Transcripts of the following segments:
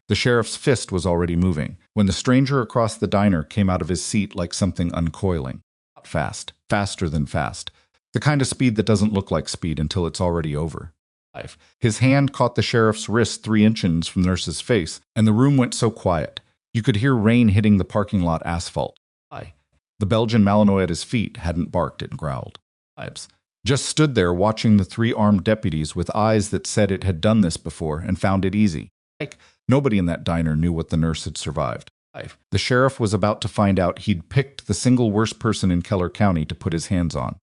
The sheriff's fist was already moving, when the stranger across the diner came out of his seat like something uncoiling. Fast, faster than fast. The kind of speed that doesn't look like speed until it's already over. His hand caught the sheriff's wrist 3 inches from the nurse's face, and the room went so quiet. You could hear rain hitting the parking lot asphalt. The Belgian Malinois at his feet hadn't barked and growled. Just stood there watching the 3 armed deputies with eyes that said it had done this before and found it easy. Nobody in that diner knew what the nurse had survived. The sheriff was about to find out he'd picked the single worst person in Keller County to put his hands on.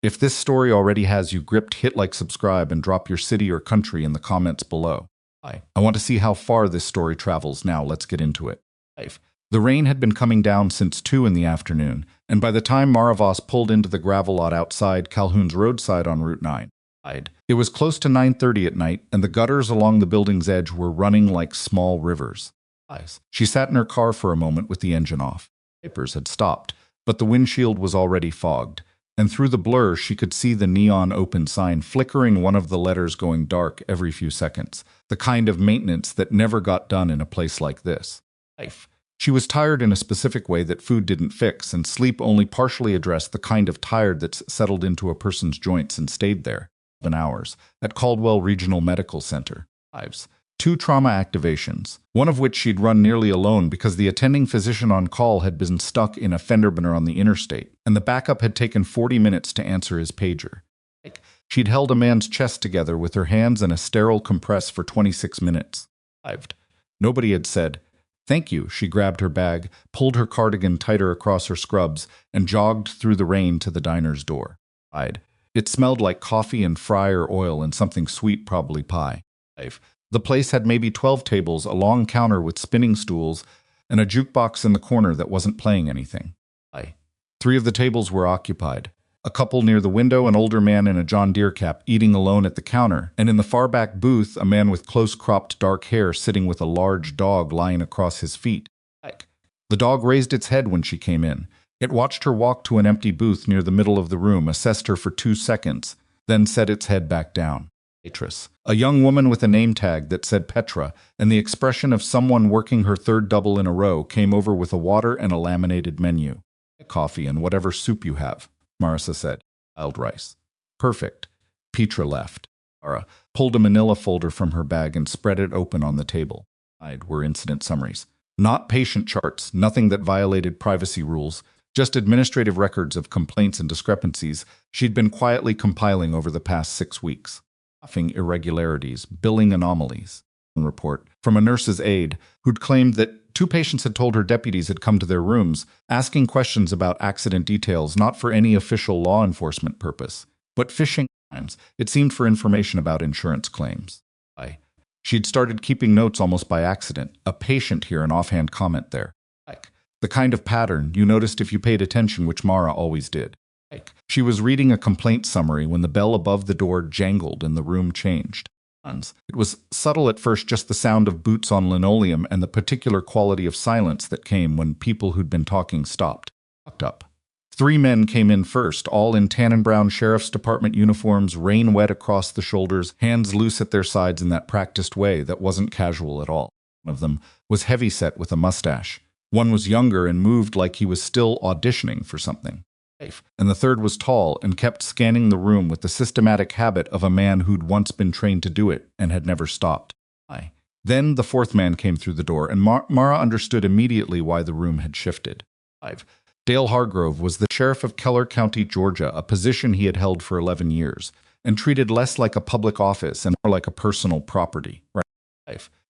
If this story already has you gripped, hit like, subscribe, and drop your city or country in the comments below. I want to see how far this story travels. Now let's get into it. The rain had been coming down since 2 in the afternoon, and by the time Maravos pulled into the gravel lot outside Calhoun's roadside on Route 9, it was close to 9:30 at night, and the gutters along the building's edge were running like small rivers. She sat in her car for a moment with the engine off. Vapors had stopped, but the windshield was already fogged, and through the blur she could see the neon open sign flickering, one of the letters going dark every few seconds, the kind of maintenance that never got done in a place like this. She was tired in a specific way that food didn't fix, and sleep only partially addressed the kind of tired that's settled into a person's joints and stayed there. 11 hours at Caldwell Regional Medical Center. 2 trauma activations, one of which she'd run nearly alone because the attending physician on call had been stuck in a fender bender on the interstate, and the backup had taken 40 minutes to answer his pager. She'd held a man's chest together with her hands in a sterile compress for 26 minutes. Nobody had said, "Thank you." She grabbed her bag, pulled her cardigan tighter across her scrubs, and jogged through the rain to the diner's door. It smelled like coffee and fryer oil and something sweet, probably pie. The place had maybe 12 tables, a long counter with spinning stools, and a jukebox in the corner that wasn't playing anything. 3 of the tables were occupied. A couple near the window, an older man in a John Deere cap eating alone at the counter, and in the far back booth, a man with close-cropped dark hair sitting with a large dog lying across his feet. The dog raised its head when she came in. It watched her walk to an empty booth near the middle of the room, assessed her for 2 seconds, then set its head back down. A young woman with a name tag that said Petra, and the expression of someone working her 3rd double in a row, came over with a water and a laminated menu. "Coffee and whatever soup you have," Marissa said. "Wild rice." "Perfect." Petra left. Mara pulled a manila folder from her bag and spread it open on the table. Were incident summaries. Not patient charts, nothing that violated privacy rules, just administrative records of complaints and discrepancies she'd been quietly compiling over the past 6 weeks. Staffing irregularities, billing anomalies. A report from a nurse's aide who'd claimed that 2 patients had told her deputies had come to their rooms, asking questions about accident details, not for any official law enforcement purpose, but fishing times, it seemed, for information about insurance claims. She'd started keeping notes almost by accident, a patient here, an offhand comment there. The kind of pattern you noticed if you paid attention, which Mara always did. She was reading a complaint summary when the bell above the door jangled and the room changed. It was subtle at first, just the sound of boots on linoleum and the particular quality of silence that came when people who'd been talking stopped. Up. 3 men came in first, all in tan and brown Sheriff's Department uniforms, rain wet across the shoulders, hands loose at their sides in that practiced way that wasn't casual at all. One of them was heavy-set with a mustache. One was younger and moved like he was still auditioning for something. And the third was tall and kept scanning the room with the systematic habit of a man who'd once been trained to do it and had never stopped. Then the 4th man came through the door, and Mara understood immediately why the room had shifted. Dale Hargrove was the sheriff of Keller County, Georgia, a position he had held for 11 years, and treated less like a public office and more like a personal property.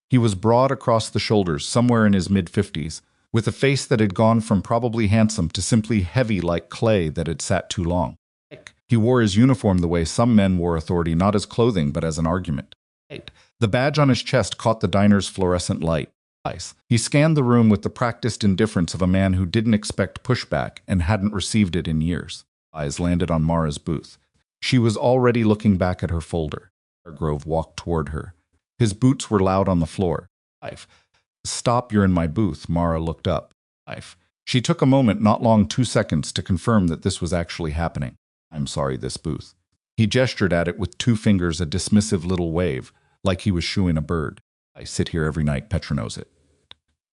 He was broad across the shoulders, somewhere in his mid-50s, with a face that had gone from probably handsome to simply heavy like clay that had sat too long. He wore his uniform the way some men wore authority, not as clothing but as an argument. The badge on his chest caught the diner's fluorescent light. He scanned the room with the practiced indifference of a man who didn't expect pushback and hadn't received it in years. Eyes landed on Mara's booth. She was already looking back at her folder. Hargrove walked toward her. His boots were loud on the floor. "Stop, you're in my booth." Mara looked up. She took a moment, not long, 2 seconds, to confirm that this was actually happening. "I'm sorry, this booth." He gestured at it with 2 fingers, a dismissive little wave, like he was shooing a bird. I sit here every night, Petra knows it.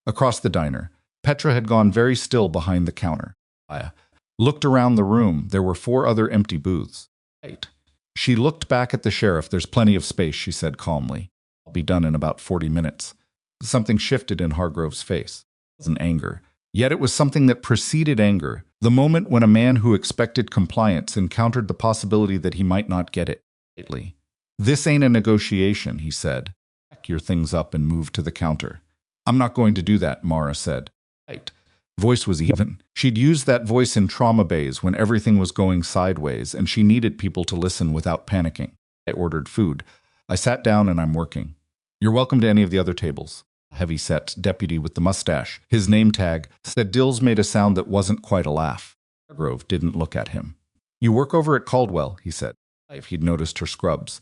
Across the diner, Petra had gone very still behind the counter. I looked around the room. There were 4 other empty booths. Right. She looked back at the sheriff. There's plenty of space, she said calmly. I'll be done in about 40 minutes. Something shifted in Hargrove's face. It wasn't anger. Yet it was something that preceded anger, the moment when a man who expected compliance encountered the possibility that he might not get it. Lightly. This ain't a negotiation, he said. Pack your things up and move to the counter. I'm not going to do that, Mara said. Right. Voice was even. She'd used that voice in trauma bays when everything was going sideways and she needed people to listen without panicking. I ordered food. I sat down and I'm working. You're welcome to any of the other tables. A heavy-set deputy with the mustache, his name tag, said. Dills made a sound that wasn't quite a laugh. Hargrove didn't look at him. You work over at Caldwell, he said. He'd noticed her scrubs.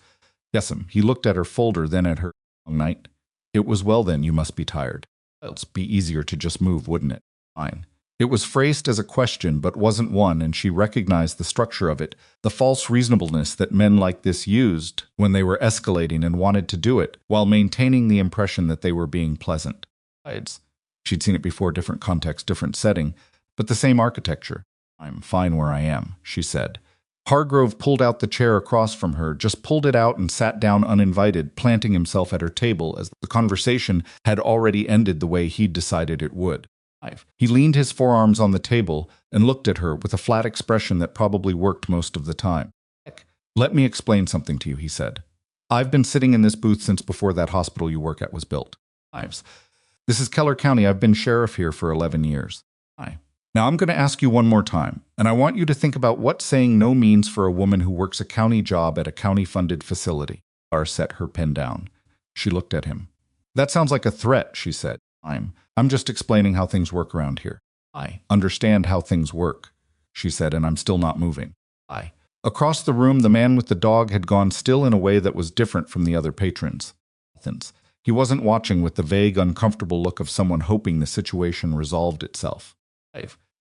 Yes'm. He looked at her folder, then at her. Long night. It was well then, you must be tired. It'd be easier to just move, wouldn't it? Fine. It was phrased as a question, but wasn't one, and she recognized the structure of it, the false reasonableness that men like this used when they were escalating and wanted to do it, while maintaining the impression that they were being pleasant. Besides, she'd seen it before, different context, different setting, but the same architecture. I'm fine where I am, she said. Hargrove pulled out the chair across from her, just pulled it out and sat down uninvited, planting himself at her table as the conversation had already ended the way he'd decided it would. He leaned his forearms on the table and looked at her with a flat expression that probably worked most of the time. Let me explain something to you, he said. I've been sitting in this booth since before that hospital you work at was built. This is Keller County. I've been sheriff here for 11 years. Now I'm going to ask you one more time, and I want you to think about what saying no means for a woman who works a county job at a county-funded facility. Lara set her pen down. She looked at him. That sounds like a threat, she said. I'm just explaining how things work around here. I understand how things work, she said, and I'm still not moving. Across the room, the man with the dog had gone still in a way that was different from the other patrons. He wasn't watching with the vague, uncomfortable look of someone hoping the situation resolved itself.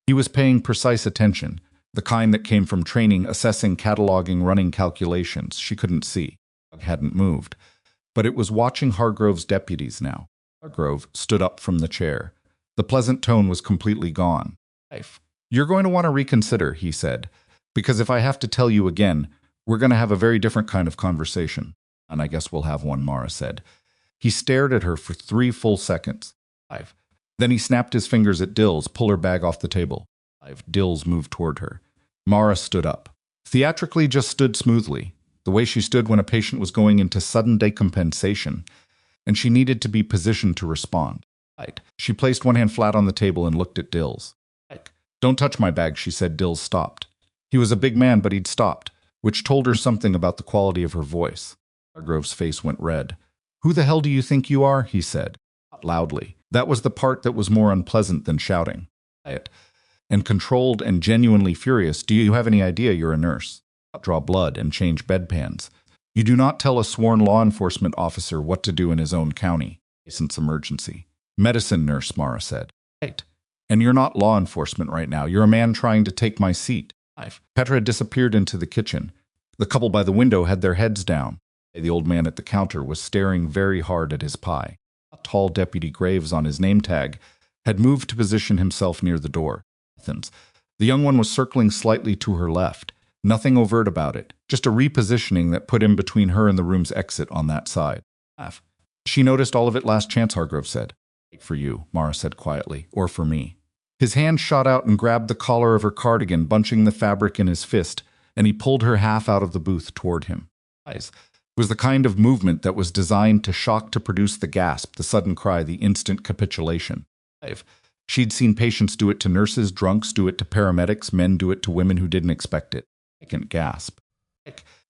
He was paying precise attention, the kind that came from training, assessing, cataloging, running calculations. She couldn't see. The dog hadn't moved. But it was watching Hargrove's deputies now. Hargrove stood up from the chair. The pleasant tone was completely gone. You're going to want to reconsider, he said, because if I have to tell you again, we're going to have a very different kind of conversation. And I guess we'll have one, Mara said. He stared at her for 3 full seconds. Then he snapped his fingers at Dills. Pull her bag off the table. Dills moved toward her. Mara stood up. Theatrically just stood smoothly, the way she stood when a patient was going into sudden decompensation, and she needed to be positioned to respond. She placed one hand flat on the table and looked at Dills. Don't touch my bag, she said. Dills stopped. He was a big man, but he'd stopped, which told her something about the quality of her voice. Hargrove's face went red. Who the hell do you think you are? He said, loudly. That was the part that was more unpleasant than shouting. And controlled and genuinely furious. Do you have any idea you're a nurse? Draw blood and change bedpans. You do not tell a sworn law enforcement officer what to do in his own county. Since emergency. Medicine nurse, Mara said. And you're not law enforcement right now. You're a man trying to take my seat. Petra had disappeared into the kitchen. The couple by the window had their heads down. The old man at the counter was staring very hard at his pie. A tall Deputy Graves on his name tag had moved to position himself near the door. The young one was circling slightly to her left. Nothing overt about it, just a repositioning that put him between her and the room's exit on that side. She noticed all of it last chance, Hargrove said. For you, Mara said quietly, or for me. His hand shot out and grabbed the collar of her cardigan, bunching the fabric in his fist, and he pulled her half out of the booth toward him. It was the kind of movement that was designed to shock, to produce the gasp, the sudden cry, the instant capitulation. She'd seen patients do it to nurses, drunks do it to paramedics, men do it to women who didn't expect it. Vacant gasp.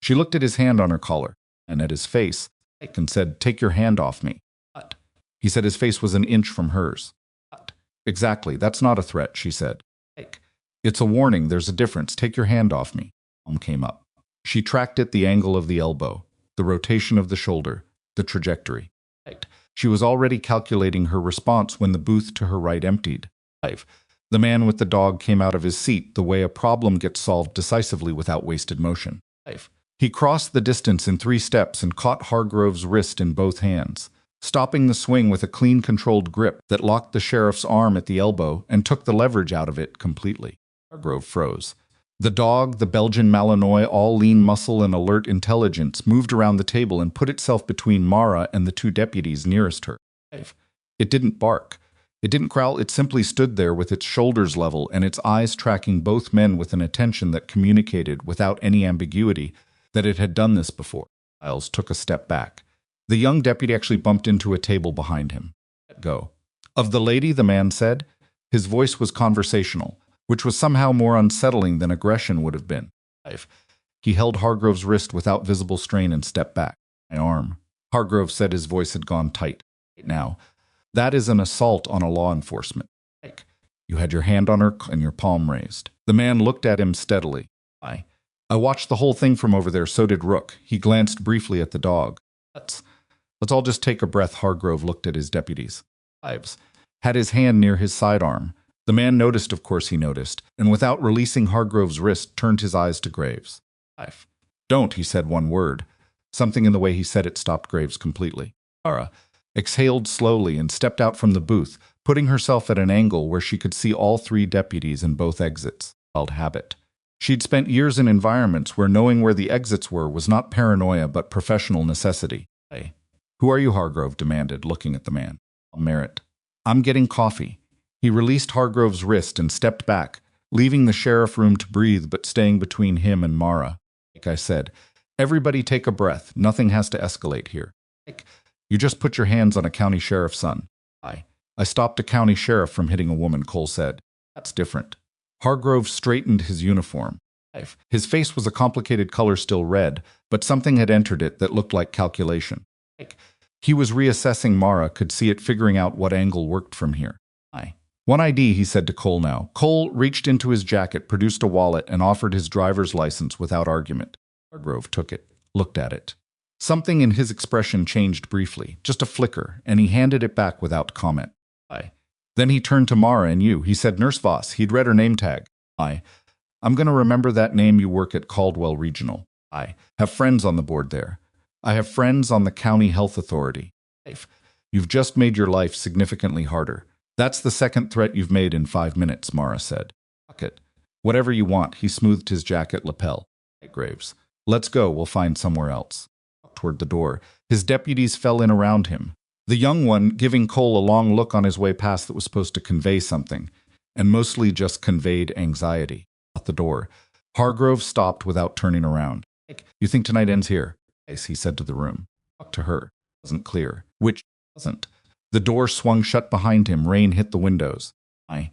She looked at his hand on her collar, and at his face, and said, "Take your hand off me." He said his face was an inch from hers. Exactly, that's not a threat, she said. It's a warning, there's a difference. Take your hand off me. Palm came up. She tracked it, the angle of the elbow, the rotation of the shoulder, the trajectory. She was already calculating her response when the booth to her right emptied. The man with the dog came out of his seat, the way a problem gets solved decisively without wasted motion. He crossed the distance in 3 steps and caught Hargrove's wrist in both hands. stopping the swing with a clean, controlled grip that locked the sheriff's arm at the elbow and took the leverage out of it completely. Hargrove froze. The dog, the Belgian Malinois, all lean muscle and alert intelligence, moved around the table and put itself between Mara and the two deputies nearest her. It didn't bark. It didn't growl. It simply stood there with its shoulders level and its eyes tracking both men with an attention that communicated, without any ambiguity, that it had done this before. Giles took a step back. The young deputy actually bumped into a table behind him. Let go. Of the lady, the man said. His voice was conversational, which was somehow more unsettling than aggression would have been. He held Hargrove's wrist without visible strain and stepped back. My arm. Hargrove said, his voice had gone tight. Now, that is an assault on a law enforcement. You had your hand on her and your palm raised. The man looked at him steadily. I watched the whole thing from over there, so did Rook. He glanced briefly at the dog. Let's all just take a breath. Hargrove looked at his deputies. Ives had his hand near his sidearm. The man noticed, of course he noticed, and without releasing Hargrove's wrist, turned his eyes to Graves. Don't, he said one word. Something in the way he said it stopped Graves completely. Mara exhaled slowly and stepped out from the booth, putting herself at an angle where she could see all three deputies in both exits. Called habit. She'd spent years in environments where knowing where the exits were was not paranoia but professional necessity. Hey. Who are you? Hargrove demanded, looking at the man. Merritt. I'm getting coffee. He released Hargrove's wrist and stepped back, leaving the sheriff room to breathe but staying between him and Mara. Like I said, everybody take a breath. Nothing has to escalate here. You just put your hands on a county sheriff's son. I stopped a county sheriff from hitting a woman, Cole said. That's different. Hargrove straightened his uniform. His face was a complicated color, still red, but something had entered it that looked like calculation. He was reassessing Mara, could see it, figuring out what angle worked from here. One ID, he said to Cole now. Cole reached into his jacket, produced a wallet, and offered his driver's license without argument. Hargrove took it, looked at it. Something in his expression changed briefly, just a flicker, and he handed it back without comment. Then he turned to Mara and you. He said, Nurse Voss. He'd read her name tag. I'm going to remember that name. You work at Caldwell Regional. I have friends on the board there. I have friends on the County Health Authority. You've just made your life significantly harder. That's the second threat you've made in 5 minutes, Mara said. Fuck it. Whatever you want. He smoothed his jacket lapel. Graves. Let's go. We'll find somewhere else. Toward the door. His deputies fell in around him. The young one giving Cole a long look on his way past that was supposed to convey something, and mostly just conveyed anxiety. At the door, Hargrove stopped without turning around. You think tonight ends here? He said to the room. Talk to her. Wasn't clear. Which wasn't. The door swung shut behind him. Rain hit the windows. They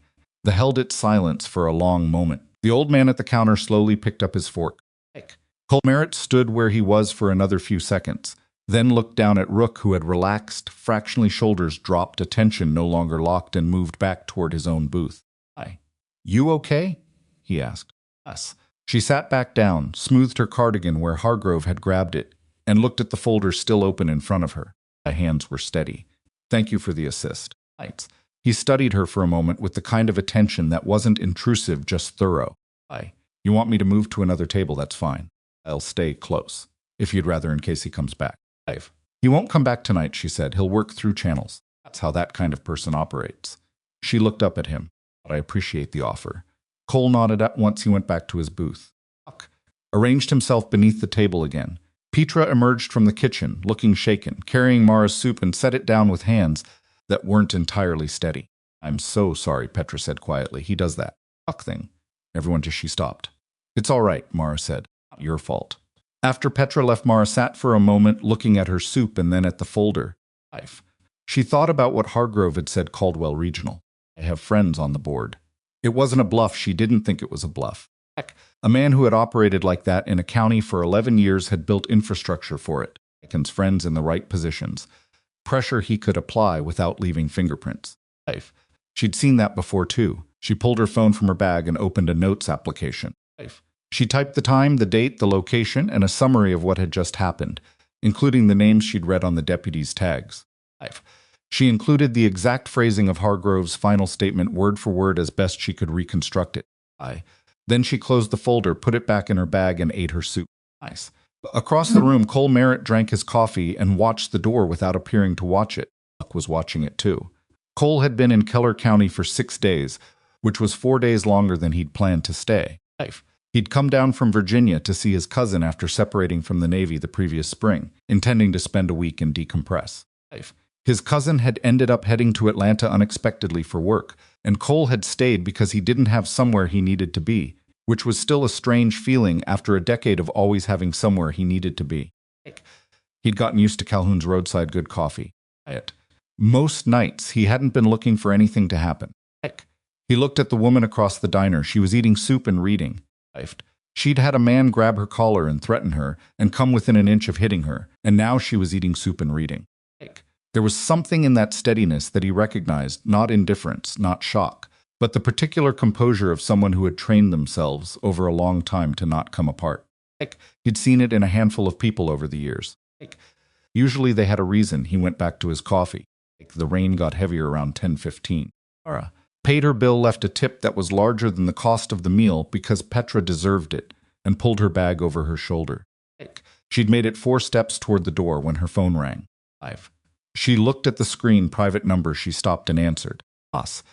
held its silence for a long moment. The old man at the counter slowly picked up his fork. Cole Merritt stood where he was for another few seconds, then looked down at Rook, who had relaxed, fractionally shoulders dropped, attention no longer locked, and moved back toward his own booth. You okay? He asked. Yes. She sat back down, smoothed her cardigan where Hargrove had grabbed it, and looked at the folder still open in front of her. The hands were steady. Thank you for the assist. He studied her for a moment with the kind of attention that wasn't intrusive, just thorough. You want me to move to another table? That's fine. I'll stay close, if you'd rather, in case he comes back. He won't come back tonight, she said. He'll work through channels. That's how that kind of person operates. She looked up at him. But I appreciate the offer. Cole nodded at once. He went back to his booth. Huck arranged himself beneath the table again. Petra emerged from the kitchen, looking shaken, carrying Mara's soup, and set it down with hands that weren't entirely steady. I'm so sorry, Petra said quietly. He does that Huck thing. Everyone just she stopped. It's all right, Mara said. Not your fault. After Petra left, Mara sat for a moment, looking at her soup and then at the folder. She thought about what Hargrove had said. Caldwell Regional. I have friends on the board. It wasn't a bluff. She didn't think it was a bluff. Heck, a man who had operated like that in a county for 11 years had built infrastructure for it. Aiken's friends in the right positions. Pressure he could apply without leaving fingerprints. She'd seen that before, too. She pulled her phone from her bag and opened a notes application. She typed the time, the date, the location, and a summary of what had just happened, including the names she'd read on the deputies' tags. She included the exact phrasing of Hargrove's final statement word for word as best she could reconstruct it. Then she closed the folder, put it back in her bag, and ate her soup. Nice. Across the room, Cole Merritt drank his coffee and watched the door without appearing to watch it. Buck was watching it too. Cole had been in Keller County for 6 days, which was 4 days longer than he'd planned to stay. He'd come down from Virginia to see his cousin after separating from the Navy the previous spring, intending to spend a week and decompress. His cousin had ended up heading to Atlanta unexpectedly for work, and Cole had stayed because he didn't have somewhere he needed to be, which was still a strange feeling after a decade of always having somewhere he needed to be. He'd gotten used to Calhoun's roadside good coffee. Most nights, he hadn't been looking for anything to happen. He looked at the woman across the diner. She was eating soup and reading. She'd had a man grab her collar and threaten her and come within an inch of hitting her, and now she was eating soup and reading. There was something in that steadiness that he recognized, not indifference, not shock, but the particular composure of someone who had trained themselves over a long time to not come apart. He'd seen it in a handful of people over the years. Usually they had a reason. He went back to his coffee. The rain got heavier around 10:15. Mara paid her bill, left a tip that was larger than the cost of the meal because Petra deserved it, and pulled her bag over her shoulder. She'd made it 4 steps toward the door when her phone rang. She looked at the screen, private number. She stopped and answered. Us.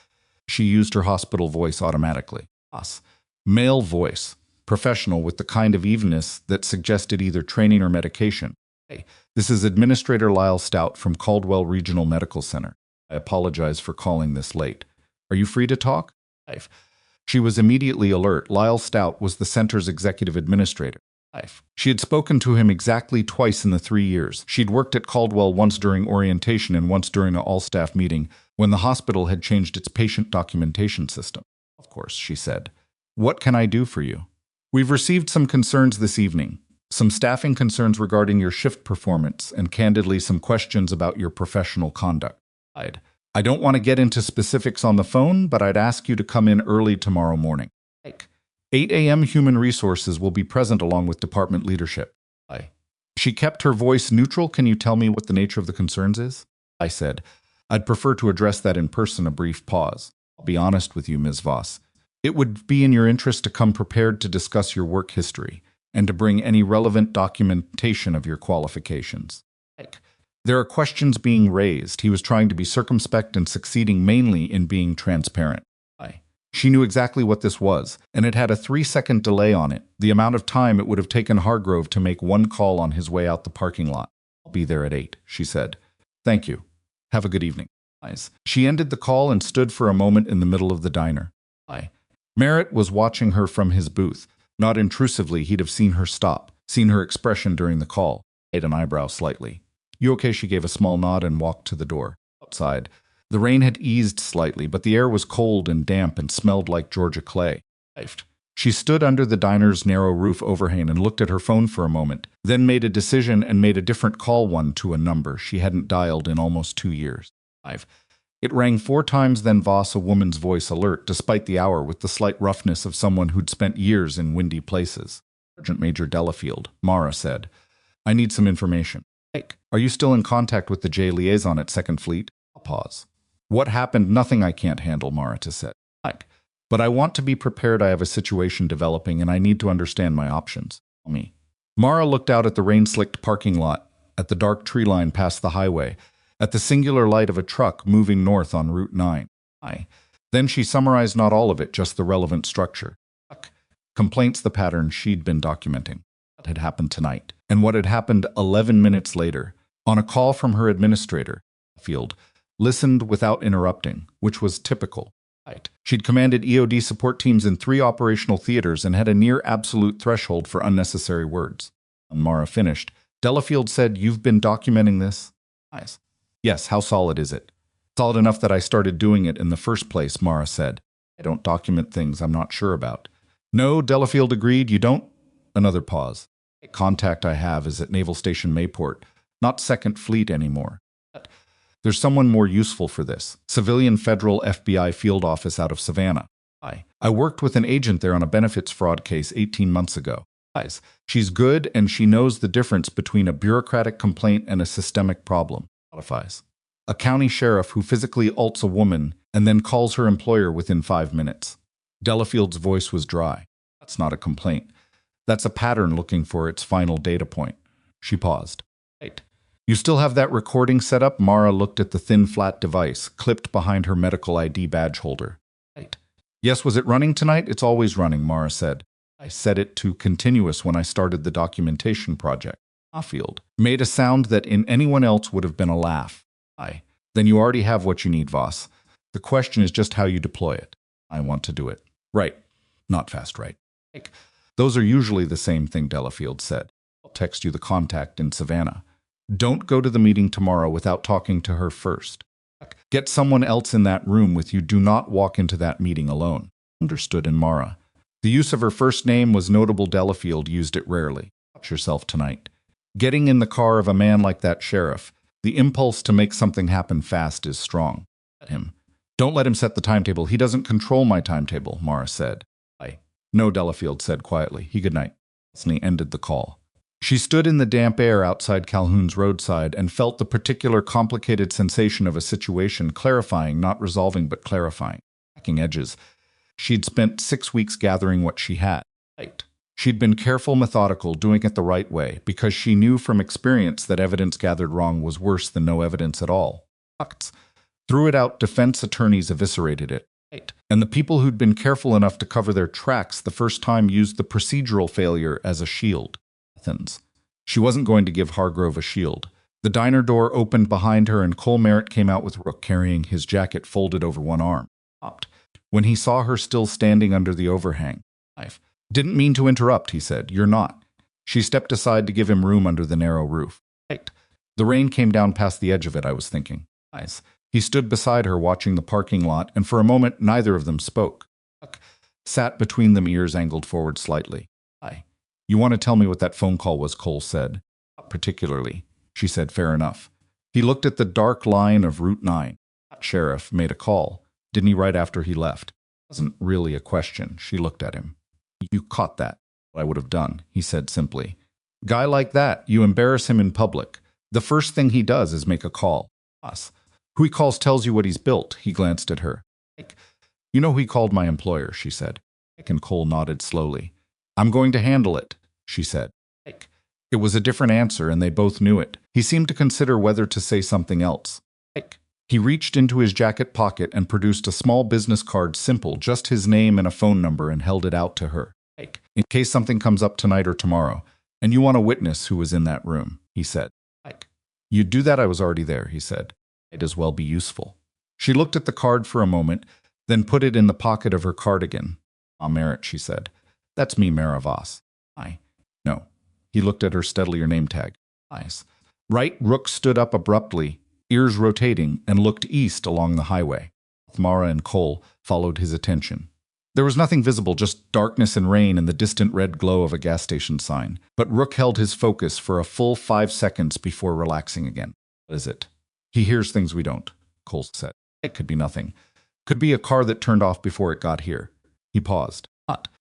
She used her hospital voice automatically. Us. Male voice, professional with the kind of evenness that suggested either training or medication. Hey, this is Administrator Lyle Stout from Caldwell Regional Medical Center. I apologize for calling this late. Are you free to talk? She was immediately alert. Lyle Stout was the center's executive administrator. She had spoken to him exactly twice in the 3 years. She'd worked at Caldwell once during orientation and once during an all-staff meeting when the hospital had changed its patient documentation system. Of course, she said. What can I do for you? We've received some concerns this evening. Some staffing concerns regarding your shift performance and candidly some questions about your professional conduct. I don't want to get into specifics on the phone, but I'd ask you to come in early tomorrow morning. 8 a.m. Human Resources will be present along with department leadership. She kept her voice neutral. Can you tell me what the nature of the concerns is? I said. I'd prefer to address that in person. A brief pause. I'll be honest with you, Ms. Voss. It would be in your interest to come prepared to discuss your work history and to bring any relevant documentation of your qualifications. There are questions being raised. He was trying to be circumspect and succeeding mainly in being transparent. She knew exactly what this was, and it had a 3-second delay on it, the amount of time it would have taken Hargrove to make one call on his way out the parking lot. I'll be there at 8, she said. Thank you. Have a good evening. She ended the call and stood for a moment in the middle of the diner. Merritt was watching her from his booth. Not intrusively, he'd have seen her stop, seen her expression during the call, made an eyebrow slightly. You okay? She gave a small nod and walked to the door. Outside, the rain had eased slightly, but the air was cold and damp and smelled like Georgia clay. She stood under the diner's narrow roof overhang and looked at her phone for a moment, then made a decision and made a different call, one to a number she hadn't dialed in almost 2 years. It rang 4 times, then Voss, a woman's voice, alert despite the hour with the slight roughness of someone who'd spent years in windy places. Sergeant Major Delafield, Mara said. I need some information. Are you still in contact with the J liaison at 2nd Fleet? I'll pause. What happened? Nothing I can't handle, Marita said. But I want to be prepared. I have a situation developing and I need to understand my options. Tell me. Mara looked out at the rain-slicked parking lot, at the dark tree line past the highway, at the singular light of a truck moving north on Route 9. Then she summarized not all of it, just the relevant structure. Complaints, the pattern she'd been documenting. What had happened tonight, and what had happened 11 minutes later, on a call from her administrator, Field, listened without interrupting, which was typical. She'd commanded EOD support teams in 3 operational theaters and had a near-absolute threshold for unnecessary words. When Mara finished, Delafield said, You've been documenting this? Yes, how solid is it? Solid enough that I started doing it in the first place, Mara said. I don't document things I'm not sure about. No, Delafield agreed, you don't? Another pause. Contact I have is at Naval Station Mayport, not 2nd Fleet anymore. There's someone more useful for this. Civilian Federal FBI field office out of Savannah. I worked with an agent there on a benefits fraud case 18 months ago. She's good and she knows the difference between a bureaucratic complaint and a systemic problem. A county sheriff who physically assaults a woman and then calls her employer within 5 minutes. Delafield's voice was dry. That's not a complaint. That's a pattern looking for its final data point. She paused. Right. You still have that recording set up? Mara looked at the thin, flat device, clipped behind her medical ID badge holder. Right. Yes, was it running tonight? It's always running, Mara said. I set it to continuous when I started the documentation project. Field made a sound that in anyone else would have been a laugh. Then you already have what you need, Voss. The question is just how you deploy it. I want to do it. Right. Not fast, right? Those are usually the same thing, Delafield said. I'll text you the contact in Savannah. Don't go to the meeting tomorrow without talking to her first. Get someone else in that room with you. Do not walk into that meeting alone. Understood. In Mara. The use of her first name was notable. Delafield used it rarely. Watch yourself tonight. Getting in the car of a man like that sheriff, the impulse to make something happen fast is strong. Don't let him set the timetable. He doesn't control my timetable, Mara said. No, Delafield said quietly. Good night. He ended the call. She stood in the damp air outside Calhoun's roadside and felt the particular complicated sensation of a situation, clarifying, not resolving, but clarifying. Cracking edges. She'd spent 6 weeks gathering what she had. She'd been careful, methodical, doing it the right way, because she knew from experience that evidence gathered wrong was worse than no evidence at all. Threw it out, defense attorneys eviscerated it. And the people who'd been careful enough to cover their tracks the first time used the procedural failure as a shield. Athens. She wasn't going to give Hargrove a shield. The diner door opened behind her and Cole Merritt came out with Rook carrying his jacket folded over one arm. When he saw her still standing under the overhang. Didn't mean to interrupt, he said. You're not. She stepped aside to give him room under the narrow roof. The rain came down past the edge of it, I was thinking. He stood beside her watching the parking lot, and for a moment neither of them spoke. Sat between them, ears angled forward slightly. You want to tell me what that phone call was, Cole said. Not particularly, she said. Fair enough. He looked at the dark line of Route 9. Sheriff made a call. Didn't he right after he left? Wasn't really a question. She looked at him. You caught that. What I would have done, he said simply. Guy like that, you embarrass him in public. The first thing he does is make a call. Who he calls tells you what he's built. He glanced at her. You know who he called? My employer, she said. And Cole nodded slowly. I'm going to handle it, she said. It was a different answer, and they both knew it. He seemed to consider whether to say something else. He reached into his jacket pocket and produced a small business card, simple, just his name and a phone number, and held it out to her. In case something comes up tonight or tomorrow, and you want a witness who was in that room, he said. You'd do that? I was already there, he said. Might as well be useful. She looked at the card for a moment, then put it in the pocket of her cardigan. Merritt, she said. That's me, Mara Voss. No. He looked at her steadily. Your name tag. Right. Rook stood up abruptly, ears rotating, and looked east along the highway. Mara and Cole followed his attention. There was nothing visible, just darkness and rain and the distant red glow of a gas station sign. But Rook held his focus for a full 5 seconds before relaxing again. What is it? He hears things we don't, Cole said. It could be nothing. Could be a car that turned off before it got here. He paused.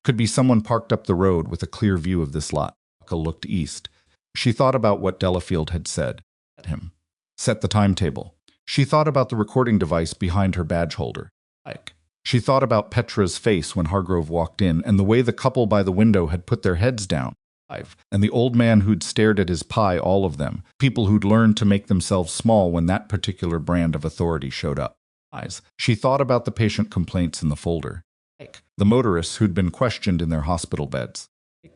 Could be someone parked up the road with a clear view of this lot. Buckle looked east. She thought about what Delafield had said. At him. Set the timetable. She thought about the recording device behind her badge holder. She thought about Petra's face when Hargrove walked in, and the way the couple by the window had put their heads down. And the old man who'd stared at his pie, all of them, people who'd learned to make themselves small when that particular brand of authority showed up. She thought about the patient complaints in the folder. The motorists who'd been questioned in their hospital beds.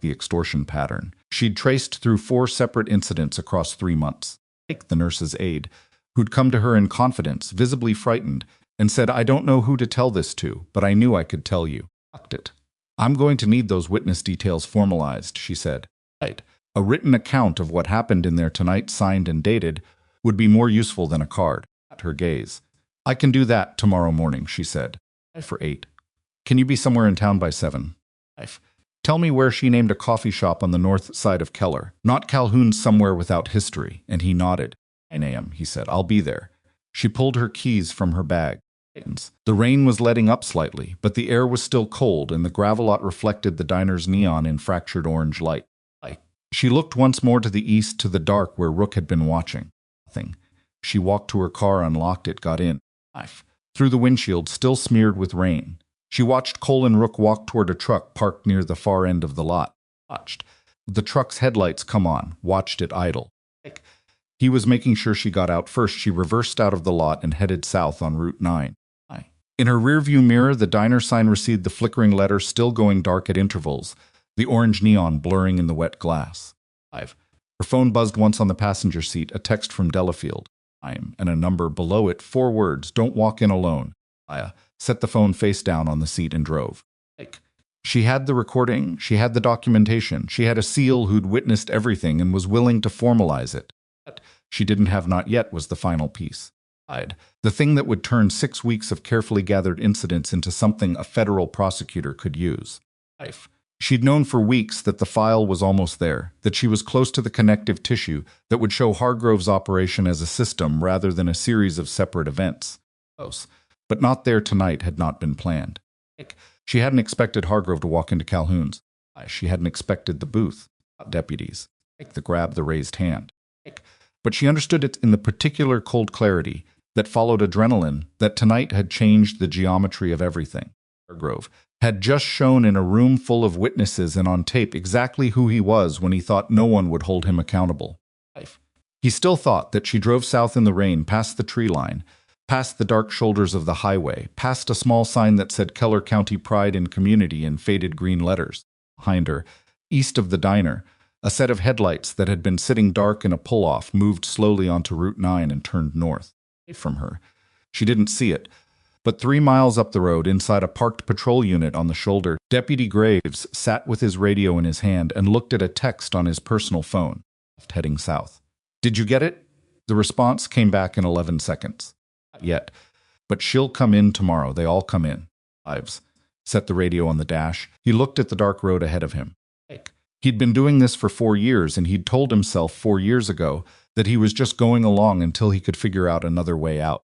The extortion pattern. She'd traced through 4 separate incidents across 3 months. The nurse's aide, who'd come to her in confidence, visibly frightened, and said, I don't know who to tell this to, but I knew I could tell you. I'm going to need those witness details formalized, she said. A written account of what happened in there tonight, signed and dated, would be more useful than a card. At her gaze. I can do that tomorrow morning, she said. For 8. Can you be somewhere in town by 7? Tell me where she named a coffee shop on the north side of Keller. Not Calhoun's, somewhere without history. And he nodded. 9 a.m., he said. I'll be there. She pulled her keys from her bag. The rain was letting up slightly, but the air was still cold, and the gravel lot reflected the diner's neon in fractured orange light. She looked once more to the east, to the dark where Rook had been watching. Nothing. She walked to her car, unlocked it, got in. Through the windshield, still smeared with rain. She watched Cole and Rook walk toward a truck parked near the far end of the lot. Watched the truck's headlights come on, watched it idle. He was making sure she got out first. She reversed out of the lot and headed south on Route 9. In her rearview mirror, the diner sign received the flickering letter still going dark at intervals, the orange neon blurring in the wet glass. Her phone buzzed once on the passenger seat, a text from Delafield. And a number below it, 4 words, "Don't walk in alone." Aya set the phone face down on the seat and drove. She had the recording, she had the documentation, she had a SEAL who'd witnessed everything and was willing to formalize it. But she didn't have not yet was the final piece. The thing that would turn 6 weeks of carefully gathered incidents into something a federal prosecutor could use. She'd known for weeks that the file was almost there, that she was close to the connective tissue that would show Hargrove's operation as a system rather than a series of separate events. Close, but not there tonight had not been planned. She hadn't expected Hargrove to walk into Calhoun's. She hadn't expected the booth, deputies, the grab the raised hand. But she understood it in the particular cold clarity that followed adrenaline that tonight had changed the geometry of everything. Hargrove had just shown in a room full of witnesses and on tape exactly who he was when he thought no one would hold him accountable. He still thought that she drove south in the rain past the tree line, past the dark shoulders of the highway, past a small sign that said Keller County Pride in Community in faded green letters. Behind her, east of the diner, a set of headlights that had been sitting dark in a pull-off moved slowly onto Route 9 and turned north. From her. She didn't see it, but 3 miles up the road, inside a parked patrol unit on the shoulder, Deputy Graves sat with his radio in his hand and looked at a text on his personal phone, heading south. "Did you get it?" The response came back in 11 seconds. "Not yet, but she'll come in tomorrow. They all come in." Ives set the radio on the dash. He looked at the dark road ahead of him. He'd been doing this for 4 years, and he'd told himself 4 years ago that he was just going along until he could figure out another way out.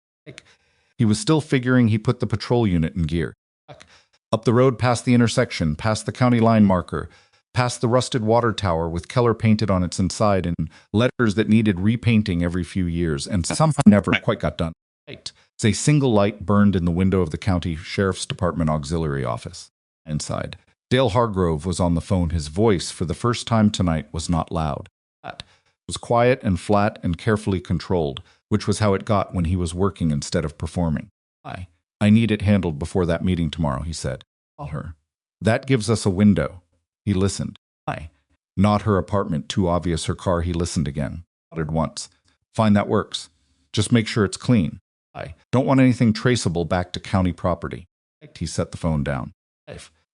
He was still figuring. He put the patrol unit in gear. Up the road past the intersection, past the county line marker, past the rusted water tower with Keller painted on its inside in letters that needed repainting every few years and somehow never quite got done. A single light burned in the window of the county sheriff's department auxiliary office. Inside, Dale Hargrove was on the phone. His voice, for the first time tonight, was not loud. It was quiet and flat and carefully controlled, which was how it got when he was working instead of performing. I need it handled before that meeting tomorrow," he said. "Call her. That gives us a window." He listened. Not her apartment, too obvious her car. He listened again. Nodded once. "Fine, that works. Just make sure it's clean. I don't want anything traceable back to county property." He set the phone down.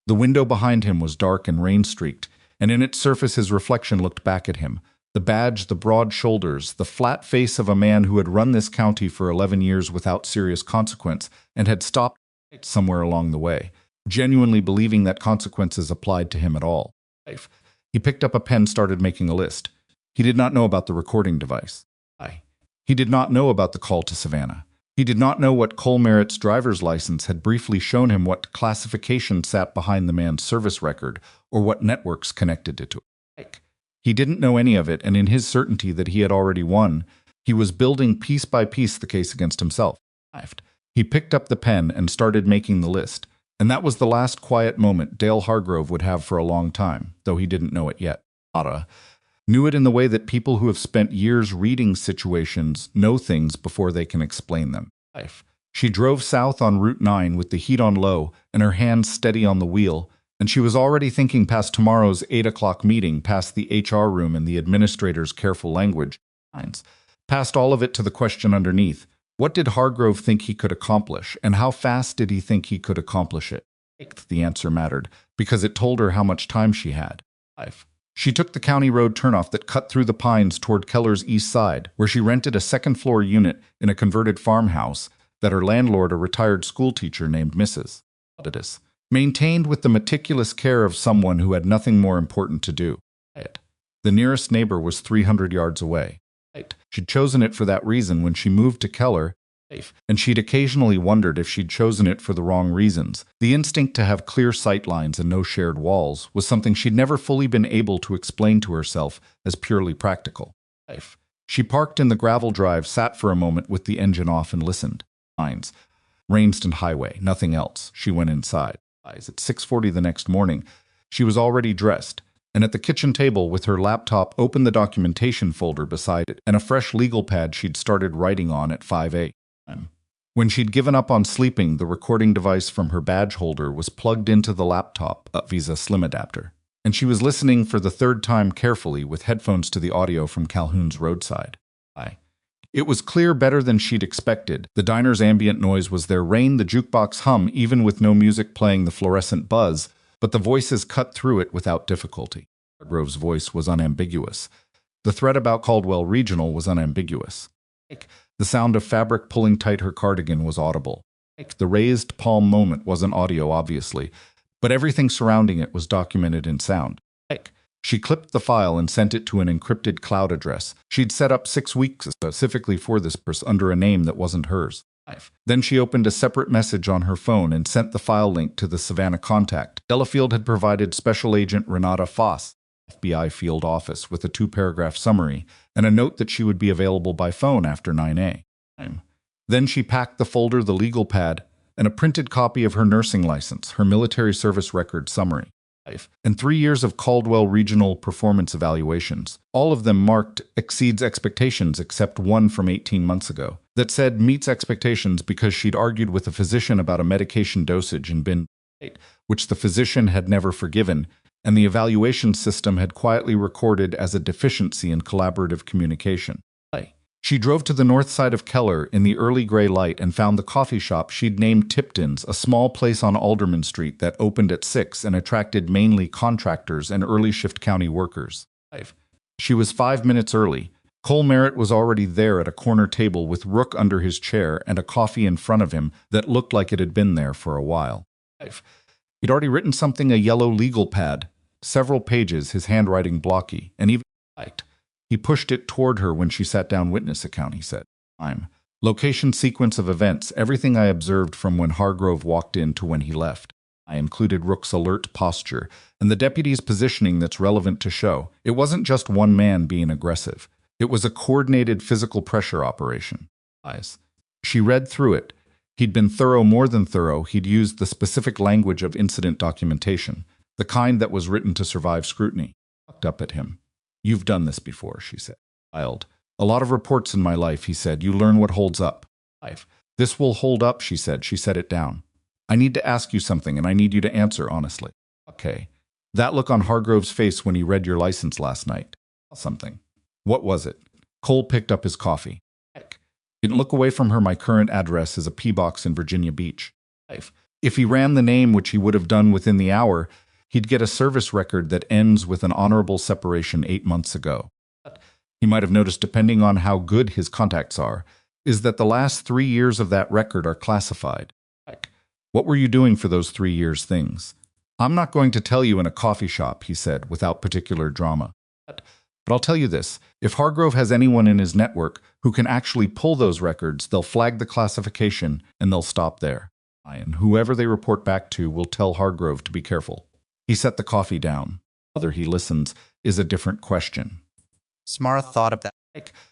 The window behind him was dark and rain-streaked, and in its surface his reflection looked back at him. The badge, the broad shoulders, the flat face of a man who had run this county for 11 years without serious consequence and had stopped somewhere along the way, genuinely believing that consequences applied to him at all. He picked up a pen, started making a list. He did not know about the recording device. He did not know about the call to Savannah. He did not know what Cole Merritt's driver's license had briefly shown him, what classification sat behind the man's service record, or what networks connected it to it. He didn't know any of it, and in his certainty that he had already won, he was building piece by piece the case against himself. He picked up the pen and started making the list, and that was the last quiet moment Dale Hargrove would have for a long time, though he didn't know it yet. Nada knew it in the way that people who have spent years reading situations know things before they can explain them. She drove south on Route 9 with the heat on low and her hands steady on the wheel, and she was already thinking past tomorrow's 8 o'clock meeting, past the HR room and the administrator's careful language, past all of it to the question underneath. What did Hargrove think he could accomplish, and how fast did he think he could accomplish it? The answer mattered, because it told her how much time she had. She took the county road turnoff that cut through the pines toward Keller's east side, where she rented a second-floor unit in a converted farmhouse that her landlord, a retired schoolteacher named Mrs. Auditus, maintained with the meticulous care of someone who had nothing more important to do. The nearest neighbor was 300 yards away. She'd chosen it for that reason when she moved to Keller, and she'd occasionally wondered if she'd chosen it for the wrong reasons. The instinct to have clear sight lines and no shared walls was something she'd never fully been able to explain to herself as purely practical. She parked in the gravel drive, sat for a moment with the engine off and listened. Lines. Rainston Highway, nothing else. She went inside. At 6:40 the next morning, she was already dressed, and at the kitchen table with her laptop opened the documentation folder beside it and a fresh legal pad she'd started writing on at 5 a.m. When she'd given up on sleeping, the recording device from her badge holder was plugged into the laptop, a Visa Slim adapter, and she was listening for the third time carefully with headphones to the audio from Calhoun's roadside. It was clear better than she'd expected. The diner's ambient noise was their rain, the jukebox hum, even with no music playing, the fluorescent buzz, but the voices cut through it without difficulty. Hargrove's voice was unambiguous. The threat about Caldwell Regional was unambiguous. The sound of fabric pulling tight her cardigan was audible. The raised palm moment wasn't audio, obviously, but everything surrounding it was documented in sound. She clipped the file and sent it to an encrypted cloud address she'd set up 6 weeks specifically for this person under a name that wasn't hers. Then she opened a separate message on her phone and sent the file link to the Savannah contact. Delafield had provided Special Agent Renata Foss, FBI field office, with a 2-paragraph summary and a note that she would be available by phone after 9 a.m. Then she packed the folder, the legal pad, and a printed copy of her nursing license, her military service record summary, and 3 years of Caldwell Regional performance evaluations. All of them marked exceeds expectations except one from 18 months ago that said meets expectations because she'd argued with a physician about a medication dosage and been which the physician had never forgiven, and the evaluation system had quietly recorded as a deficiency in collaborative communication. She drove to the north side of Keller in the early gray light and found the coffee shop she'd named Tipton's, a small place on Alderman Street that opened at 6 and attracted mainly contractors and early shift county workers. She was 5 minutes early. Cole Merritt was already there at a corner table with Rook under his chair and a coffee in front of him that looked like it had been there for a while. He'd already written something, a yellow legal pad, several pages, his handwriting blocky, and even liked. He pushed it toward her when she sat down. Witness account, he said. Location sequence of events, everything I observed from when Hargrove walked in to when he left. I included Rook's alert posture and the deputy's positioning that's relevant to show. It wasn't just one man being aggressive. It was a coordinated physical pressure operation. She read through it. He'd been thorough, more than thorough. He'd used the specific language of incident documentation, the kind that was written to survive scrutiny. Looked up at him. You've done this before, she said. A lot of reports in my life, he said. You learn what holds up. This will hold up, she said. She set it down. I need to ask you something, and I need you to answer honestly. Okay. That look on Hargrove's face when he read your license last night. Something. What was it? Cole picked up his coffee. Didn't look away from her. My current address is a P-box in Virginia Beach. If he ran the name, which he would have done within the hour, he'd get a service record that ends with an honorable separation 8 months ago. He might have noticed, depending on how good his contacts are, is that the last 3 years of that record are classified. What were you doing for those 3 years? Things. I'm not going to tell you in a coffee shop, he said, without particular drama. But I'll tell you this, if Hargrove has anyone in his network who can actually pull those records, they'll flag the classification and they'll stop there. And whoever they report back to will tell Hargrove to be careful. He set the coffee down. Whether he listens is a different question. Samara thought of that.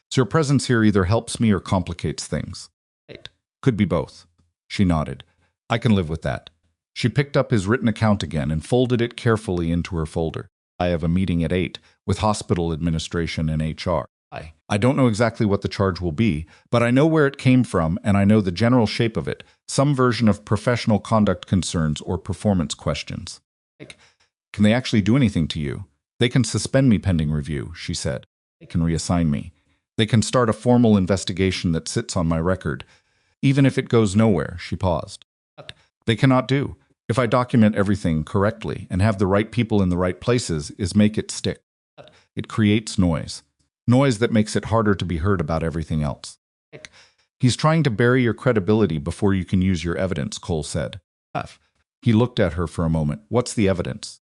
So your presence here either helps me or complicates things. Could be both. She nodded. I can live with that. She picked up his written account again and folded it carefully into her folder. I have a meeting at 8 with hospital administration and HR. I don't know exactly what the charge will be, but I know where it came from and I know the general shape of it, some version of professional conduct concerns or performance questions. Can they actually do anything to you? They can suspend me pending review, she said. They can reassign me. They can start a formal investigation that sits on my record, even if it goes nowhere, she paused. They cannot do, if I document everything correctly and have the right people in the right places, is make it stick. It creates noise. Noise that makes it harder to be heard about everything else. He's trying to bury your credibility before you can use your evidence, Cole said. He looked at her for a moment. What's the evidence?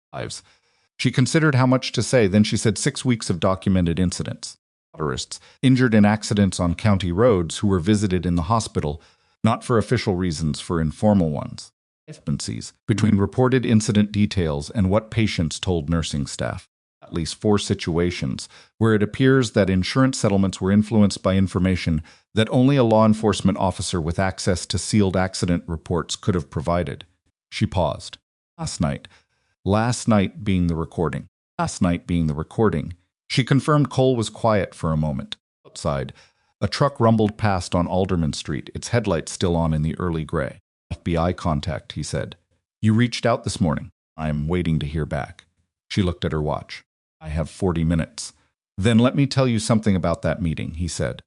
She considered how much to say, then she said 6 weeks of documented incidents. Motorists injured in accidents on county roads who were visited in the hospital, not for official reasons, for informal ones. Discrepancies between reported incident details and what patients told nursing staff. At least 4 situations where it appears that insurance settlements were influenced by information that only a law enforcement officer with access to sealed accident reports could have provided. She paused. Last night being the recording. last night being the recording. She confirmed Cole was quiet for a moment. Outside, a truck rumbled past on Alderman Street, its headlights still on in the early gray. FBI contact, he said. You reached out this morning. I am waiting to hear back. She looked at her watch. I have 40 minutes. Then let me tell you something about that meeting, he said.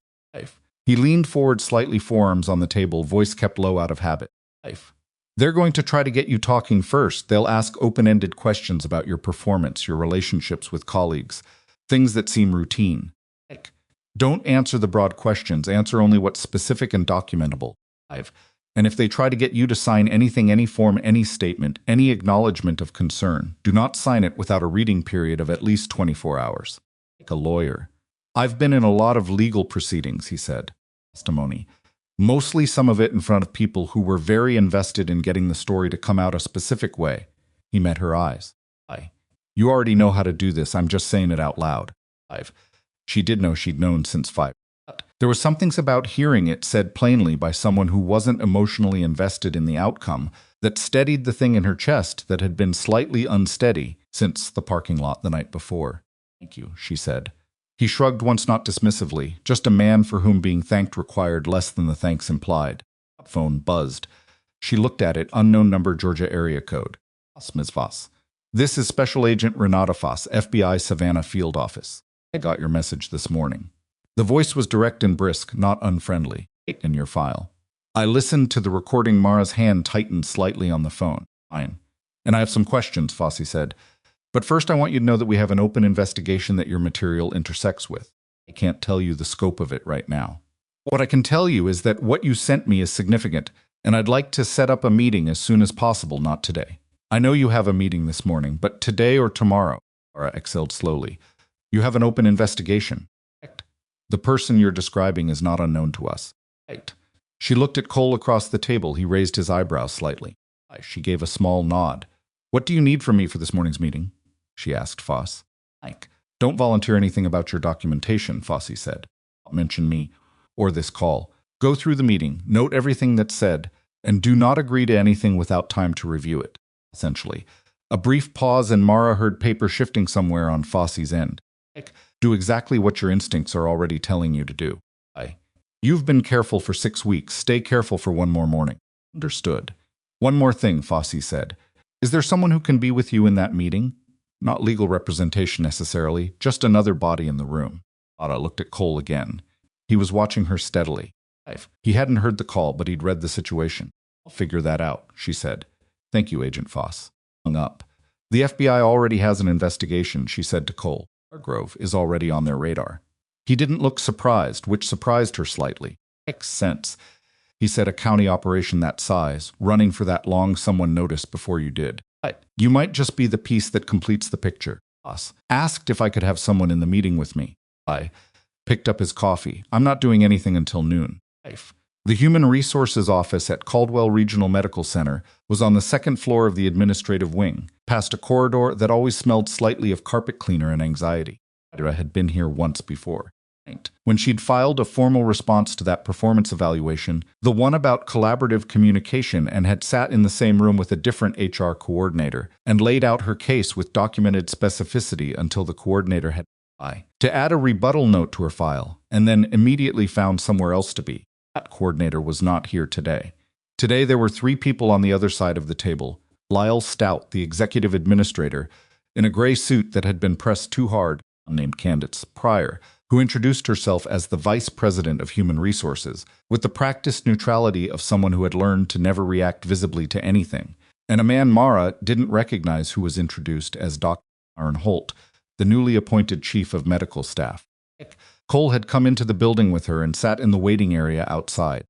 He leaned forward slightly, forearms on the table, voice kept low out of habit. They're going to try to get you talking first. They'll ask open-ended questions about your performance, your relationships with colleagues, things that seem routine. Don't answer the broad questions. Answer only what's specific and documentable. And if they try to get you to sign anything, any form, any statement, any acknowledgement of concern, do not sign it without a reading period of at least 24 hours. Like a lawyer. I've been in a lot of legal proceedings, he said. Testimony. Mostly some of it in front of people who were very invested in getting the story to come out a specific way. He met her eyes. You already know how to do this. I'm just saying it out loud. She did know she'd known since 5. There was something about hearing it said plainly by someone who wasn't emotionally invested in the outcome that steadied the thing in her chest that had been slightly unsteady since the parking lot the night before. Thank you, she said. He shrugged once, not dismissively, just a man for whom being thanked required less than the thanks implied. Phone buzzed. She looked at it, unknown number, Georgia area code. Ms. Voss. This is Special Agent Renata Voss, FBI Savannah Field Office. I got your message this morning. The voice was direct and brisk, not unfriendly. In your file. I listened to the recording. Mara's hand tightened slightly on the phone. Fine. And I have some questions, Fossey said. But first I want you to know that we have an open investigation that your material intersects with. I can't tell you the scope of it right now. What I can tell you is that what you sent me is significant, and I'd like to set up a meeting as soon as possible, not today. I know you have a meeting this morning, but today or tomorrow, Mara exhaled slowly. You have an open investigation. The person you're describing is not unknown to us. She looked at Cole across the table. He raised his eyebrows slightly. She gave a small nod. What do you need from me for this morning's meeting? She asked Foss. Don't volunteer anything about your documentation, Fossey said. Don't mention me or this call. Go through the meeting, note everything that's said, and do not agree to anything without time to review it. Essentially. A brief pause, and Mara heard paper shifting somewhere on Fossey's end. Do exactly what your instincts are already telling you to do. You've been careful for 6 weeks. Stay careful for one more morning. Understood. One more thing, Fossey said. Is there someone who can be with you in that meeting? Not legal representation necessarily, just another body in the room. Ada looked at Cole again. He was watching her steadily. He hadn't heard the call, but he'd read the situation. I'll figure that out, she said. Thank you, Agent Foss. Hung up. The FBI already has an investigation, she said to Cole. Hargrove is already on their radar. He didn't look surprised, which surprised her slightly. Makes sense. He said, a county operation that size, running for that long, someone noticed before you did. You might just be the piece that completes the picture. Boss asked if I could have someone in the meeting with me. I picked up his coffee. I'm not doing anything until noon. The Human Resources Office at Caldwell Regional Medical Center was on the second floor of the administrative wing, past a corridor that always smelled slightly of carpet cleaner and anxiety. Ira had been here once before. When she'd filed a formal response to that performance evaluation, the one about collaborative communication, and had sat in the same room with a different HR coordinator, and laid out her case with documented specificity until the coordinator had to add a rebuttal note to her file, and then immediately found somewhere else to be. That coordinator was not here today. Today there were 3 people on the other side of the table. Lyle Stout, the executive administrator, in a gray suit that had been pressed too hard, unnamed Candace Pryor, who introduced herself as the Vice President of Human Resources, with the practiced neutrality of someone who had learned to never react visibly to anything, and a man Mara didn't recognize who was introduced as Dr. Aaron Holt, the newly appointed Chief of Medical Staff. Cole had come into the building with her and sat in the waiting area outside.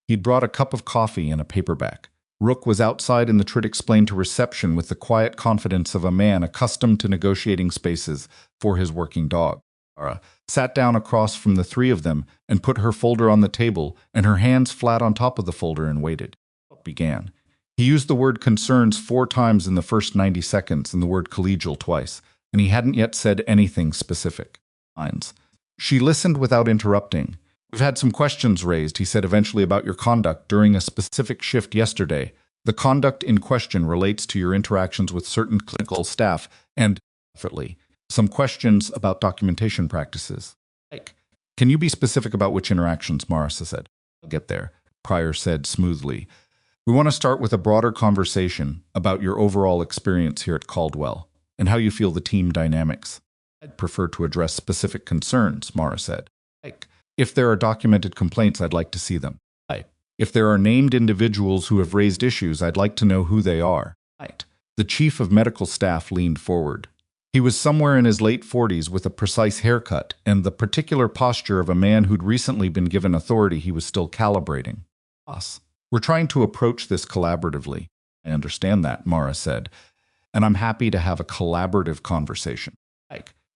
He'd brought a cup of coffee and a paperback. Rook was outside, and the Trit explained to reception with the quiet confidence of a man accustomed to negotiating spaces for his working dog. Mara sat down across from the 3 of them and put her folder on the table and her hands flat on top of the folder and waited. What began? He used the word concerns 4 times in the first 90 seconds and the word collegial twice, and he hadn't yet said anything specific. Lines. She listened without interrupting. We've had some questions raised, he said eventually, about your conduct during a specific shift yesterday. The conduct in question relates to your interactions with certain clinical staff and Effortly. Some questions about documentation practices. Like, can you be specific about which interactions, Marissa said? I'll get there, Pryor said smoothly. We want to start with a broader conversation about your overall experience here at Caldwell and how you feel the team dynamics. I'd prefer to address specific concerns, Mara said. Like, if there are documented complaints, I'd like to see them. Right. If there are named individuals who have raised issues, I'd like to know who they are. Right. The chief of medical staff leaned forward. He was somewhere in his late 40s with a precise haircut and the particular posture of a man who'd recently been given authority he was still calibrating. Us. We're trying to approach this collaboratively. I understand that, Mara said, and I'm happy to have a collaborative conversation.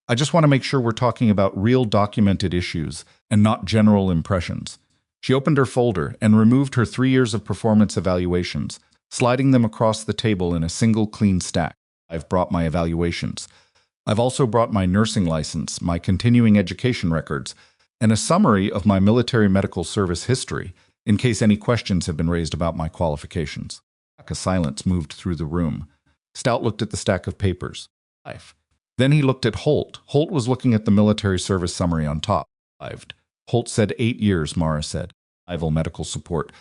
I just want to make sure we're talking about real documented issues and not general impressions. She opened her folder and removed her 3 years of performance evaluations, sliding them across the table in a single clean stack. I've brought my evaluations. I've also brought my nursing license, my continuing education records, and a summary of my military medical service history, in case any questions have been raised about my qualifications. A silence moved through the room. Stout looked at the stack of papers. Then he looked at Holt. Holt was looking at the military service summary on top. Holt said 8 years, Mara said. Naval medical support,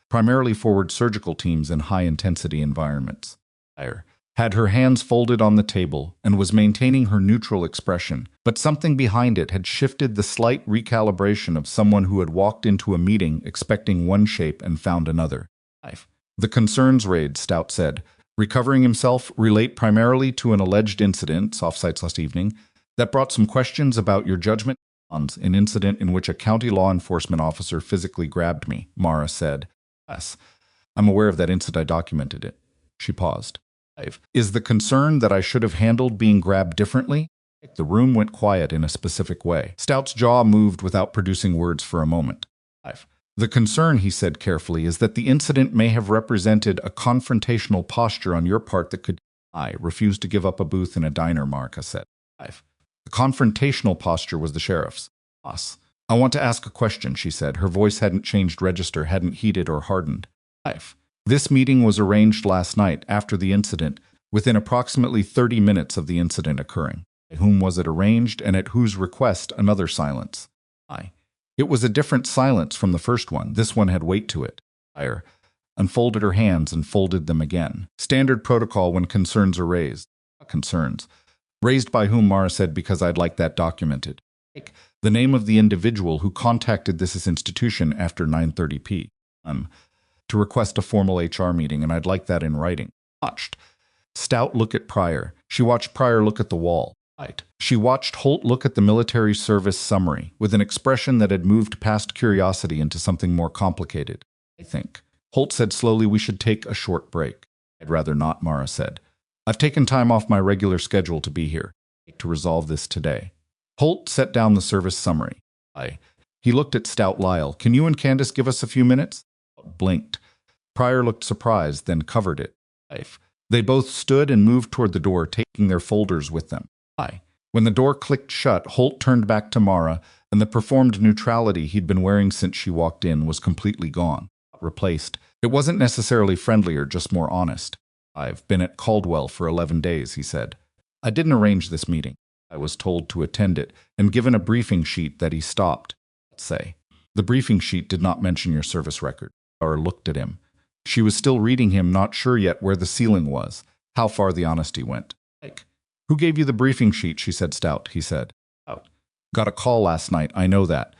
primarily forward surgical teams in high-intensity environments. Had her hands folded on the table and was maintaining her neutral expression, but something behind it had shifted the slight recalibration of someone who had walked into a meeting expecting one shape and found another. The concerns raised, Stout said, recovering himself, relate primarily to an alleged incident, offsites last evening, that brought some questions about your judgment on an incident in which a county law enforcement officer physically grabbed me, Mara said. Yes, I'm aware of that incident. I documented it. She paused. Is the concern that I should have handled being grabbed differently? The room went quiet in a specific way. Stout's jaw moved without producing words for a moment. The concern, he said carefully, is that the incident may have represented a confrontational posture on your part that could... I refused to give up a booth in a diner, Marka said. The confrontational posture was the sheriff's. Us. I want to ask a question, she said. Her voice hadn't changed register, hadn't heated or hardened. This meeting was arranged last night after the incident, within approximately 30 minutes of the incident occurring. At whom was it arranged, and at whose request? Another silence. It was a different silence from the first one. This one had weight to it. Pryor unfolded her hands and folded them again. Standard protocol when concerns are raised. Concerns. Raised by whom, Mara said, because I'd like that documented. The name of the individual who contacted this institution after 9:30 p.m. to request a formal HR meeting, and I'd like that in writing. Watched. Stout look at Pryor. She watched Pryor look at the wall. She watched Holt look at the military service summary, with an expression that had moved past curiosity into something more complicated. I think. Holt said slowly, we should take a short break. I'd rather not, Mara said. I've taken time off my regular schedule to be here, to resolve this today. Holt set down the service summary. He looked at Stout Lyle. Can you and Candace give us a few minutes? Blinked. Pryor looked surprised, then covered it. They both stood and moved toward the door, taking their folders with them. When the door clicked shut, Holt turned back to Mara, and the performed neutrality he'd been wearing since she walked in was completely gone. Replaced. It wasn't necessarily friendlier, just more honest. I've been at Caldwell for 11 days, he said. I didn't arrange this meeting. I was told to attend it, and given a briefing sheet that he stopped. Let's say. The briefing sheet did not mention your service record. Or looked at him. She was still reading him, not sure yet where the ceiling was, how far the honesty went. Who gave you the briefing sheet? She said. Stout, he said. Got a call last night, I know that.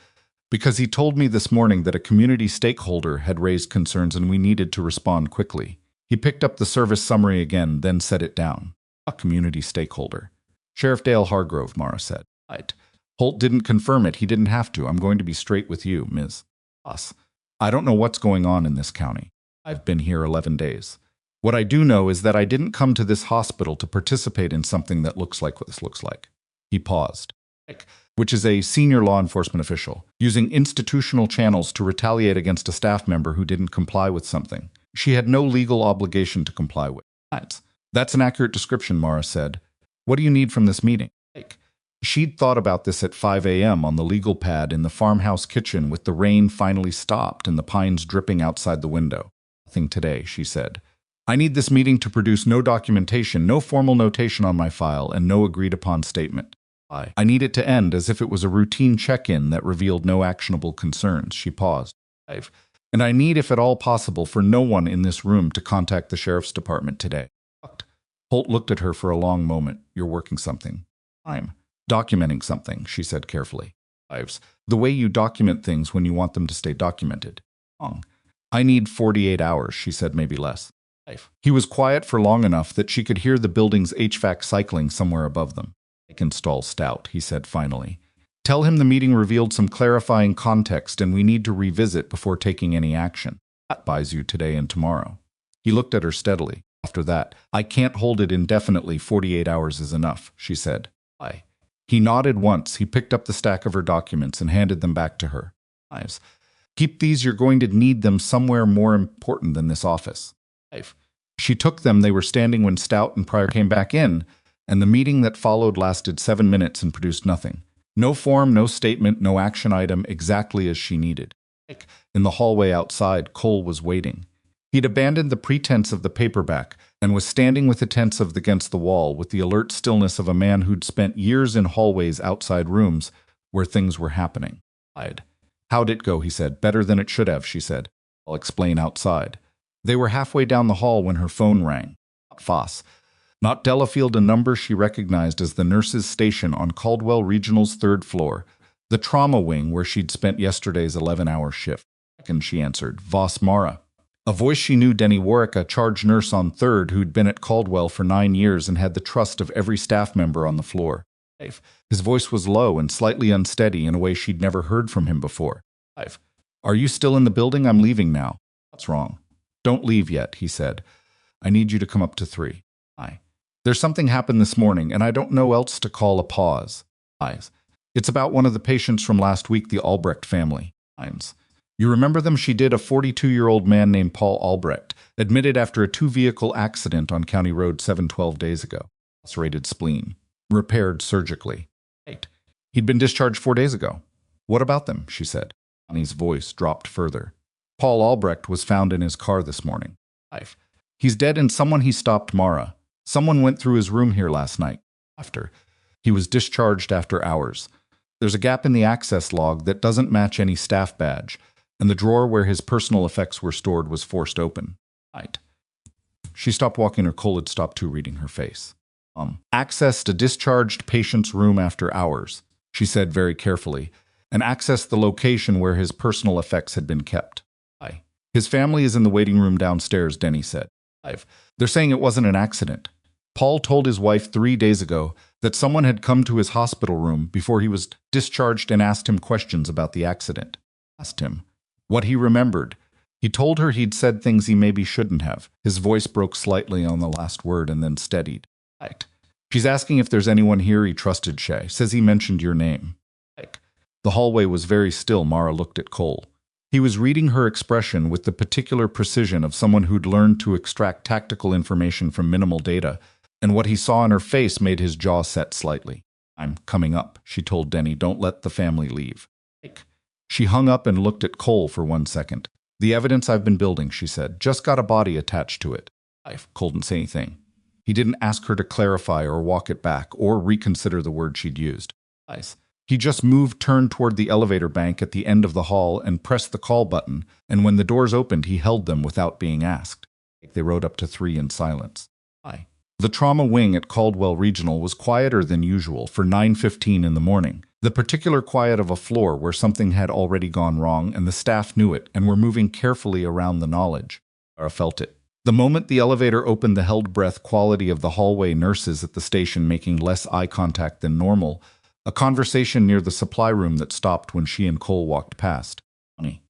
Because he told me this morning that a community stakeholder had raised concerns and we needed to respond quickly. He picked up the service summary again, then set it down. A community stakeholder. Sheriff Dale Hargrove, Mara said. Holt didn't confirm it. He didn't have to. I'm going to be straight with you, Ms. Us. I don't know what's going on in this county. I've been here 11 days. What I do know is that I didn't come to this hospital to participate in something that looks like what this looks like. He paused. Which is a senior law enforcement official, using institutional channels to retaliate against a staff member who didn't comply with something she had no legal obligation to comply with. That's an accurate description, Mara said. What do you need from this meeting? She'd thought about this at 5 a.m. on the legal pad in the farmhouse kitchen with the rain finally stopped and the pines dripping outside the window. Nothing today, she said. I need this meeting to produce no documentation, no formal notation on my file, and no agreed-upon statement. I need it to end as if it was a routine check-in that revealed no actionable concerns. She paused. And I need, if at all possible, for no one in this room to contact the sheriff's department today. Holt looked at her for a long moment. You're working something. I'm documenting something, she said carefully. The way you document things when you want them to stay documented. I need 48 hours, she said, maybe less. He was quiet for long enough that she could hear the building's HVAC cycling somewhere above them. I can stall stout, he said finally. Tell him the meeting revealed some clarifying context and we need to revisit before taking any action. That buys you today and tomorrow. He looked at her steadily. After that, I can't hold it indefinitely. 48 hours is enough, she said. He nodded once. He picked up the stack of her documents and handed them back to her. Keep these. You're going to need them somewhere more important than this office. She took them. They were standing when Stout and Pryor came back in, and the meeting that followed lasted 7 minutes and produced nothing. No form, no statement, no action item, exactly as she needed. In the hallway outside, Cole was waiting. He'd abandoned the pretense of the paperback and was standing with the tense against the wall with the alert stillness of a man who'd spent years in hallways outside rooms where things were happening. How'd it go, he said. Better than it should have, she said. I'll explain outside. They were halfway down the hall when her phone rang. Not Foss. Not Delafield, a number she recognized as the nurses' station on Caldwell Regional's 3rd floor, the trauma wing where she'd spent yesterday's 11-hour shift. And she answered, Voss Mara. A voice she knew. Denny Warwick, a charge nurse on 3rd who'd been at Caldwell for 9 years and had the trust of every staff member on the floor. His voice was low and slightly unsteady in a way she'd never heard from him before. Are you still in the building? I'm leaving now. What's wrong? Don't leave yet, he said. I need you to come up to 3. There's something happened this morning, and I don't know else to call a pause. It's about one of the patients from last week, the Albrecht family. You remember them? She did. A 42-year-old man named Paul Albrecht, admitted after a 2-vehicle accident on County Road 712 days ago. Lacerated spleen. Repaired surgically. He'd been discharged 4 days ago. What about them? She said. Connie's voice dropped further. Paul Albrecht was found in his car this morning. He's dead, and someone he stopped Mara. Someone went through his room here last night. He was discharged after hours. There's a gap in the access log that doesn't match any staff badge, and the drawer where his personal effects were stored was forced open. She stopped walking, or Cole had stopped too, reading her face. Accessed a discharged patient's room after hours, she said very carefully, and accessed the location where his personal effects had been kept. His family is in the waiting room downstairs, Denny said. They're saying it wasn't an accident. Paul told his wife 3 days ago that someone had come to his hospital room before he was discharged and asked him questions about the accident. Asked him what he remembered. He told her he'd said things he maybe shouldn't have. His voice broke slightly on the last word and then steadied. She's asking if there's anyone here he trusted, Shay. Says he mentioned your name. The hallway was very still. Mara looked at Cole. He was reading her expression with the particular precision of someone who'd learned to extract tactical information from minimal data, and what he saw in her face made his jaw set slightly. I'm coming up, she told Denny. Don't let the family leave. She hung up and looked at Cole for 1 second. The evidence I've been building, she said. Just got a body attached to it. Cole didn't say anything. He didn't ask her to clarify or walk it back or reconsider the word she'd used. He just moved, turned toward the elevator bank at the end of the hall and pressed the call button, and when the doors opened, he held them without being asked. They rode up to 3 in silence. The trauma wing at Caldwell Regional was quieter than usual for 9:15 in the morning, the particular quiet of a floor where something had already gone wrong, and the staff knew it and were moving carefully around the knowledge. Mara felt it. The moment the elevator opened, the held breath quality of the hallway nurses at the station making less eye contact than normal, a conversation near the supply room that stopped when she and Cole walked past.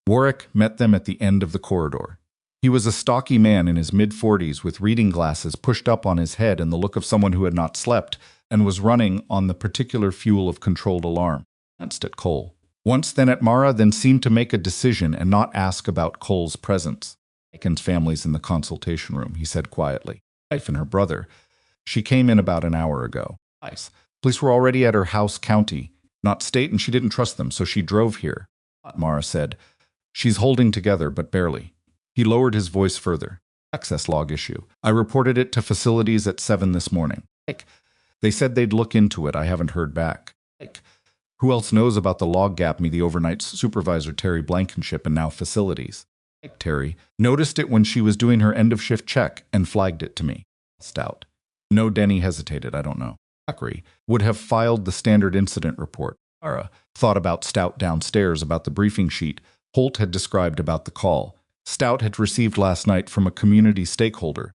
Warwick met them at the end of the corridor. He was a stocky man in his mid-40s with reading glasses pushed up on his head and the look of someone who had not slept and was running on the particular fuel of controlled alarm. Glanced at Cole. Once, then at Mara, then seemed to make a decision and not ask about Cole's presence. Aiken's family's in the consultation room, he said quietly. Wife and her brother. She came in about an hour ago. Police were already at her house county, not state, and she didn't trust them, so she drove here. Mara said. She's holding together, but barely. He lowered his voice further. Access log issue. I reported it to facilities at 7 this morning. They said they'd look into it. I haven't heard back. Who else knows about the log gap? Me, the overnight supervisor, Terry Blankenship, and now facilities. Terry noticed it when she was doing her end-of-shift check and flagged it to me. Stout. No, Denny hesitated. I don't know. Zachary would have filed the standard incident report. Mara thought about Stout downstairs about the briefing sheet Holt had described about the call Stout had received last night from a community stakeholder.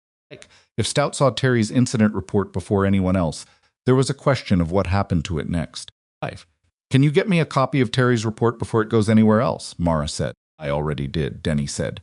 If Stout saw Terry's incident report before anyone else, there was a question of what happened to it next. 5. Can you get me a copy of Terry's report before it goes anywhere else? Mara said. I already did, Denny said.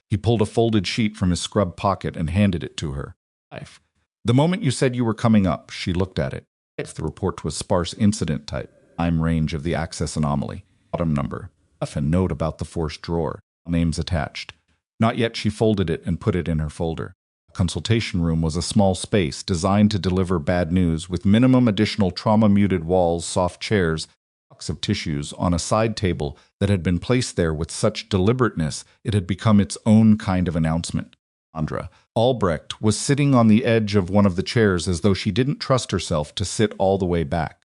He pulled a folded sheet from his scrub pocket and handed it to her. 5. The moment you said you were coming up, she looked at it. If the report was sparse incident type, time range of the access anomaly, bottom number, a note about the forced drawer, names attached. Not yet. She folded it and put it in her folder. The consultation room was a small space designed to deliver bad news with minimum additional trauma-muted walls, soft chairs, box of tissues on a side table that had been placed there with such deliberateness it had become its own kind of announcement. Andra Albrecht was sitting on the edge of one of the chairs as though she didn't trust herself to sit all the way back.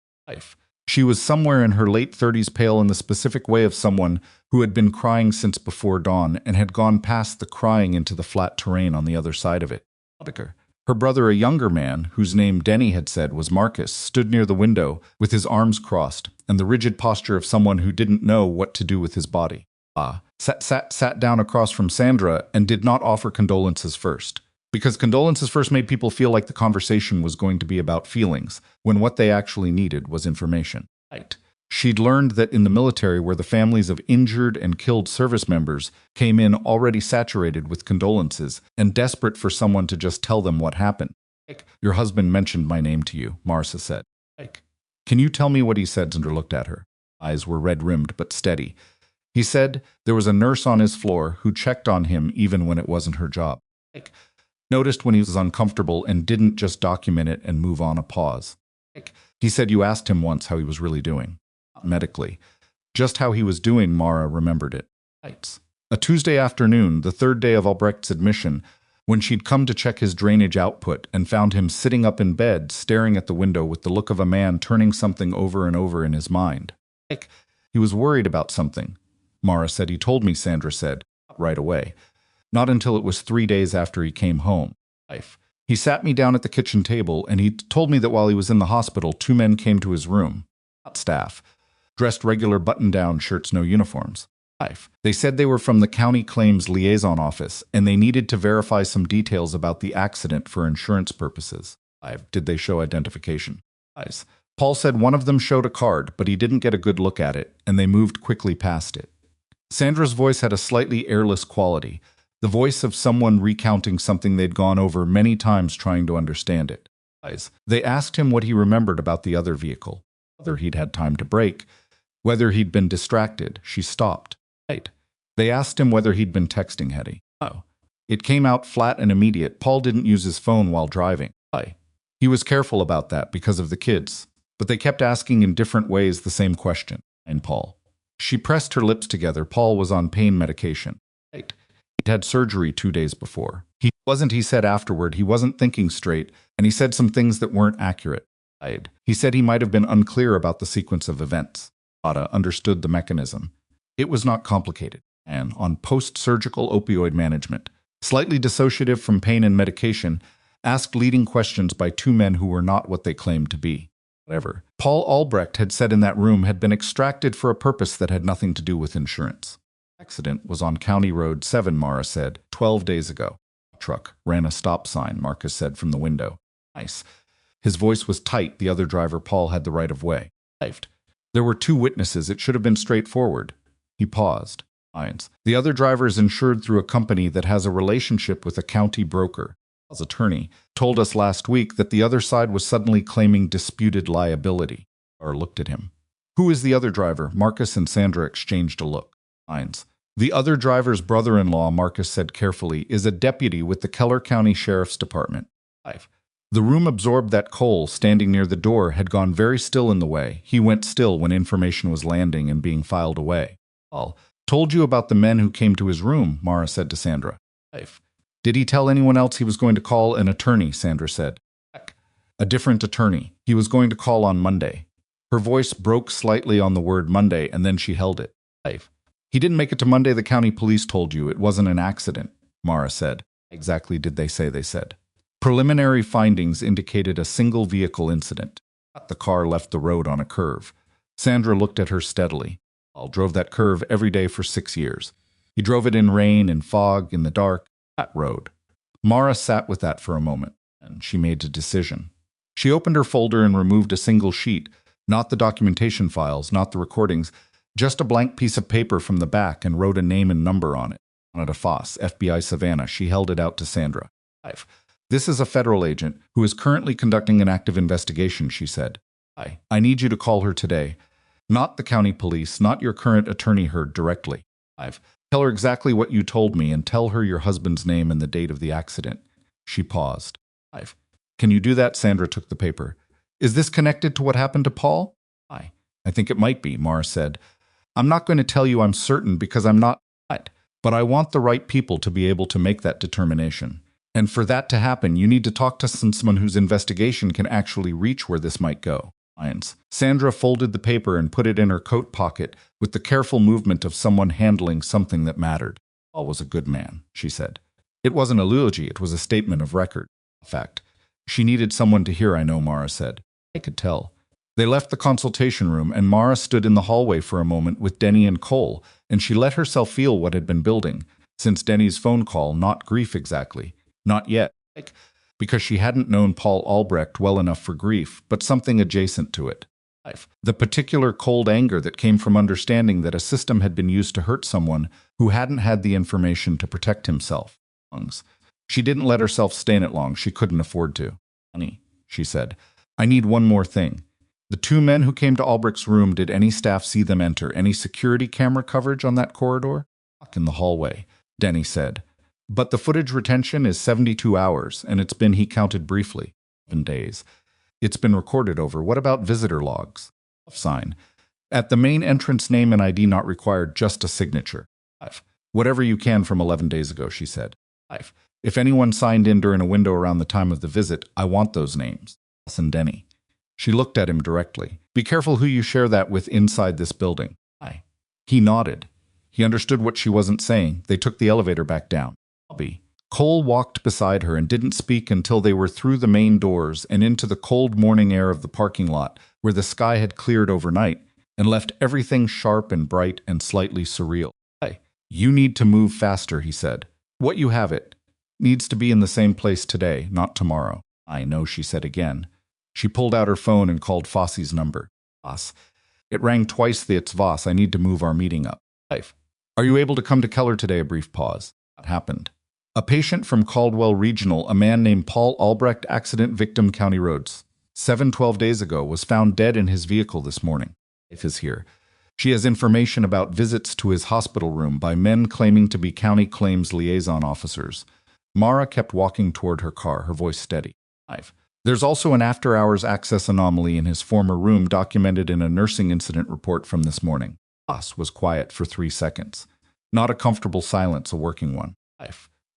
She was somewhere in her late 30s, pale in the specific way of someone who had been crying since before dawn and had gone past the crying into the flat terrain on the other side of it. Her brother, a younger man, whose name Denny had said was Marcus, stood near the window with his arms crossed and the rigid posture of someone who didn't know what to do with his body. Sat down across from Sandra and did not offer condolences first. Because condolences first made people feel like the conversation was going to be about feelings, when what they actually needed was information. She'd learned that in the military, where the families of injured and killed service members came in already saturated with condolences and desperate for someone to just tell them what happened. Your husband mentioned my name to you, Marcia said. Can you tell me what he said? Sandra looked at her. Eyes were red-rimmed but steady. He said there was a nurse on his floor who checked on him even when it wasn't her job. Noticed when he was uncomfortable and didn't just document it and move on. A pause. He said you asked him once how he was really doing. Medically. Just how he was doing. Mara remembered it. A Tuesday afternoon, the third day of Albrecht's admission, when she'd come to check his drainage output and found him sitting up in bed, staring at the window with the look of a man turning something over and over in his mind. He was worried about something. Mara said he told me, Sandra said, right away. Not until it was 3 days after he came home. He sat me down at the kitchen table, and he told me that while he was in the hospital, 2 men came to his room. Not staff. Dressed regular button-down shirts, no uniforms. They said they were from the County Claims Liaison Office, and they needed to verify some details about the accident for insurance purposes. Did they show identification? Paul said one of them showed a card, but he didn't get a good look at it, and they moved quickly past it. Sandra's voice had a slightly airless quality, the voice of someone recounting something they'd gone over many times trying to understand it. They asked him what he remembered about the other vehicle, whether he'd had time to brake, whether he'd been distracted. She stopped. They asked him whether he'd been texting Hetty. It came out flat and immediate. Paul didn't use his phone while driving. He was careful about that because of the kids, but they kept asking in different ways the same question. And Paul. She pressed her lips together. Paul was on pain medication. He'd had surgery 2 days before. He said afterward, he wasn't thinking straight, and he said some things that weren't accurate. He said he might have been unclear about the sequence of events. Ada understood the mechanism. It was not complicated, and on post-surgical opioid management, slightly dissociative from pain and medication, asked leading questions by 2 men who were not what they claimed to be. Whatever Paul Albrecht had said in that room had been extracted for a purpose that had nothing to do with insurance. The accident was on County Road 7, Mara said, 12 days ago. A truck ran a stop sign, Marcus said from the window. Nice. His voice was tight. The other driver, Paul, had the right of way. There were 2 witnesses. It should have been straightforward. He paused. The other driver is insured through a company that has a relationship with a county broker. Paul's attorney told us last week that the other side was suddenly claiming disputed liability. Or looked at him. Who is the other driver? Marcus and Sandra exchanged a look. The other driver's brother-in-law, Marcus said carefully, is a deputy with the Keller County Sheriff's Department. The room absorbed that Cole, standing near the door, had gone very still in the way. He went still when information was landing and being filed away. Paul told you about the men who came to his room, Mara said to Sandra. Did he tell anyone else he was going to call an attorney? Sandra said. A different attorney. He was going to call on Monday. Her voice broke slightly on the word Monday, and then she held it. He didn't make it to Monday. The county police told you it wasn't an accident, Mara said. Exactly did they say, they said. Preliminary findings indicated a single vehicle incident. The car left the road on a curve. Sandra looked at her steadily. Paul drove that curve every day for 6 years. He drove it in rain, in fog, in the dark, that road. Mara sat with that for a moment, and she made a decision. She opened her folder and removed a single sheet, not the documentation files, not the recordings, just a blank piece of paper from the back, and wrote a name and number on it. On a Foss, FBI Savannah. She held it out to Sandra. This is a federal agent who is currently conducting an active investigation, she said. I need you to call her today. Not the county police, not your current attorney Heard directly. Tell her exactly what you told me and tell her your husband's name and the date of the accident. She paused. Can you do that? Sandra took the paper. Is this connected to what happened to Paul? I think it might be, Mara said. I'm not going to tell you I'm certain because I'm not, but I want the right people to be able to make that determination. And for that to happen, you need to talk to someone whose investigation can actually reach where this might go. Sandra folded the paper and put it in her coat pocket with the careful movement of someone handling something that mattered. Paul was a good man, she said. It wasn't a eulogy, it was a statement of record. Fact. She needed someone to hear, I know, Mara said. I could tell. They left the consultation room, and Mara stood in the hallway for a moment with Denny and Cole, and she let herself feel what had been building, since Denny's phone call, not grief exactly. Not yet. Because she hadn't known Paul Albrecht well enough for grief, but something adjacent to it. The particular cold anger that came from understanding that a system had been used to hurt someone who hadn't had the information to protect himself. She didn't let herself stay in it long. She couldn't afford to. Honey, she said, I need one more thing. The 2 men who came to Albrecht's room, did any staff see them enter? Any security camera coverage on that corridor? In the hallway, Denny said. But the footage retention is 72 hours, and it's been, he counted briefly, 7 days. It's been recorded over. What about visitor logs? Sign. At the main entrance, name and ID not required, just a signature. Whatever you can from 11 days ago, she said. If anyone signed in during a window around the time of the visit, I want those names. And Denny. She looked at him directly. Be careful who you share that with inside this building. He nodded. He understood what she wasn't saying. They took the elevator back down. Cole walked beside her and didn't speak until they were through the main doors and into the cold morning air of the parking lot, where the sky had cleared overnight and left everything sharp and bright and slightly surreal. You need to move faster, he said. What you have it needs to be in the same place today, not tomorrow. I know, she said again. She pulled out her phone and called Fosse's number. Voss. It rang twice. It's Voss. I need to move our meeting up. Are you able to come to Keller today? A brief pause. What happened? A patient from Caldwell Regional, a man named Paul Albrecht, accident victim, County Roads. 7-12 days ago, was found dead in his vehicle this morning. Wife is here. She has information about visits to his hospital room by men claiming to be county claims liaison officers. Mara kept walking toward her car, her voice steady. There's also an after-hours access anomaly in his former room documented in a nursing incident report from this morning. Voss was quiet for 3 seconds. Not a comfortable silence, a working one.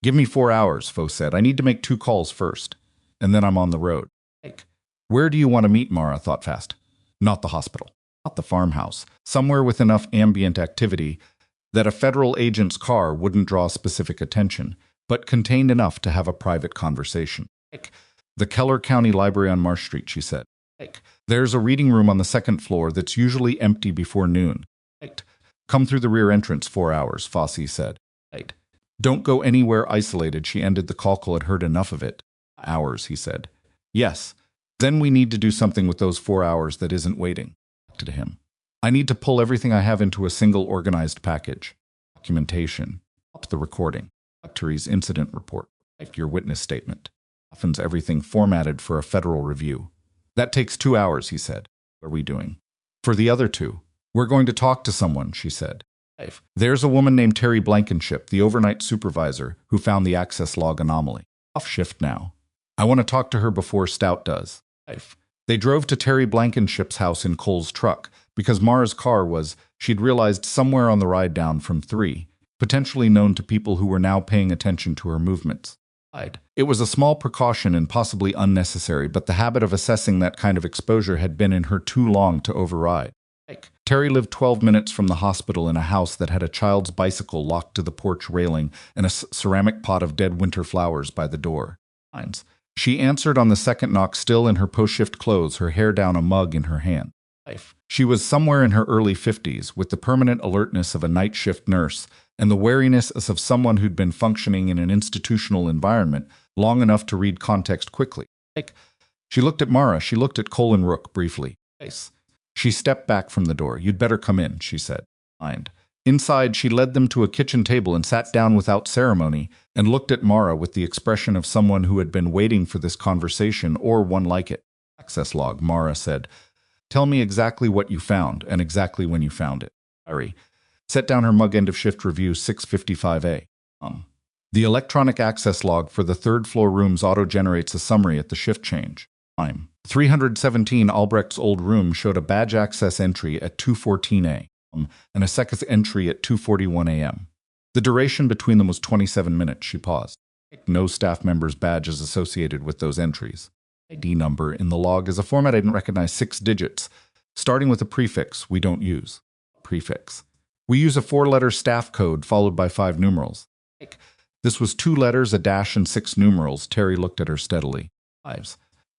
Give me 4 hours, Foss said. I need to make 2 calls first, and then I'm on the road. Where do you want to meet? Mara thought fast. Not the hospital. Not the farmhouse. Somewhere with enough ambient activity that a federal agent's car wouldn't draw specific attention, but contained enough to have a private conversation. The Keller County Library on Marsh Street, she said. There's a reading room on the 2nd floor that's usually empty before noon. Come through the rear entrance, 4 hours, Fosse said. Don't go anywhere isolated. She ended the call. Cole had heard enough of it. Hours, he said. Yes. Then we need to do something with those 4 hours that isn't waiting. To him. I need to pull everything I have into a single organized package. Documentation. Up the recording. Doctor's incident report. Your witness statement. Often's everything formatted for a federal review. That takes 2 hours, he said. What are we doing? For the other 2. We're going to talk to someone, she said. There's a woman named Terry Blankenship, the overnight supervisor, who found the access log anomaly. Off shift now. I want to talk to her before Stout does. They drove to Terry Blankenship's house in Cole's truck, because Mara's car was, she'd realized, somewhere on the ride down from 3, potentially known to people who were now paying attention to her movements. It was a small precaution and possibly unnecessary, but the habit of assessing that kind of exposure had been in her too long to override. Terry lived 12 minutes from the hospital in a house that had a child's bicycle locked to the porch railing and a ceramic pot of dead winter flowers by the door. She answered on the second knock, still in her post-shift clothes, her hair down, a mug in her hand. She was somewhere in her early 50s, with the permanent alertness of a night shift nurse and the wariness of someone who'd been functioning in an institutional environment long enough to read context quickly. She looked at Mara. She looked at Colin Rook briefly. She stepped back from the door. "You'd better come in," she said. Inside, she led them to a kitchen table and sat down without ceremony and looked at Mara with the expression of someone who had been waiting for this conversation or one like it. "Access log," Mara said. "Tell me exactly what you found and exactly when you found it." Harry set down her mug. "End of shift review 6:55 a.m. The electronic access log for the third floor rooms auto-generates a summary at the shift change. Time. 317 Albrecht's old room showed a badge access entry at 2:14 a.m. and a second entry at 2:41 a.m. The duration between them was 27 minutes. She paused. No staff member's badge is associated with those entries. ID number in the log is a format I didn't recognize, 6 digits, starting with a prefix we don't use. Prefix. We use a 4-letter staff code followed by 5 numerals. This was 2 letters, a dash, and 6 numerals. Terry looked at her steadily.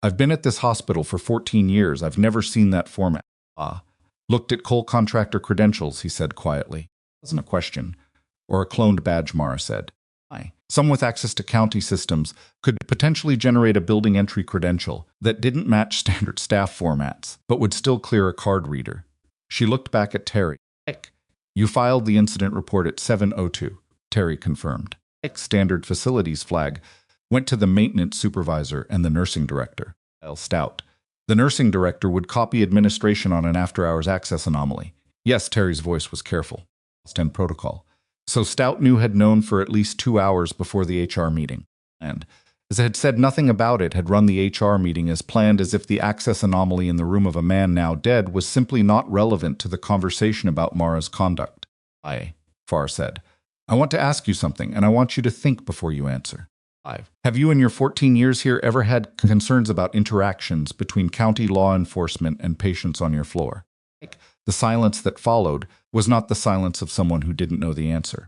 I've been at this hospital for 14 years. I've never seen that format. Looked at coal contractor credentials, he said quietly. Wasn't a question. Or a cloned badge, Mara said. Some with access to county systems could potentially generate a building entry credential that didn't match standard staff formats, but would still clear a card reader. She looked back at Terry. You filed the incident report at 7:02, Terry confirmed. Standard facilities flag went to the maintenance supervisor and the nursing director, L. Stout. The nursing director would copy administration on an after-hours access anomaly. Yes, Terry's voice was careful. And protocol. So Stout had known for at least 2 hours before the HR meeting, and, as it had said nothing about it, had run the HR meeting as planned, as if the access anomaly in the room of a man now dead was simply not relevant to the conversation about Mara's conduct. Farr said. I want to ask you something, and I want you to think before you answer. Have you in your 14 years here ever had concerns about interactions between county law enforcement and patients on your floor? The silence that followed was not the silence of someone who didn't know the answer.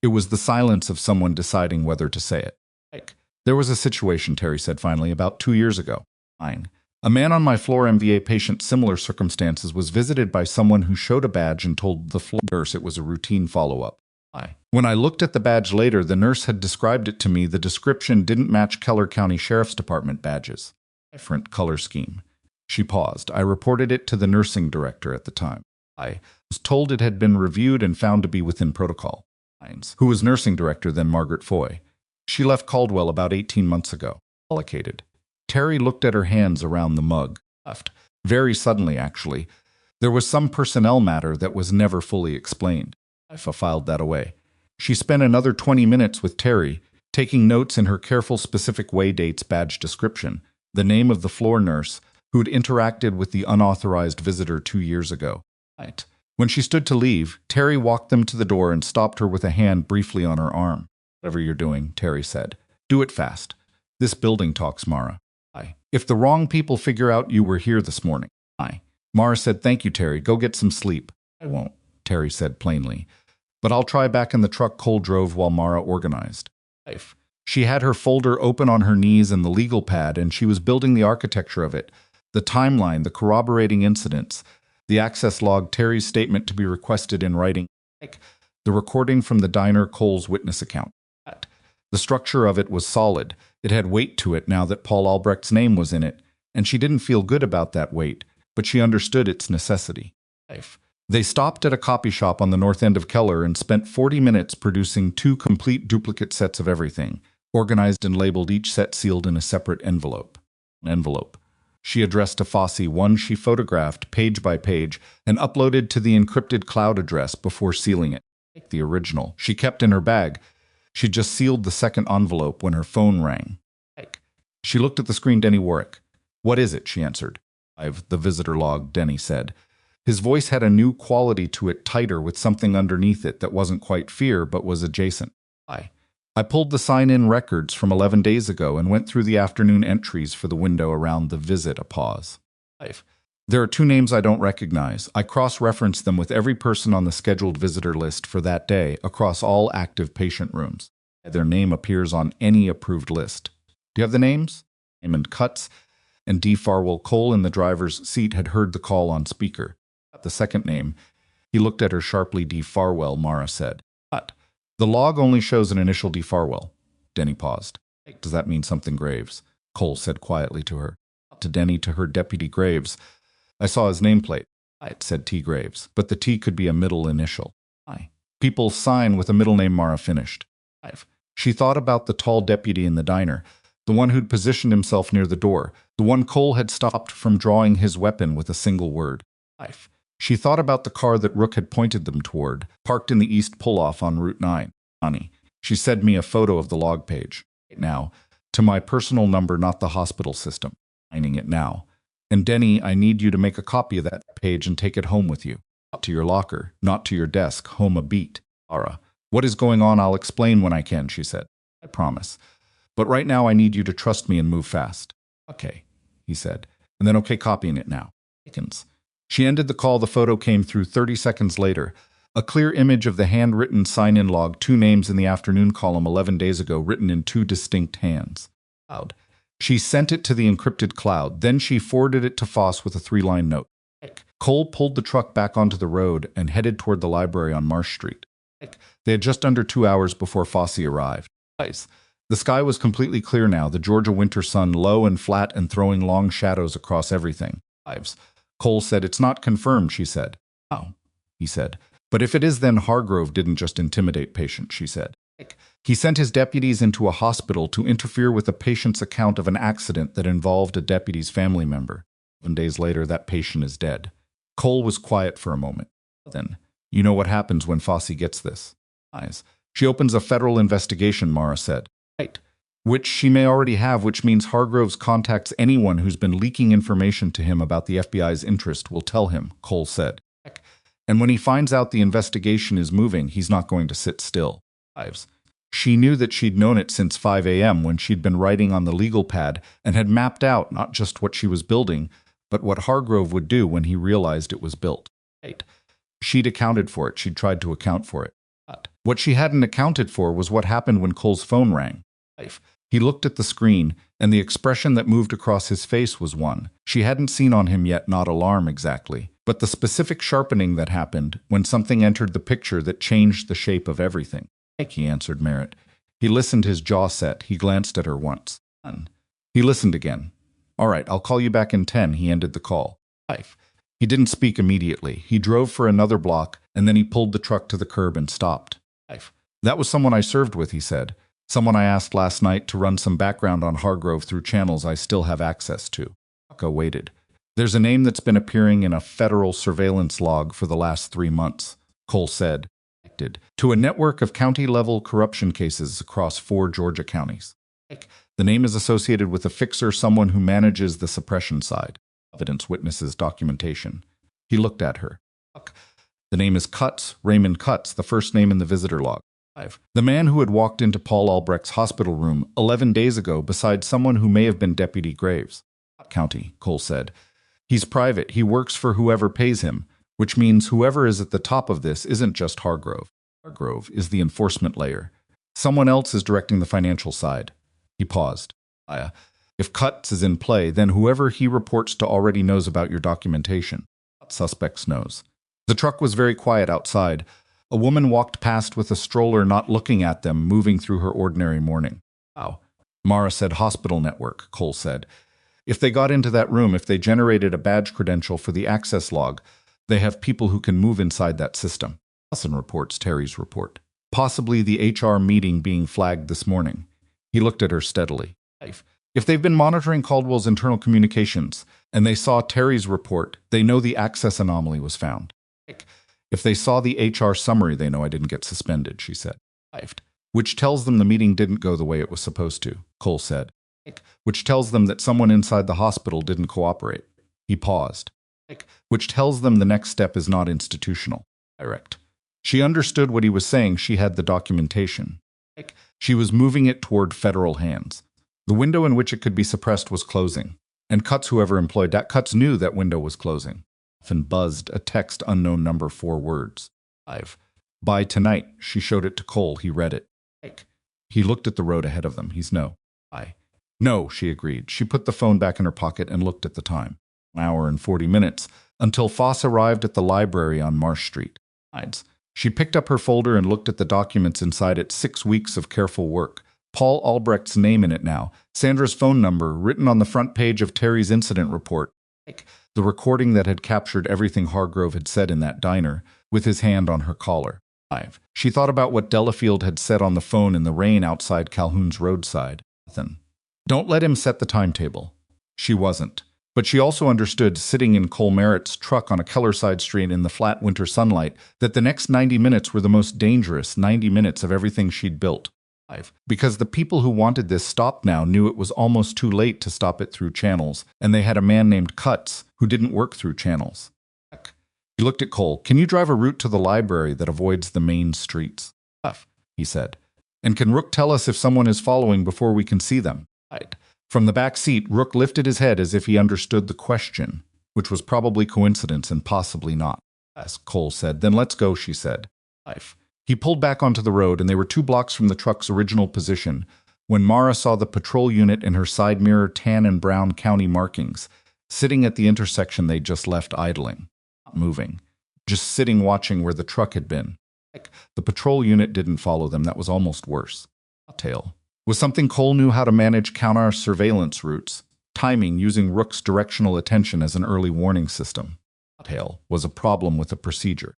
It was the silence of someone deciding whether to say it. There was a situation, Terry said finally, about 2 years ago. A man on my floor, MVA patient, similar circumstances, was visited by someone who showed a badge and told the floor nurse it was a routine follow-up. When I looked at the badge later, the nurse had described it to me. The description didn't match Keller County Sheriff's Department badges. Different color scheme. She paused. I reported it to the nursing director at the time. I was told it had been reviewed and found to be within protocol. Who was nursing director then? Margaret Foy. She left Caldwell about 18 months ago. Allocated. Terry looked at her hands around the mug. Left. Very suddenly, actually. There was some personnel matter that was never fully explained. I filed that away. She spent another 20 minutes with Terry, taking notes in her careful, specific way, dates, badge description, the name of the floor nurse who'd interacted with the unauthorized visitor 2 years ago. When she stood to leave, Terry walked them to the door and stopped her with a hand briefly on her arm. Whatever you're doing, Terry said. Do it fast. This building talks, Mara. If the wrong people figure out you were here this morning. Mara said, thank you, Terry. Go get some sleep. I won't, Terry said plainly. But I'll try. Back in the truck, Cole drove while Mara organized. She had her folder open on her knees and the legal pad, and she was building the architecture of it, the timeline, the corroborating incidents, the access log, Terry's statement to be requested in writing, the recording from the diner, Cole's witness account. The structure of it was solid. It had weight to it now that Paul Albrecht's name was in it, and she didn't feel good about that weight, but she understood its necessity. They stopped at a copy shop on the north end of Keller and spent 40 minutes producing 2 complete duplicate sets of everything, organized and labeled, each set sealed in a separate envelope. She addressed to Fossey, one she photographed page by page and uploaded to the encrypted cloud address before sealing it. The original she kept in her bag. She just sealed the second envelope when her phone rang. She looked at the screen. Denny Warwick. What is it? She answered. I've the visitor log, Denny said. His voice had a new quality to it, tighter, with something underneath it that wasn't quite fear but was adjacent. I pulled the sign-in records from 11 days ago and went through the afternoon entries for the window around the visit. A pause. 5. There are 2 names I don't recognize. I cross-referenced them with every person on the scheduled visitor list for that day across all active patient rooms. Their name appears on any approved list. Do you have the names? Raymond Cutts and D. Farwell. Cole in the driver's seat had heard the call on speaker. The second name. He looked at her sharply. D. Farwell, Mara said. But the log only shows an initial D. Farwell. Denny paused. Does that mean something Graves? Cole said quietly to her. To Denny, to her, Deputy Graves. I saw his nameplate. It said T. Graves, but the T could be a middle initial. People sign with a middle name. Mara finished. 5. She thought about the tall deputy in the diner, the one who'd positioned himself near the door, the one Cole had stopped from drawing his weapon with a single word. 5. She thought about the car that Rook had pointed them toward, parked in the east pull-off on Route 9. Honey, she sent me a photo of the log page. Now, to my personal number, not the hospital system. Signing it now. And Denny, I need you to make a copy of that page and take it home with you. Not to your locker, not to your desk, home a beat. Lara, what is going on? I'll explain when I can, she said. I promise. But right now I need you to trust me and move fast. Okay, he said. And then okay, copying it now. She ended the call. The photo came through 30 seconds later. A clear image of the handwritten sign-in log, 2 names in the afternoon column 11 days ago, written in 2 distinct hands. Loud. She sent it to the encrypted cloud. Then she forwarded it to Foss with a 3-line note. Cole pulled the truck back onto the road and headed toward the library on Marsh Street. They had just under 2 hours before Fossey arrived. The sky was completely clear now, the Georgia winter sun low and flat and throwing long shadows across everything. Cole said, "It's not confirmed," she said. "Oh," he said. "But if it is, then Hargrove didn't just intimidate patients," she said. He sent his deputies into a hospital to interfere with a patient's account of an accident that involved a deputy's family member. 7 days later, that patient is dead. Cole was quiet for a moment. Then, you know what happens when Fossey gets this? She opens a federal investigation, Mara said. Right. Which she may already have, which means Hargroves contacts anyone who's been leaking information to him about the FBI's interest will tell him, Cole said. And when he finds out the investigation is moving, he's not going to sit still. She knew that she'd known it since 5 a.m. when she'd been writing on the legal pad and had mapped out not just what she was building, but what Hargrove would do when he realized it was built. She'd accounted for it. She'd tried to account for it. But what she hadn't accounted for was what happened when Cole's phone rang. He looked at the screen, and the expression that moved across his face was one she hadn't seen on him yet, not alarm exactly, but the specific sharpening that happened when something entered the picture that changed the shape of everything. He answered Merritt. He listened, his jaw set. He glanced at her once. He listened again. All right, I'll call you back in 10. He ended the call. He didn't speak immediately. He drove for another block, and then he pulled the truck to the curb and stopped. That was someone I served with, he said. Someone I asked last night to run some background on Hargrove through channels I still have access to. Tucka waited. There's a name that's been appearing in a federal surveillance log for the last 3 months, Cole said. To a network of county-level corruption cases across 4 Georgia counties. The name is associated with a fixer, someone who manages the suppression side. Evidence, witnesses, documentation. He looked at her. The name is Cutts, Raymond Cutts, the first name in the visitor log. The man who had walked into Paul Albrecht's hospital room 11 days ago beside someone who may have been Deputy Graves. County, Cole said. He's private. He works for whoever pays him, which means whoever is at the top of this isn't just Hargrove. Hargrove is the enforcement layer. Someone else is directing the financial side. He paused. If Cutts is in play, then whoever he reports to already knows about your documentation. Suspects knows. The truck was very quiet outside. A woman walked past with a stroller, not looking at them, moving through her ordinary morning. Mara said hospital network, Cole said. If they got into that room, if they generated a badge credential for the access log, they have people who can move inside that system. Lawson reports Terry's report. Possibly the HR meeting being flagged this morning. He looked at her steadily. If they've been monitoring Caldwell's internal communications and they saw Terry's report, they know the access anomaly was found. If they saw the HR summary, they know I didn't get suspended, she said. Which tells them the meeting didn't go the way it was supposed to, Cole said. Which tells them that someone inside the hospital didn't cooperate. He paused. Which tells them the next step is not institutional, direct. She understood what he was saying. She had the documentation. She was moving it toward federal hands. The window in which it could be suppressed was closing, and Cutts, whoever employed that, Cutts knew that window was closing. And buzzed a text unknown number 4 words. 5. By tonight, she showed it to Cole. He read it. He looked at the road ahead of them. He's no. No, she agreed. She put the phone back in her pocket and looked at the time. An hour and 40 minutes, until Foss arrived at the library on Marsh Street. She picked up her folder and looked at the documents inside it. 6 weeks of careful work. Paul Albrecht's name in it now. Sandra's phone number, written on the front page of Terry's incident report. The recording that had captured everything Hargrove had said in that diner, with his hand on her collar. 5. She thought about what Delafield had said on the phone in the rain outside Calhoun's roadside. Don't let him set the timetable. She wasn't. But she also understood, sitting in Cole Merritt's truck on a Kellerside street in the flat winter sunlight, that the next 90 minutes were the most dangerous 90 minutes of everything she'd built. 5. Because the people who wanted this stopped now knew it was almost too late to stop it through channels, and they had a man named Cutts who didn't work through channels. He looked at Cole. Can you drive a route to the library that avoids the main streets? He said. And can Rook tell us if someone is following before we can see them? From the back seat, Rook lifted his head as if he understood the question, which was probably coincidence and possibly not. Yes, Cole said. Then let's go, she said. He pulled back onto the road, and they were 2 blocks from the truck's original position when Mara saw the patrol unit in her side mirror tan and brown county markings, sitting at the intersection they'd just left idling. Not moving. Just sitting watching where the truck had been. The patrol unit didn't follow them. That was almost worse. Tail was something Cole knew how to manage counter surveillance routes, timing using Rook's directional attention as an early warning system. Tail was a problem with a procedure.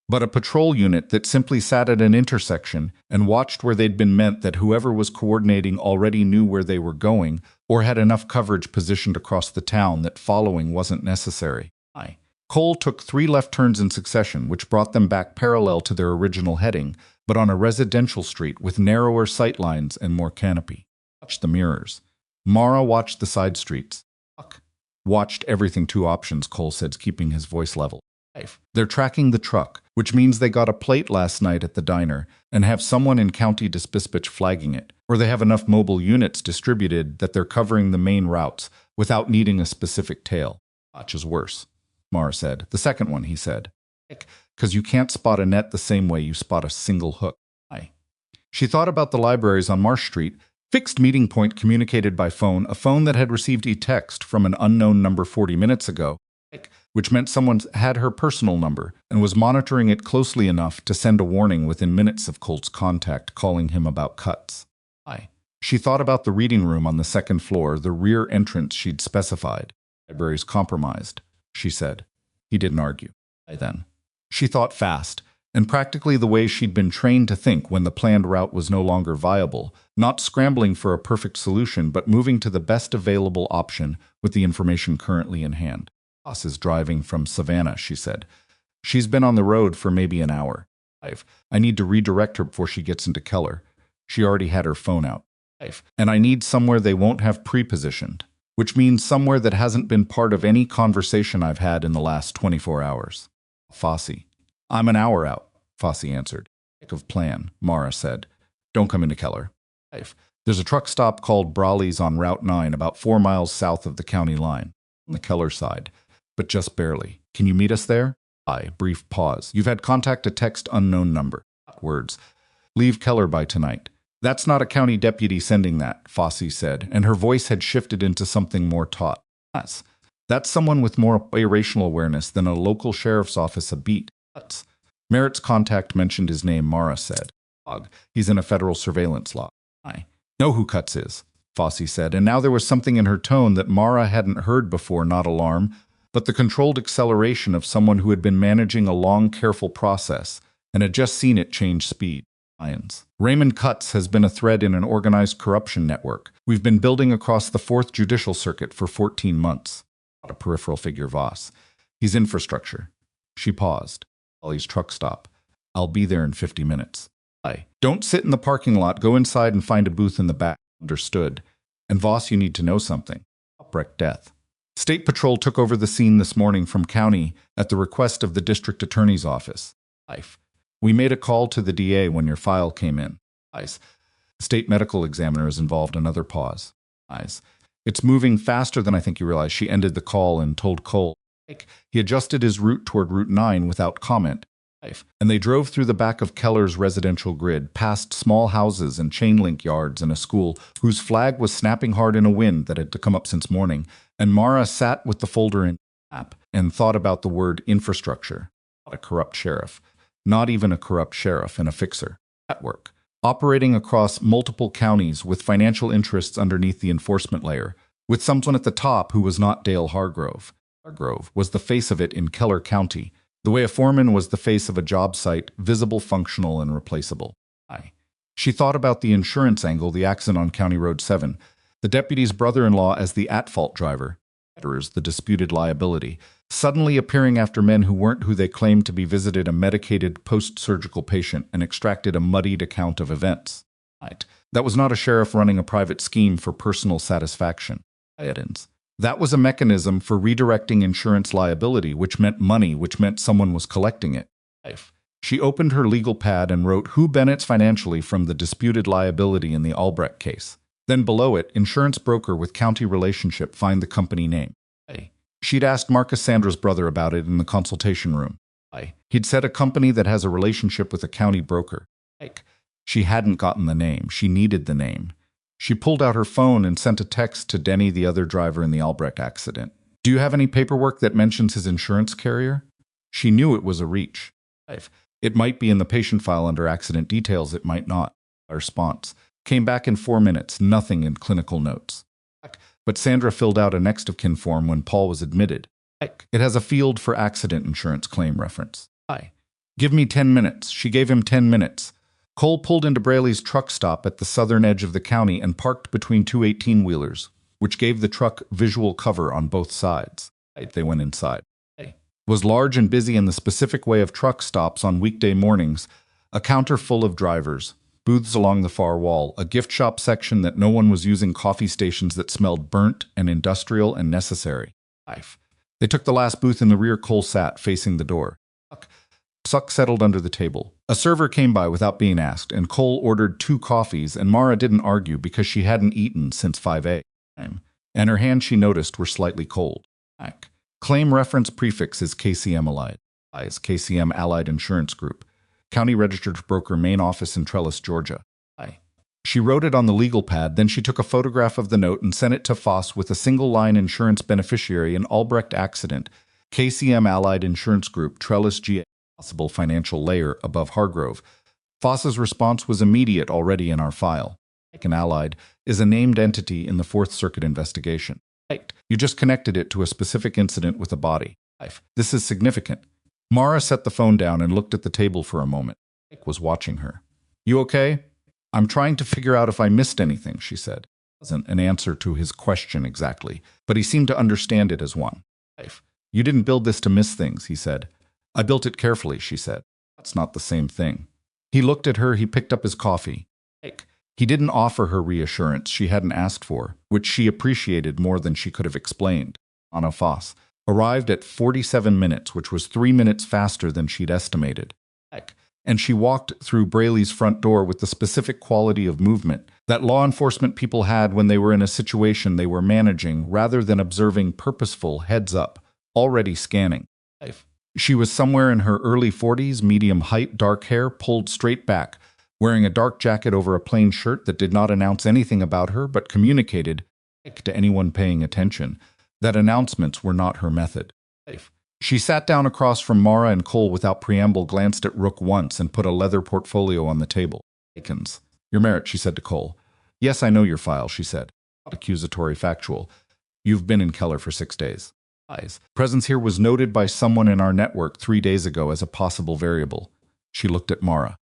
But a patrol unit that simply sat at an intersection and watched where they'd been meant that whoever was coordinating already knew where they were going or had enough coverage positioned across the town that following wasn't necessary. Cole took 3 left turns in succession, which brought them back parallel to their original heading, but on a residential street with narrower sightlines and more canopy. Watched the mirrors. Mara watched the side streets. Watched everything. 2 options, Cole said, keeping his voice level. They're tracking the truck, which means they got a plate last night at the diner and have someone in County Dispatch flagging it, or they have enough mobile units distributed that they're covering the main routes without needing a specific tail. Watch is worse, Mara said. The second one, he said. Because you can't spot a net the same way you spot a single hook. She thought about the libraries on Marsh Street. Fixed meeting point communicated by phone, a phone that had received a text from an unknown number 40 minutes ago, which meant someone had her personal number and was monitoring it closely enough to send a warning within minutes of Colt's contact calling him about Cutts. She thought about the reading room on the 2nd floor, the rear entrance she'd specified. Library's compromised, she said. He didn't argue. Then she thought fast, and practically the way she'd been trained to think when the planned route was no longer viable, not scrambling for a perfect solution, but moving to the best available option with the information currently in hand. Boss is driving from Savannah, she said. She's been on the road for maybe an hour. I need to redirect her before she gets into Keller. She already had her phone out. And I need somewhere they won't have pre-positioned, which means somewhere that hasn't been part of any conversation I've had in the last 24 hours. Fossey. I'm an hour out, Fossey answered. Of plan, Mara said. Don't come into Keller. There's a truck stop called Brawley's on Route 9, about 4 miles south of the county line, on the Keller side, but just barely. Can you meet us there? Brief pause. You've had contact a text unknown number. Words. Leave Keller by tonight. That's not a county deputy sending that, Fossey said, and her voice had shifted into something more taut. That's someone with more operational awareness than a local sheriff's office a beat. Merritt's contact mentioned his name, Mara said. He's in a federal surveillance law. I know who Cutts is, Fossey said, and now there was something in her tone that Mara hadn't heard before, not alarm, but the controlled acceleration of someone who had been managing a long, careful process and had just seen it change speed. Raymond Cutts has been a thread in an organized corruption network we've been building across the 4th Judicial Circuit for 14 months. Not a peripheral figure, Voss. He's infrastructure. She paused. Ollie's truck stop. I'll be there in 50 minutes. Don't sit in the parking lot. Go inside and find a booth in the back. Understood. And Voss, you need to know something. Albrecht death. State Patrol took over the scene this morning from county at the request of the district attorney's office. We made a call to the DA when your file came in. State medical examiner is involved. Another pause. Eyes. It's moving faster than I think you realize. She ended the call and told Cole. He adjusted his route toward Route 9 without comment. And they drove through the back of Keller's residential grid, past small houses and chain-link yards and a school whose flag was snapping hard in a wind that had come up since morning, and Mara sat with the folder in lap and thought about the word infrastructure. Not a corrupt sheriff. Not even a corrupt sheriff and a fixer. At work. Operating across multiple counties with financial interests underneath the enforcement layer, with someone at the top who was not Dale Hargrove. Hargrove was the face of it in Keller County, the way a foreman was the face of a job site, visible, functional, and replaceable. She thought about the insurance angle, the accident on County Road 7, the deputy's brother-in-law as the at-fault driver, the disputed liability, suddenly appearing after men who weren't who they claimed to be, visited a medicated post-surgical patient and extracted a muddied account of events. That was not a sheriff running a private scheme for personal satisfaction. That was a mechanism for redirecting insurance liability, which meant money, which meant someone was collecting it. She opened her legal pad and wrote who benefits financially from the disputed liability in the Albrecht case. Then below it, insurance broker with county relationship, find the company name. She'd asked Marcus Sandra's brother about it in the consultation room. He'd said a company that has a relationship with a county broker. She hadn't gotten the name. She needed the name. She pulled out her phone and sent a text to Denny, the other driver in the Albrecht accident. Do you have any paperwork that mentions his insurance carrier? She knew it was a reach. It might be in the patient file under accident details, it might not. A response came back in 4 minutes, nothing in clinical notes. But Sandra filled out a next of kin form when Paul was admitted. It has a field for accident insurance claim reference. Give me 10 minutes. She gave him 10 minutes. Cole pulled into Braley's truck stop at the southern edge of the county and parked between two 18-wheelers, which gave the truck visual cover on both sides. They went inside. It was large and busy in the specific way of truck stops on weekday mornings, a counter full of drivers, booths along the far wall, a gift shop section that no one was using, coffee stations that smelled burnt and industrial and necessary. They took the last booth in the rear. Cole sat facing the door. Suck settled under the table. A server came by without being asked, and Cole ordered 2 coffees, and Mara didn't argue because she hadn't eaten since 5 a.m., and her hands, she noticed, were slightly cold. Claim reference prefix is KCM Allied. KCM Allied Insurance Group. County Registered Broker, main office in Trellis, Georgia. She wrote it on the legal pad, then she took a photograph of the note and sent it to Foss with a single-line insurance beneficiary in Albrecht accident, KCM Allied Insurance Group, Trellis, GA. Possible financial layer above Hargrove. Foss's response was immediate, already in our file. An Allied is a named entity in the Fourth Circuit investigation. You just connected it to a specific incident with a body. This is significant. Mara set the phone down and looked at the table for a moment. Was watching her. You okay? I'm trying to figure out if I missed anything, she said. It wasn't an answer to his question exactly, but he seemed to understand it as one. You didn't build this to miss things, he said. I built it carefully, she said. That's not the same thing. He looked at her. He picked up his coffee. He didn't offer her reassurance she hadn't asked for, which she appreciated more than she could have explained. Anna Foss arrived at 47 minutes, which was 3 minutes faster than she'd estimated. And she walked through Braley's front door with the specific quality of movement that law enforcement people had when they were in a situation they were managing, rather than observing, purposeful, heads up, already scanning. She was somewhere in her early 40s, medium height, dark hair, pulled straight back, wearing a dark jacket over a plain shirt that did not announce anything about her but communicated, to anyone paying attention, that announcements were not her method. She sat down across from Mara and Cole without preamble, glanced at Rook once, and put a leather portfolio on the table. Your merit, she said to Cole. Yes, I know your file, she said. Accusatory, factual. You've been in Keller for 6 days. Presence here was noted by someone in our network 3 days ago as a possible variable. She looked at Mara.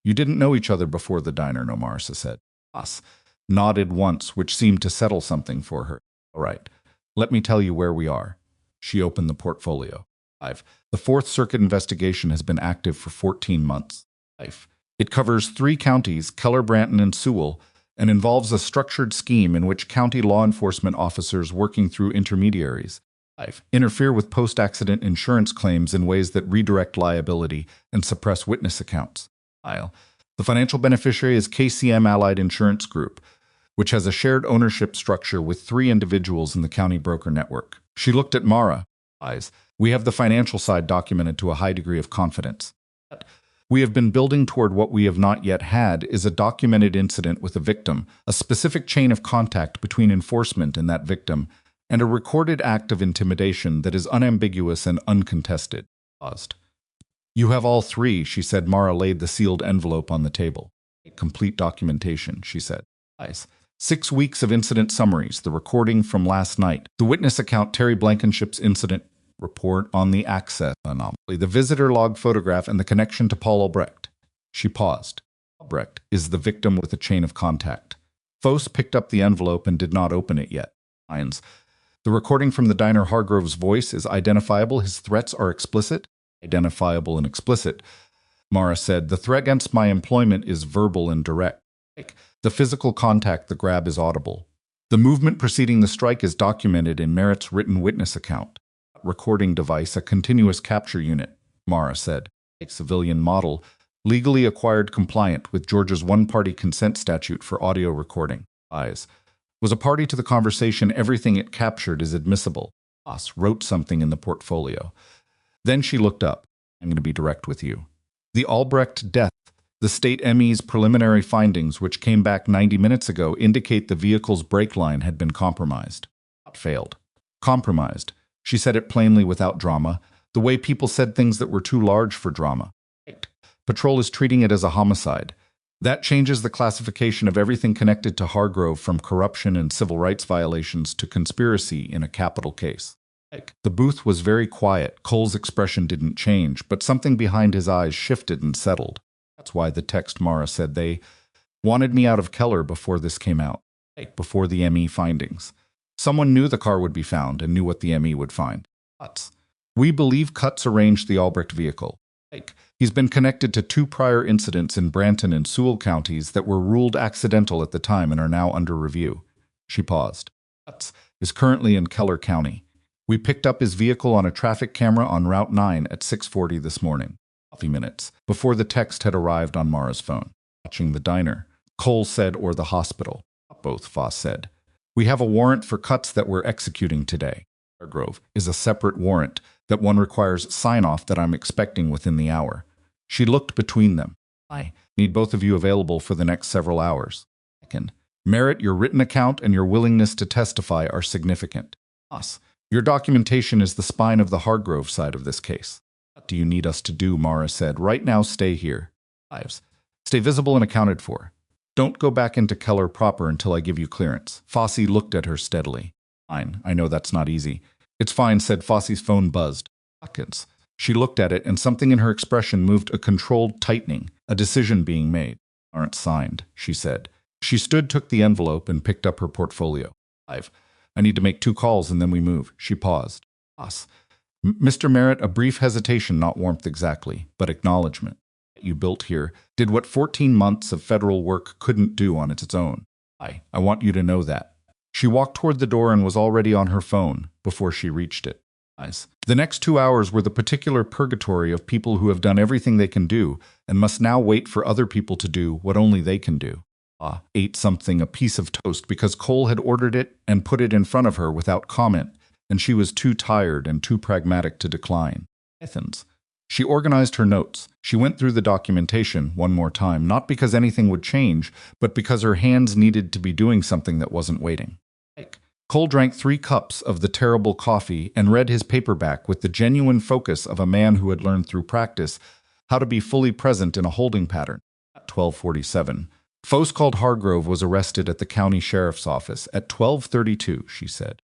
You didn't know each other before the diner, no, Marissa said. Foss nodded once, which seemed to settle something for her. All right, let me tell you where we are. She opened the portfolio. The Fourth Circuit investigation has been active for 14 months. It covers 3 counties, Keller, Branton, and Sewell, and involves a structured scheme in which county law enforcement officers working through intermediaries interfere with post-accident insurance claims in ways that redirect liability and suppress witness accounts. The financial beneficiary is KCM Allied Insurance Group, which has a shared ownership structure with 3 individuals in the county broker network. She looked at Mara. Eyes. We have the financial side documented to a high degree of confidence. We have been building toward what we have not yet had is a documented incident with a victim, a specific chain of contact between enforcement and that victim, and a recorded act of intimidation that is unambiguous and uncontested. Paused. You have all 3, she said. Mara laid the sealed envelope on the table. Complete documentation, she said. Eyes. 6 weeks of incident summaries, the recording from last night, the witness account, Terry Blankenship's incident report on the access anomaly, the visitor log photograph, and the connection to Paul Albrecht. She paused. Albrecht is the victim with a chain of contact. Foss picked up the envelope and did not open it yet. Lines. The recording from the diner. Hargrove's voice is identifiable. His threats are explicit. Identifiable and explicit. Mara said, the threat against my employment is verbal and direct. The physical contact, the grab, is audible. The movement preceding the strike is documented in Merritt's written witness account. Recording device, a continuous capture unit, Mara said. A civilian model, legally acquired compliant with Georgia's one-party consent statute for audio recording. Eyes. Was a party to the conversation. Everything it captured is admissible. Foss wrote something in the portfolio. Then she looked up. I'm going to be direct with you. The Albrecht death. The state ME's preliminary findings, which came back 90 minutes ago, indicate the vehicle's brake line had been compromised. Not failed. Compromised. She said it plainly without drama, the way people said things that were too large for drama. Patrol is treating it as a homicide. That changes the classification of everything connected to Hargrove, from corruption and civil rights violations to conspiracy in a capital case. The booth was very quiet. Cole's expression didn't change, but something behind his eyes shifted and settled. That's why the text, Mara said, they wanted me out of Keller before this came out, before the ME findings. Someone knew the car would be found and knew what the ME would find. Cutts. We believe Cutts arranged the Albrecht vehicle. He's been connected to 2 prior incidents in Branton and Sewell counties that were ruled accidental at the time and are now under review. She paused. Cutts is currently in Keller County. We picked up his vehicle on a traffic camera on Route 9 at 6:40 this morning. Coffee minutes before the text had arrived on Mara's phone. Watching the diner, Cole said, or the hospital. Both, Foss said. We have a warrant for Cutts that we're executing today. Hargrove is a separate warrant that one requires sign-off that I'm expecting within the hour. She looked between them. I need both of you available for the next several hours. Second, Merritt, your written account and your willingness to testify are significant. Us, your documentation is the spine of the Hargrove side of this case. What do you need us to do? Mara said. Right now, stay here. Ives, stay visible and accounted for. Don't go back into Keller proper until I give you clearance. Fossey looked at her steadily. Fine, I know that's not easy. It's fine, said Fossey's phone buzzed. Hawkins. She looked at it, and something in her expression moved, a controlled tightening, a decision being made. Aren't signed, she said. She stood, took the envelope, and picked up her portfolio. I need to make 2 calls and then we move. She paused. Boss. Mr. Merritt, a brief hesitation, not warmth exactly, but acknowledgement. You built here did what 14 months of federal work couldn't do on its own. I want you to know that. She walked toward the door and was already on her phone before she reached it. The next 2 hours were the particular purgatory of people who have done everything they can do and must now wait for other people to do what only they can do. Ate something, a piece of toast, because Cole had ordered it and put it in front of her without comment, and she was too tired and too pragmatic to decline. Athens. She organized her notes. She went through the documentation one more time, not because anything would change, but because her hands needed to be doing something that wasn't waiting. Cole drank 3 cups of the terrible coffee and read his paperback with the genuine focus of a man who had learned through practice how to be fully present in a holding pattern. At 12:47, Foss called Hargrove was arrested at the county sheriff's office at 12:32, she said.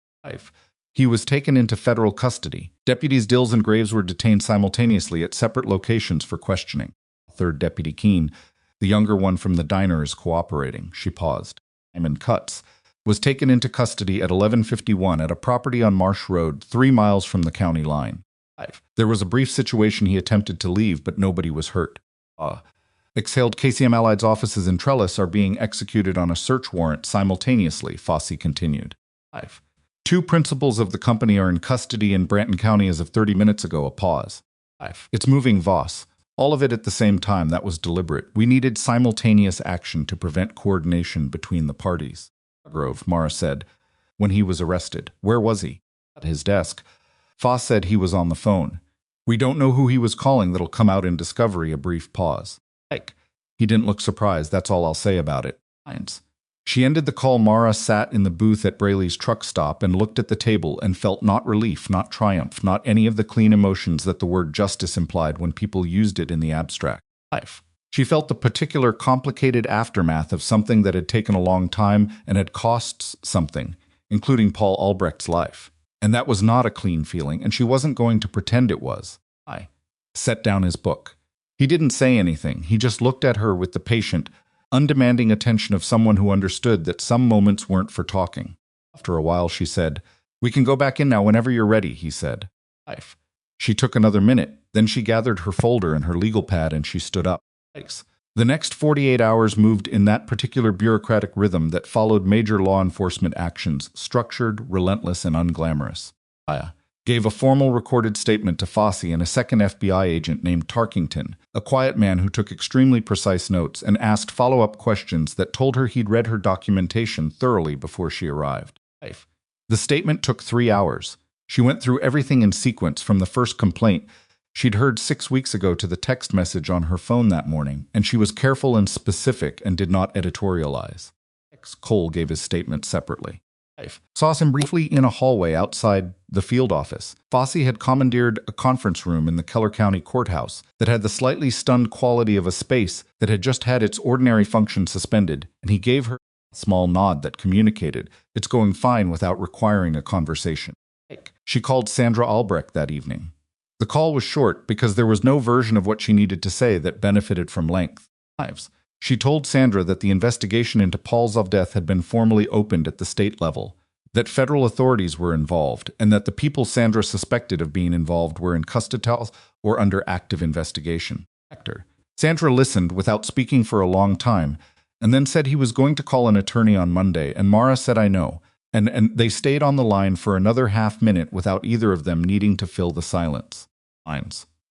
He was taken into federal custody. Deputies Dills and Graves were detained simultaneously at separate locations for questioning. Third Deputy Keene, the younger one from the diner, is cooperating. She paused. Simon Cutts was taken into custody at 11:51 at a property on Marsh Road, 3 miles from the county line. There was a brief situation he attempted to leave, but nobody was hurt. Exhaled. KCM Allied's offices in Trellis are being executed on a search warrant simultaneously, Fossey continued. 2 principals of the company are in custody in Branton County as of 30 minutes ago. A pause. It's moving, Voss. All of it at the same time. That was deliberate. We needed simultaneous action to prevent coordination between the parties. Grove, Mara said, when he was arrested. Where was he? At his desk. Foss said he was on the phone. We don't know who he was calling. That'll come out in discovery. A brief pause. Like, he didn't look surprised. That's all I'll say about it. Science. She ended the call. Mara sat in the booth at Braley's truck stop and looked at the table and felt not relief, not triumph, not any of the clean emotions that the word justice implied when people used it in the abstract life. She felt the particular complicated aftermath of something that had taken a long time and had cost something, including Paul Albrecht's life. And that was not a clean feeling, and she wasn't going to pretend it was. I set down his book. He didn't say anything. He just looked at her with the patient, undemanding attention of someone who understood that some moments weren't for talking. After a while, she said, "We can go back in now whenever you're ready," he said. Life. She took another minute. Then she gathered her folder and her legal pad and she stood up. Thanks. The next 48 hours moved in that particular bureaucratic rhythm that followed major law enforcement actions, structured, relentless, and unglamorous. Aya gave a formal recorded statement to Fosse and a second FBI agent named Tarkington, a quiet man who took extremely precise notes and asked follow-up questions that told her he'd read her documentation thoroughly before she arrived. The statement took 3 hours. She went through everything in sequence from the first complaint she'd heard 6 weeks ago to the text message on her phone that morning, and she was careful and specific and did not editorialize. Cole gave his statement separately. Saw him briefly in a hallway outside the field office. Fosse had commandeered a conference room in the Keller County Courthouse that had the slightly stunned quality of a space that had just had its ordinary function suspended, and he gave her a small nod that communicated it's going fine without requiring a conversation. She called Sandra Albrecht that evening. The call was short because there was no version of what she needed to say that benefited from length. She told Sandra that the investigation into Paul's death had been formally opened at the state level, that federal authorities were involved, and that the people Sandra suspected of being involved were in custody or under active investigation. Sandra listened without speaking for a long time, and then said he was going to call an attorney on Monday, and Mara said, "I know." And they stayed on the line for another half-minute without either of them needing to fill the silence.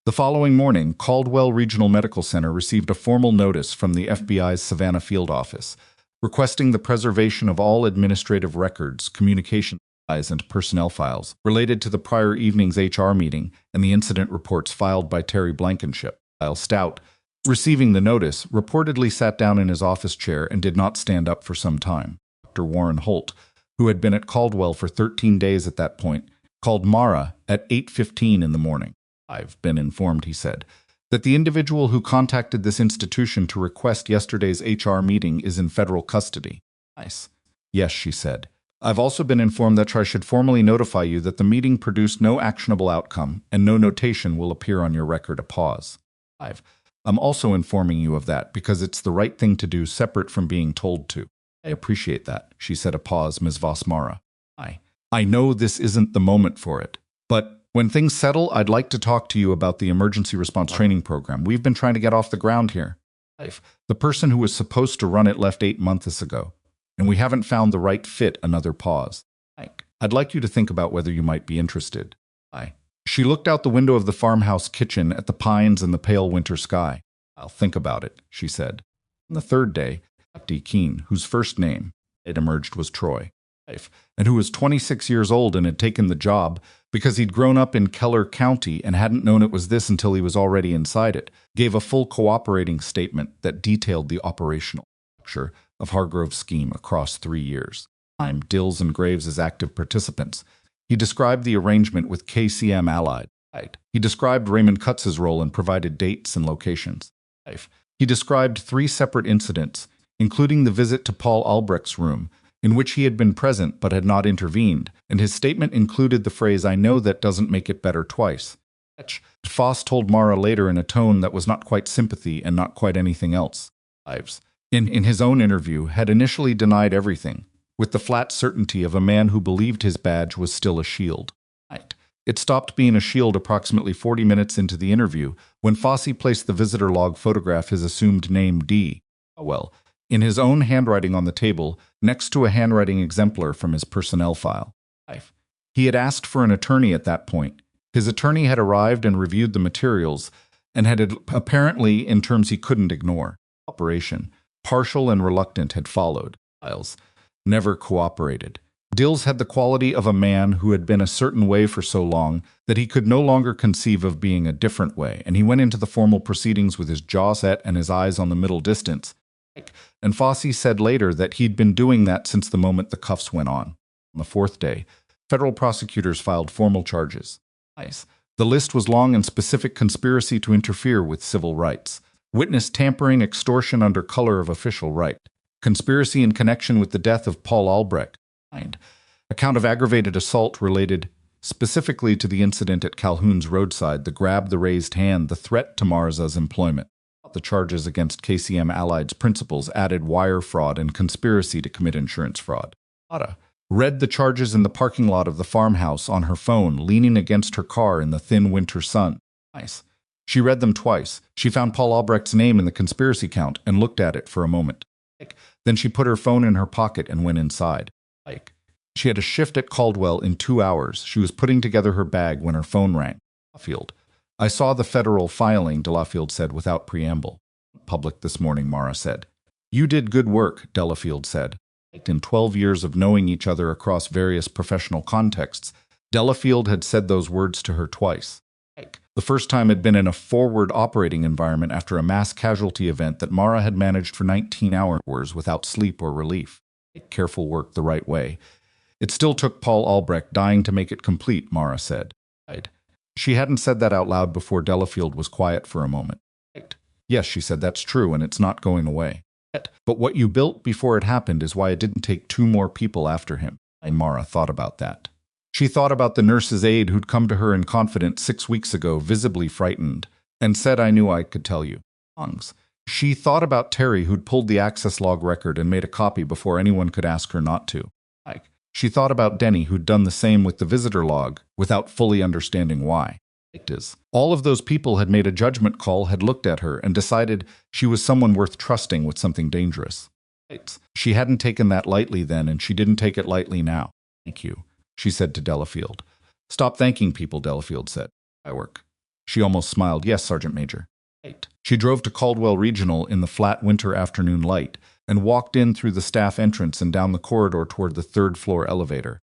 The following morning, Caldwell Regional Medical Center received a formal notice from the FBI's Savannah field office, requesting the preservation of all administrative records, communication files, and personnel files related to the prior evening's HR meeting and the incident reports filed by Terry Blankenship. Stout, receiving the notice, reportedly sat down in his office chair and did not stand up for some time. Dr. Warren Holt, who had been at Caldwell for 13 days at that point, called Mara at 8:15 in the morning. "I've been informed," he said, "that the individual who contacted this institution to request yesterday's HR meeting is in federal custody." Nice. "Yes," she said. "I've also been informed that I should formally notify you that the meeting produced no actionable outcome and no notation will appear on your record." A pause. "I'm also informing you of that because it's the right thing to do separate from being told to." "I appreciate that," she said. A pause. Ms. Voss-Mara. I know this isn't the moment for it, but when things settle, I'd like to talk to you about the emergency response training program. We've been trying to get off the ground here. The person who was supposed to run it left 8 months ago, and we haven't found the right fit." Another pause. "I'd like you to think about whether you might be interested." She looked out the window of the farmhouse kitchen at the pines and the pale winter sky. "I'll think about it," she said. On the third day, Deputy Keene, whose first name, it emerged, was Troy, and who was 26 years old and had taken the job because he'd grown up in Keller County and hadn't known it was this until he was already inside it, gave a full cooperating statement that detailed the operational structure of Hargrove's scheme across 3 years. Dills and Graves as active participants. He described the arrangement with KCM Allied. He described Raymond Kutz's role and provided dates and locations. He described 3 separate incidents, including the visit to Paul Albrecht's room, in which he had been present but had not intervened, and his statement included the phrase, "I know that doesn't make it better," twice. Foss told Mara later in a tone that was not quite sympathy and not quite anything else. In his own interview, had initially denied everything, with the flat certainty of a man who believed his badge was still a shield. It stopped being a shield approximately 40 minutes into the interview, when Fosse placed the visitor log photograph his assumed name D. in his own handwriting on the table, next to a handwriting exemplar from his personnel file. He had asked for an attorney at that point. His attorney had arrived and reviewed the materials, and had apparently in terms he couldn't ignore. Operation, partial and reluctant, had followed. Giles never cooperated. Dills had the quality of a man who had been a certain way for so long that he could no longer conceive of being a different way, and he went into the formal proceedings with his jaw set and his eyes on the middle distance. And Fossey said later that he'd been doing that since the moment the cuffs went on. On the fourth day, federal prosecutors filed formal charges. The list was long and specific: conspiracy to interfere with civil rights, witness tampering, extortion under color of official right, conspiracy in connection with the death of Paul Albrecht, account of aggravated assault related specifically to the incident at Calhoun's roadside, the grab the raised hand, the threat to Marza's employment. The charges against KCM Allied's principals added wire fraud and conspiracy to commit insurance fraud. Ada read the charges in the parking lot of the farmhouse on her phone, leaning against her car in the thin winter sun. She read them twice. She found Paul Albrecht's name in the conspiracy count and looked at it for a moment. Then she put her phone in her pocket and went inside. She had a shift at Caldwell in 2 hours. She was putting together her bag when her phone rang. Delafield. I saw the federal filing, Delafield said without preamble. Public this morning, Mara said. You did good work, Delafield said. In 12 years of knowing each other across various professional contexts, Delafield had said those words to her twice. The first time had been in a forward operating environment after a mass casualty event that Mara had managed for 19 hours without sleep or relief. Careful work the right way. It still took Paul Albrecht dying to make it complete, Mara said. She hadn't said that out loud before. Delafield was quiet for a moment. Yes, she said, that's true, and it's not going away. But what you built before it happened is why it didn't take 2 more people after him. And Mara thought about that. She thought about the nurse's aide who'd come to her in confidence 6 weeks ago, visibly frightened, and said, I knew I could tell you. She thought about Terry, who'd pulled the access log record and made a copy before anyone could ask her not to. She thought about Denny, who'd done the same with the visitor log, without fully understanding why. All of those people had made a judgment call, had looked at her, and decided she was someone worth trusting with something dangerous. She hadn't taken that lightly then, and she didn't take it lightly now. Thank you, she said to Delafield. Stop thanking people, Delafield said. I work. She almost smiled. Yes, Sergeant Major. She drove to Caldwell Regional in the flat winter afternoon light and walked in through the staff entrance and down the corridor toward the 3rd-floor elevator.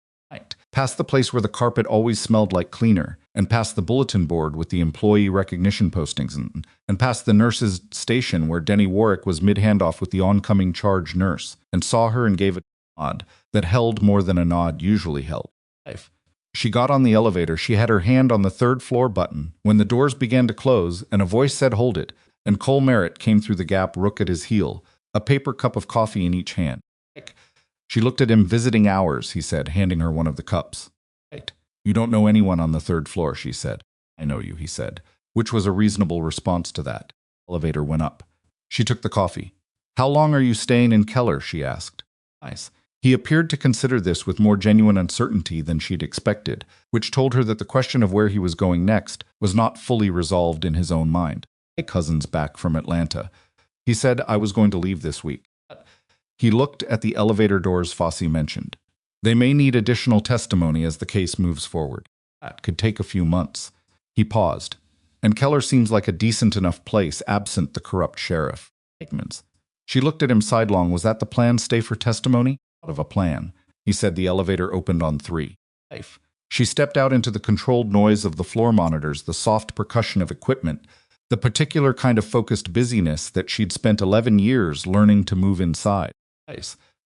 Past the place where the carpet always smelled like cleaner, and past the bulletin board with the employee recognition postings, and past the nurse's station where Denny Warwick was mid-handoff with the oncoming charge nurse, and saw her and gave a nod that held more than a nod usually held. She got on the elevator. She had her hand on the 3rd-floor button when the doors began to close, and a voice said, hold it, and Cole Merritt came through the gap, Rook at his heel, a paper cup of coffee in each hand. She looked at him. Visiting hours, he said, handing her one of the cups. You don't know anyone on the 3rd floor, she said. I know you, he said, which was a reasonable response to that. The elevator went up. She took the coffee. How long are you staying in Keller, she asked. He appeared to consider this with more genuine uncertainty than she'd expected, which told her that the question of where he was going next was not fully resolved in his own mind. Cousins back from Atlanta. He said, I was going to leave this week. He looked at the elevator doors Fossey mentioned. They may need additional testimony as the case moves forward. That could take a few months. He paused. And Keller seems like a decent enough place, absent the corrupt sheriff. She looked at him sidelong. Was that the plan, stay for testimony? Out of a plan. He said. The elevator opened on 3. She stepped out into the controlled noise of the floor monitors, the soft percussion of equipment, the particular kind of focused busyness that she'd spent 11 years learning to move inside.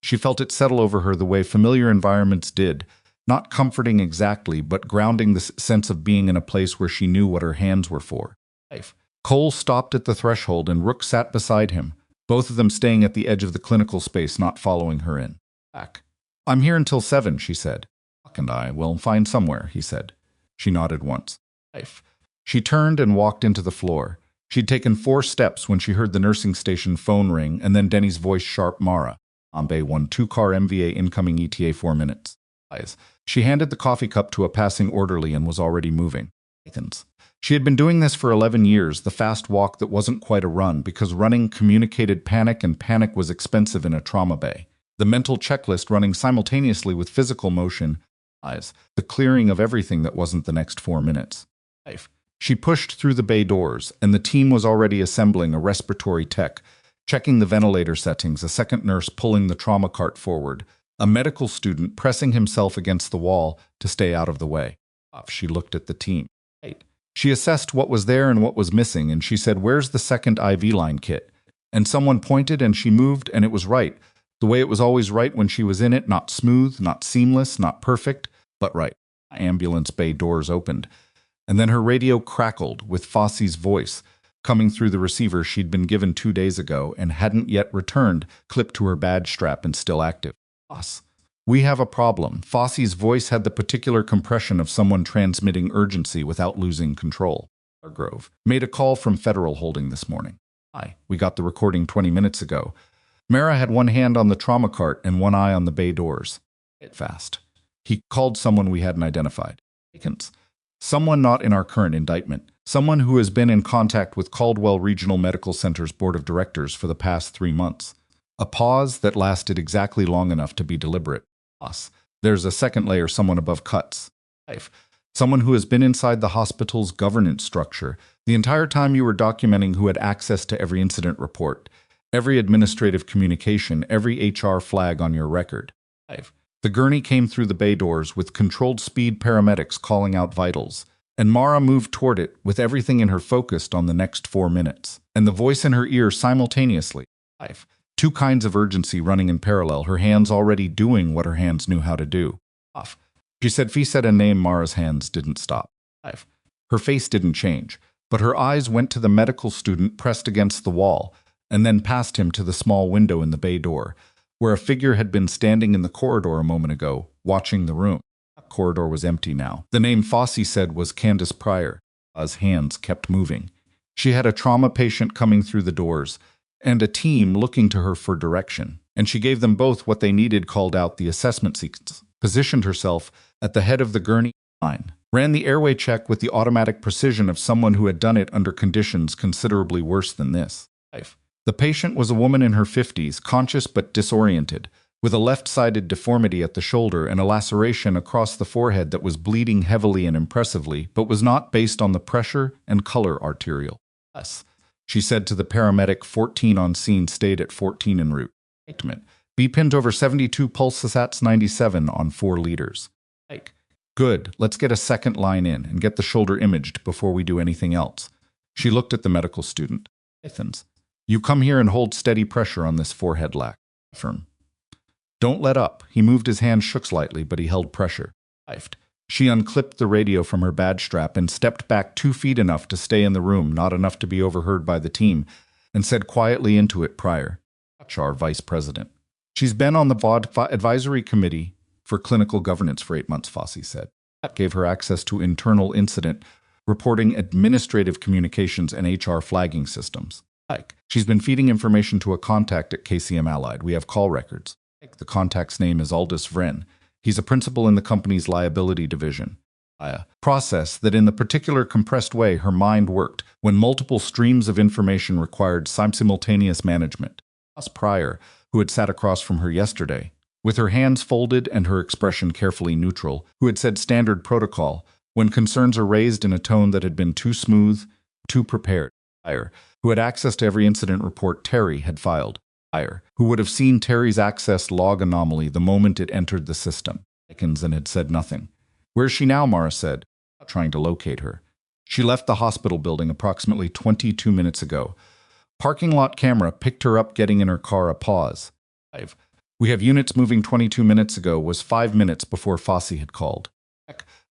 She felt it settle over her the way familiar environments did, not comforting exactly, but grounding the sense of being in a place where she knew what her hands were for. Cole stopped at the threshold and Rook sat beside him, both of them staying at the edge of the clinical space, not following her in. I'm here until 7, she said. Huck and I will find somewhere, he said. She nodded once. She turned and walked into the floor. She'd taken 4 steps when she heard the nursing station phone ring and then Denny's voice sharp. Mara. Ambe 1 2-car MVA incoming ETA 4 minutes. She handed the coffee cup to a passing orderly and was already moving. She had been doing this for 11 years, the fast walk that wasn't quite a run because running communicated panic and panic was expensive in a trauma bay. The mental checklist running simultaneously with physical motion, the clearing of everything that wasn't the next 4 minutes. She pushed through the bay doors, and the team was already assembling a respiratory tech, checking the ventilator settings, a second nurse pulling the trauma cart forward, a medical student pressing himself against the wall to stay out of the way. She looked at the team. She assessed what was there and what was missing, and she said, "Where's the second IV line kit?" And someone pointed, and she moved, and it was right. The way it was always right when she was in it, not smooth, not seamless, not perfect, but right. Ambulance bay doors opened, and then her radio crackled with Fosse's voice, coming through the receiver she'd been given 2 days ago and hadn't yet returned, clipped to her badge strap and still active. "Boss, we have a problem." Fosse's voice had the particular compression of someone transmitting urgency without losing control. Grove made a call from Federal Holding this morning. We got the recording 20 minutes ago. Mara had one hand on the trauma cart and one eye on the bay doors. Fast. He called someone we hadn't identified. Someone not in our current indictment. Someone who has been in contact with Caldwell Regional Medical Center's board of directors for the past 3 months. A pause that lasted exactly long enough to be deliberate. There's a second layer, someone above cuts. Someone who has been inside the hospital's governance structure the entire time you were documenting, who had access to every incident report, every administrative communication, every HR flag on your record. The gurney came through the bay doors with controlled speed, paramedics calling out vitals, and Mara moved toward it with everything in her focused on the next 4 minutes, and the voice in her ear simultaneously. 2 kinds of urgency running in parallel, her hands already doing what her hands knew how to do. She said, "Fee said a name." Mara's hands didn't stop. Her face didn't change, but her eyes went to the medical student pressed against the wall, and then past him to the small window in the bay door, where a figure had been standing in the corridor a moment ago, watching the room. The corridor was empty now. The name Fosse said was Candace Pryor. As hands kept moving. She had a trauma patient coming through the doors, and a team looking to her for direction, and she gave them both what they needed, called out the assessment sequence, positioned herself at the head of the gurney line, ran the airway check with the automatic precision of someone who had done it under conditions considerably worse than this. The patient was a woman in her 50s, conscious but disoriented, with a left-sided deformity at the shoulder and a laceration across the forehead that was bleeding heavily and impressively, but was not based on the pressure and color arterial. She said to the paramedic. 14 on scene, stayed at 14 en route. B pinned over 72, pulse sats 97 on 4 liters. Good, let's get a second line in and get the shoulder imaged before we do anything else. She looked at the medical student. You come here and hold steady pressure on this forehead lac. Firm. Don't let up. He moved his hand, shook slightly, but he held pressure. She unclipped the radio from her badge strap and stepped back 2 feet, enough to stay in the room, not enough to be overheard by the team, and said quietly into it, "Pryor, HR Vice President. She's been on the VOD Advisory Committee for Clinical Governance for 8 months, Fosse said. That gave her access to internal incident reporting, administrative communications, and HR flagging systems. She's been feeding information to a contact at KCM Allied. We have call records. The contact's name is Aldous Vren. He's a principal in the company's liability division. Process that in the particular compressed way her mind worked when multiple streams of information required simultaneous management. Pryor, who had sat across from her yesterday, with her hands folded and her expression carefully neutral, who had said standard protocol when concerns are raised in a tone that had been too smooth, too prepared. Who had access to every incident report Terry had filed. Who would have seen Terry's access log anomaly the moment it entered the system. And had said nothing. Where's she now? Mara said, trying to locate her. She left the hospital building approximately 22 minutes ago. Parking lot camera picked her up getting in her car. A pause. We have units moving 22 minutes ago was 5 minutes before Fosse had called.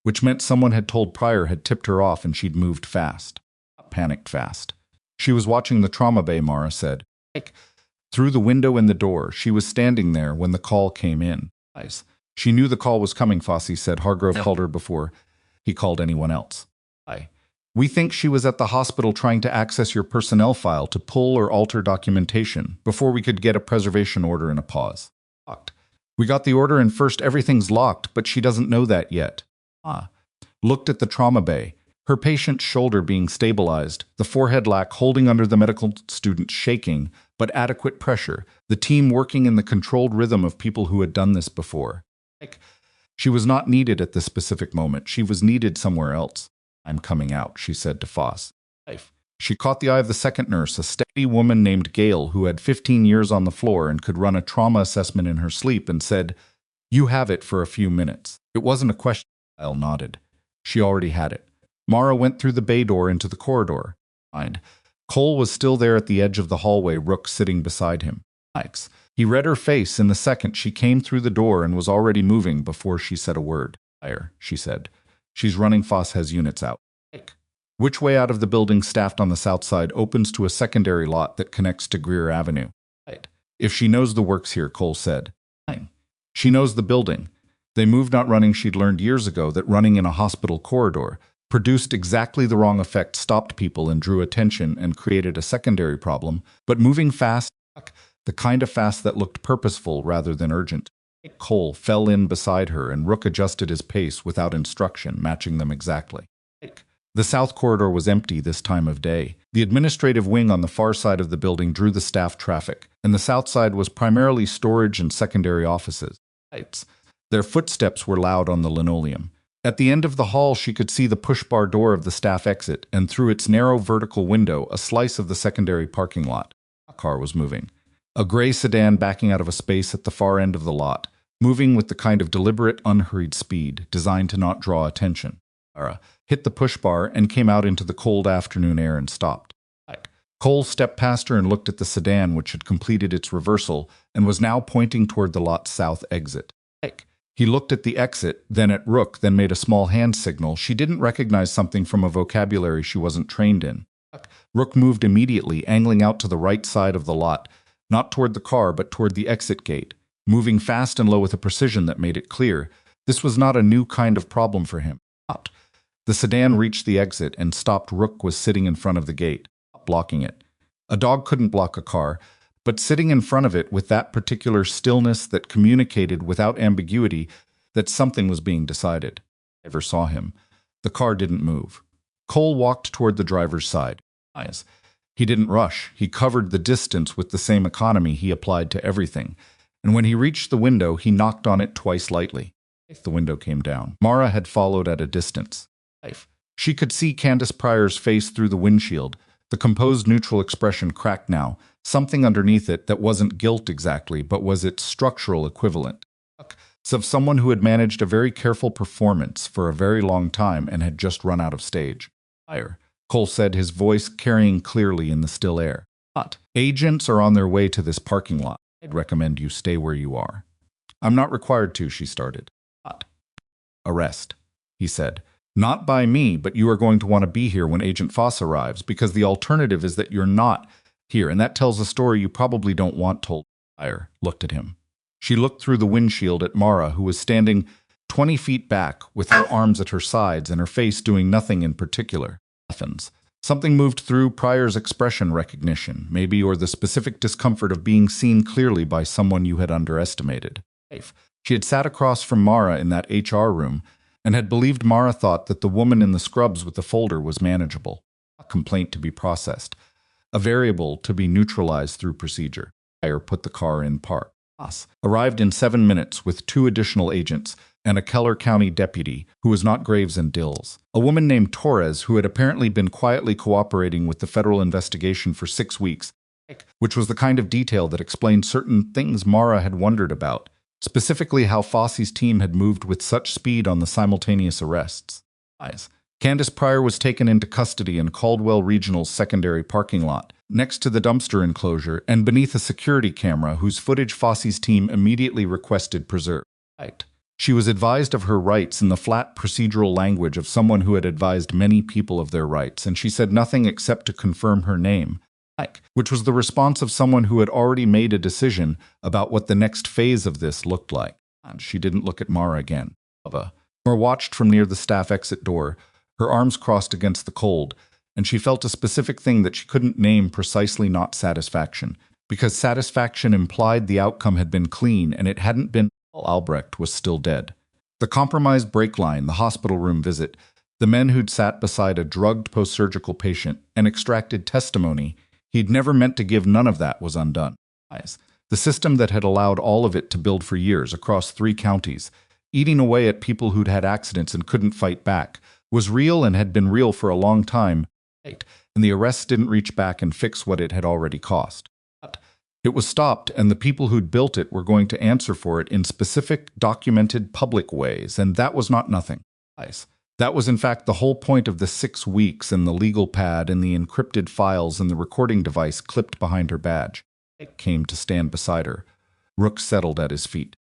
Which meant someone had told Pryor had tipped her off and she'd moved fast. Panicked fast. She was watching the trauma bay, Mara said. Through the window in the door, she was standing there when the call came in. She knew the call was coming, Fosse said. Hargrove called her before he called anyone else. We think she was at the hospital trying to access your personnel file to pull or alter documentation before we could get a preservation order. In a pause. We got the order and first everything's locked, but she doesn't know that yet. Looked at the trauma bay. Her patient's shoulder being stabilized, the forehead lac holding under the medical student shaking, but adequate pressure, the team working in the controlled rhythm of people who had done this before. She was not needed at this specific moment. She was needed somewhere else. "I'm coming out," she said to Foss. She caught the eye of the second nurse, a steady woman named Gail who had 15 years on the floor and could run a trauma assessment in her sleep, and said, "You have it for a few minutes." It wasn't a question. Kyle nodded. She already had it. Mara went through the bay door into the corridor. Cole was still there at the edge of the hallway, Rook sitting beside him. He read her face in the second she came through the door and was already moving before she said a word. "Fire," she said. "She's running. Foss has units out." Which way out of the building staffed on the south side opens to a secondary lot that connects to Greer Avenue? "If she knows the works here," Cole said. "She knows the building. They moved not running. She'd learned years ago that running in a hospital corridor produced exactly the wrong effect, stopped people and drew attention and created a secondary problem, but moving fast, the kind of fast that looked purposeful rather than urgent." Cole fell in beside her and Rook adjusted his pace without instruction, matching them exactly. The south corridor was empty this time of day. The administrative wing on the far side of the building drew the staff traffic, and the south side was primarily storage and secondary offices. Their footsteps were loud on the linoleum. At the end of the hall, she could see the push-bar door of the staff exit, and through its narrow vertical window, a slice of the secondary parking lot. A car was moving. A gray sedan backing out of a space at the far end of the lot, moving with the kind of deliberate, unhurried speed designed to not draw attention. Mara hit the push bar and came out into the cold afternoon air and stopped. Cole stepped past her and looked at the sedan, which had completed its reversal and was now pointing toward the lot's south exit. He looked at the exit, then at Rook, then made a small hand signal. She didn't recognize something from a vocabulary she wasn't trained in. Rook moved immediately, angling out to the right side of the lot, not toward the car, but toward the exit gate, moving fast and low with a precision that made it clear this was not a new kind of problem for him. The sedan reached the exit and stopped. Rook was sitting in front of the gate, blocking it. A dog couldn't block a car, but sitting in front of it with that particular stillness that communicated without ambiguity that something was being decided. I never saw him. The car didn't move. Cole walked toward the driver's side. He didn't rush. He covered the distance with the same economy he applied to everything. And when he reached the window, he knocked on it twice lightly. The window came down. Mara had followed at a distance. She could see Candace Pryor's face through the windshield. The composed, neutral expression cracked now, something underneath it that wasn't guilt exactly, but was its structural equivalent. Of someone who had managed a very careful performance for a very long time and had just run out of stage. "Fire," Cole said, his voice carrying clearly in the still air. "Agents are on their way to this parking lot. I'd recommend you stay where you are." "I'm not required to," she started. "Arrest," he said. "Not by me, but you are going to want to be here when Agent Foss arrives, because the alternative is that you're not here, and that tells a story you probably don't want told." Fire looked at him. She looked through the windshield at Mara, who was standing 20 feet back with her arms at her sides and her face doing nothing in particular. Something moved through Pryor's expression recognition, maybe, or the specific discomfort of being seen clearly by someone you had underestimated. She had sat across from Mara in that HR room, and had believed Mara thought that the woman in the scrubs with the folder was manageable, a complaint to be processed, a variable to be neutralized through procedure. Pryor put the car in park. Arrived in 7 minutes with 2 additional agents and a Keller County deputy who was not Graves and Dills. A woman named Torres who had apparently been quietly cooperating with the federal investigation for 6 weeks, which was the kind of detail that explained certain things Mara had wondered about. Specifically how Fossey's team had moved with such speed on the simultaneous arrests. Candace Pryor was taken into custody in Caldwell Regional's secondary parking lot, next to the dumpster enclosure and beneath a security camera whose footage Fossey's team immediately requested preserved. She was advised of her rights in the flat procedural language of someone who had advised many people of their rights, and she said nothing except to confirm her name, which was the response of someone who had already made a decision about what the next phase of this looked like. And she didn't look at Mara again. Mara watched from near the staff exit door, her arms crossed against the cold, and she felt a specific thing that she couldn't name, precisely not satisfaction, because satisfaction implied the outcome had been clean and it hadn't been. Albrecht was still dead. The compromised brake line, the hospital room visit, the men who'd sat beside a drugged post-surgical patient and extracted testimony he'd never meant to give, none of that was undone. The system that had allowed all of it to build for years across 3 counties, eating away at people who'd had accidents and couldn't fight back, was real and had been real for a long time, and the arrests didn't reach back and fix what it had already cost. It was stopped, and the people who'd built it were going to answer for it in specific, documented, public ways, and that was not nothing. That was in fact the whole point of the 6 weeks and the legal pad and the encrypted files and the recording device clipped behind her badge. It came to stand beside her. Rook settled at his feet.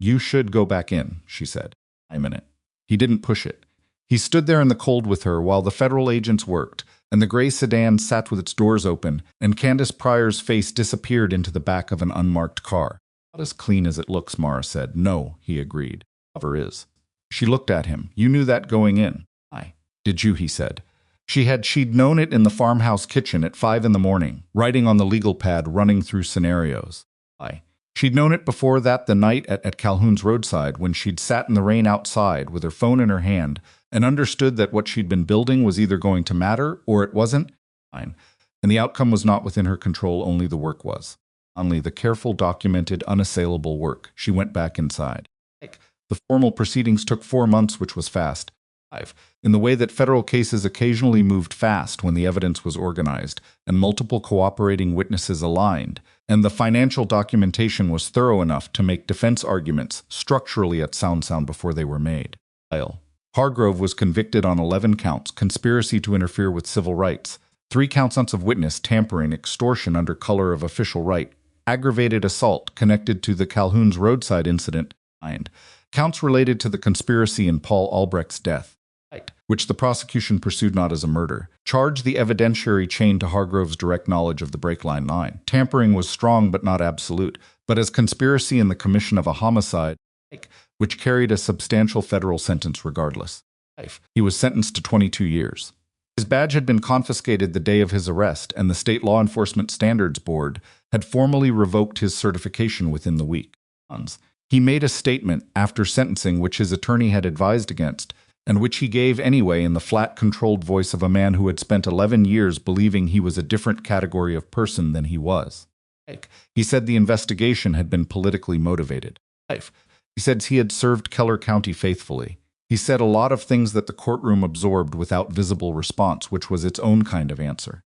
You should go back in, she said. I'm in it. He didn't push it. He stood there in the cold with her while the federal agents worked, and the gray sedan sat with its doors open, and Candace Pryor's face disappeared into the back of an unmarked car. Not as clean as it looks, Mara said. No, he agreed. Cover is. She looked at him. You knew that going in. Did you, he said. She'd known it in the farmhouse kitchen at 5 in the morning, writing on the legal pad, running through scenarios. She'd known it before that the night at Calhoun's roadside when she'd sat in the rain outside with her phone in her hand and understood that what she'd been building was either going to matter or it wasn't. And the outcome was not within her control, only the work was. Only the careful, documented, unassailable work. She went back inside. The formal proceedings took 4 months, which was fast. In the way that federal cases occasionally moved fast when the evidence was organized and multiple cooperating witnesses aligned, and the financial documentation was thorough enough to make defense arguments structurally at sound before they were made. Hargrove was convicted on 11 counts, conspiracy to interfere with civil rights, 3 counts of witness tampering, extortion under color of official right, aggravated assault connected to the Calhoun's roadside incident, and counts related to the conspiracy in Paul Albrecht's death, which the prosecution pursued not as a murder, charged the evidentiary chain to Hargrove's direct knowledge of the break line. Tampering was strong but not absolute, but as conspiracy in the commission of a homicide, which carried a substantial federal sentence regardless. He was sentenced to 22 years. His badge had been confiscated the day of his arrest, and the State Law Enforcement Standards Board had formally revoked his certification within the week. He made a statement after sentencing which his attorney had advised against, and which he gave anyway in the flat, controlled voice of a man who had spent 11 years believing he was a different category of person than he was. He said the investigation had been politically motivated. He said he had served Keller County faithfully. He said a lot of things that the courtroom absorbed without visible response, which was its own kind of answer.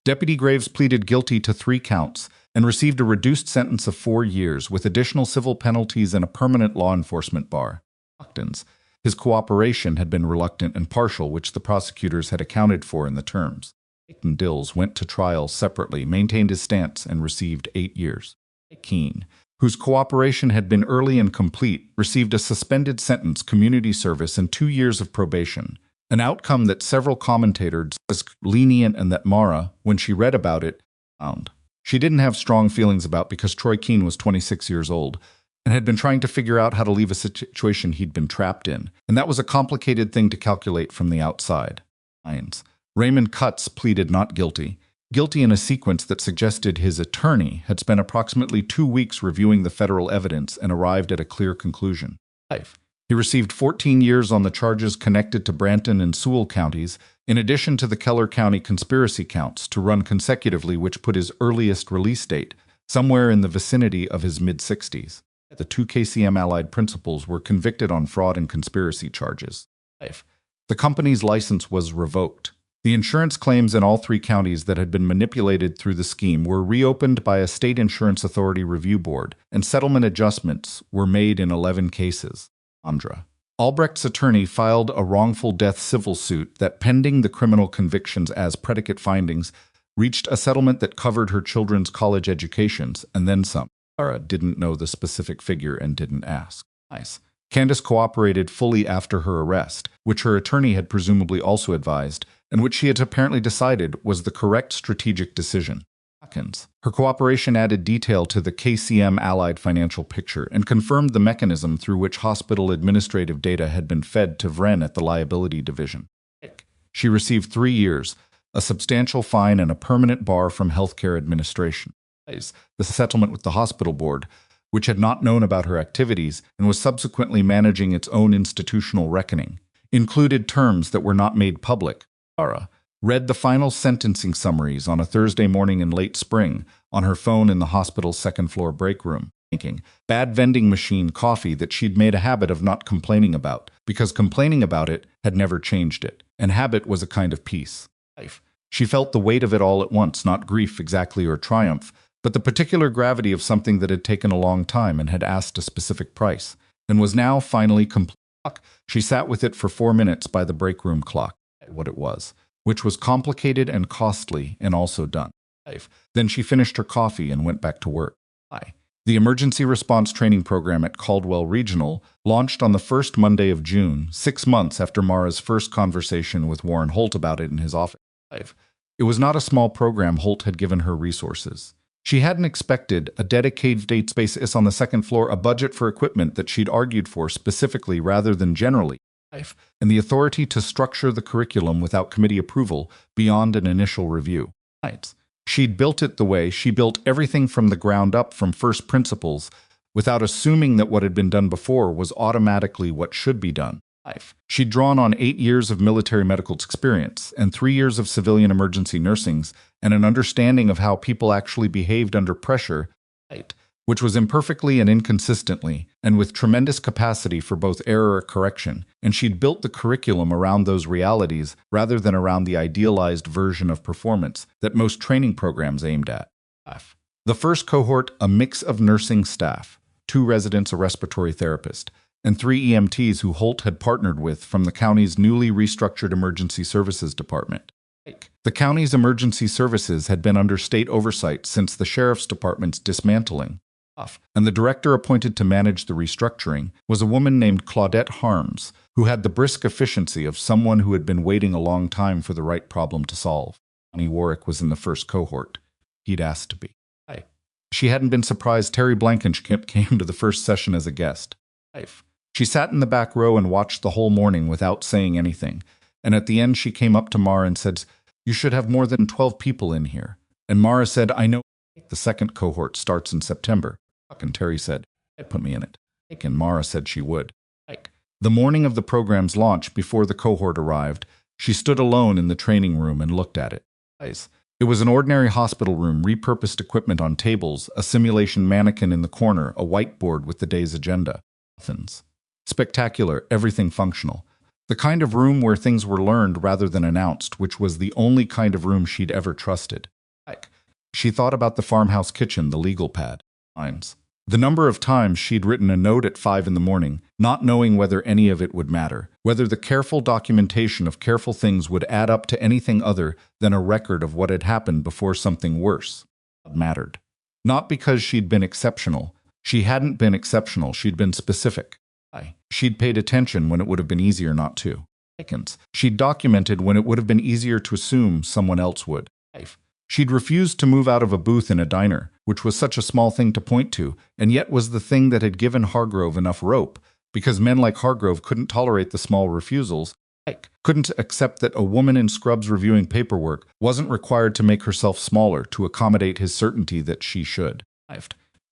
Deputy Graves pleaded guilty to 3 counts and received a reduced sentence of 4 years with additional civil penalties and a permanent law enforcement bar. His cooperation had been reluctant and partial, which the prosecutors had accounted for in the terms. Dills went to trial separately, maintained his stance, and received 8 years. Keene, whose cooperation had been early and complete, received a suspended sentence, community service, and 2 years of probation, an outcome that several commentators was lenient and that Mara, when she read about it, found. She didn't have strong feelings about because Troy Keene was 26 years old and had been trying to figure out how to leave a situation he'd been trapped in, and that was a complicated thing to calculate from the outside. Raymond Cutts pleaded not guilty, guilty in a sequence that suggested his attorney had spent approximately 2 weeks reviewing the federal evidence and arrived at a clear conclusion. He received 14 years on the charges connected to Branton and Sewell counties, in addition to the Keller County conspiracy counts, to run consecutively, which put his earliest release date somewhere in the vicinity of his mid-60s. The 2 KCM allied principals were convicted on fraud and conspiracy charges. The company's license was revoked. The insurance claims in all 3 counties that had been manipulated through the scheme were reopened by a state insurance authority review board, and settlement adjustments were made in 11 cases. Albrecht's attorney filed a wrongful death civil suit that, pending the criminal convictions as predicate findings, reached a settlement that covered her children's college educations, and then some. Sarah didn't know the specific figure and didn't ask. Candace cooperated fully after her arrest, which her attorney had presumably also advised, and which she had apparently decided was the correct strategic decision. Her cooperation added detail to the KCM allied financial picture and confirmed the mechanism through which hospital administrative data had been fed to Vren at the liability division. She received 3 years, a substantial fine, and a permanent bar from healthcare administration. The settlement with the hospital board, which had not known about her activities and was subsequently managing its own institutional reckoning, included terms that were not made public. Sarah read the final sentencing summaries on a Thursday morning in late spring on her phone in the hospital's second-floor break room. Thinking. Bad vending machine coffee that she'd made a habit of not complaining about, because complaining about it had never changed it, and habit was a kind of peace. Life. She felt the weight of it all at once, not grief exactly or triumph, but the particular gravity of something that had taken a long time and had asked a specific price, and was now finally complete. She sat with it for 4 minutes by the break room clock, what it was, which was complicated and costly and also done. Then she finished her coffee and went back to work. The Emergency Response Training Program at Caldwell Regional launched on the first Monday of June, 6 months after Mara's first conversation with Warren Holt about it in his office. It was not a small program. Holt had given her resources. She hadn't expected a dedicated space on the second floor, a budget for equipment that she'd argued for specifically rather than generally, and the authority to structure the curriculum without committee approval beyond an initial review. She'd built it the way she built everything from the ground up, from first principles, without assuming that what had been done before was automatically what should be done. She'd drawn on 8 years of military medical experience and 3 years of civilian emergency nursing and an understanding of how people actually behaved under pressure, which was imperfectly and inconsistently, and with tremendous capacity for both error and correction, and she'd built the curriculum around those realities rather than around the idealized version of performance that most training programs aimed at. The first cohort, a mix of nursing staff, 2 residents, a respiratory therapist, and 3 EMTs who Holt had partnered with from the county's newly restructured Emergency Services Department. The county's emergency services had been under state oversight since the sheriff's department's dismantling, and the director appointed to manage the restructuring was a woman named Claudette Harms, who had the brisk efficiency of someone who had been waiting a long time for the right problem to solve. Bonnie Warwick was in the first cohort. He'd asked to be. She hadn't been surprised Terry Blankenship came to the first session as a guest. She sat in the back row and watched the whole morning without saying anything, and at the end she came up to Mara and said, "You should have more than 12 people in here." And Mara said, "I know the second cohort starts in September." And Terry said, "Put me in it." And Mara said she would. The morning of the program's launch, before the cohort arrived, she stood alone in the training room and looked at it. It was an ordinary hospital room, repurposed equipment on tables, a simulation mannequin in the corner, a whiteboard with the day's agenda. Athens. Spectacular, everything functional. The kind of room where things were learned rather than announced, which was the only kind of room she'd ever trusted. She thought about the farmhouse kitchen, the legal pad. The number of times she'd written a note at 5 in the morning, not knowing whether any of it would matter, whether the careful documentation of careful things would add up to anything other than a record of what had happened before something worse mattered. Not because she'd been exceptional. She hadn't been exceptional, she'd been specific. She'd paid attention when it would have been easier not to. She'd documented when it would have been easier to assume someone else would. She'd refused to move out of a booth in a diner, which was such a small thing to point to, and yet was the thing that had given Hargrove enough rope, because men like Hargrove couldn't tolerate the small refusals, couldn't accept that a woman in scrubs reviewing paperwork wasn't required to make herself smaller to accommodate his certainty that she should.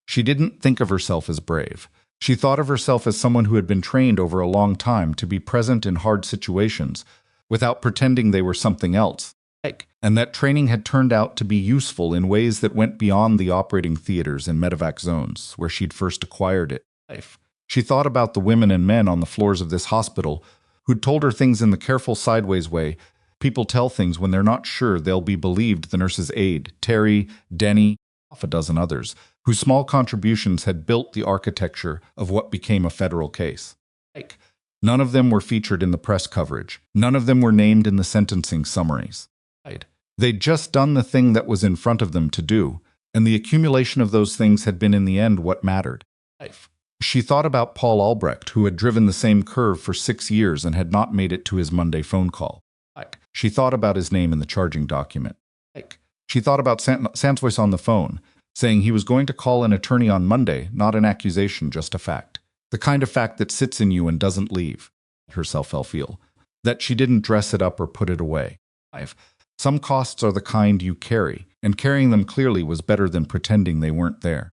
She didn't think of herself as brave. She thought of herself as someone who had been trained over a long time to be present in hard situations without pretending they were something else, and that training had turned out to be useful in ways that went beyond the operating theaters and medevac zones where she'd first acquired it. She thought about the women and men on the floors of this hospital who'd told her things in the careful sideways way people tell things when they're not sure they'll be believed. The nurse's aide, Terry, Denny, half a dozen others, whose small contributions had built the architecture of what became a federal case. None of them were featured in the press coverage. None of them were named in the sentencing summaries. They'd just done the thing that was in front of them to do, and the accumulation of those things had been in the end what mattered. She thought about Paul Albrecht, who had driven the same curve for 6 years and had not made it to his Monday phone call. She thought about his name in the charging document. She thought about Sam's voice on the phone, saying he was going to call an attorney on Monday, not an accusation, just a fact. The kind of fact that sits in you and doesn't leave. Herself feel. That she didn't dress it up or put it away. Some costs are the kind you carry, and carrying them clearly was better than pretending they weren't there.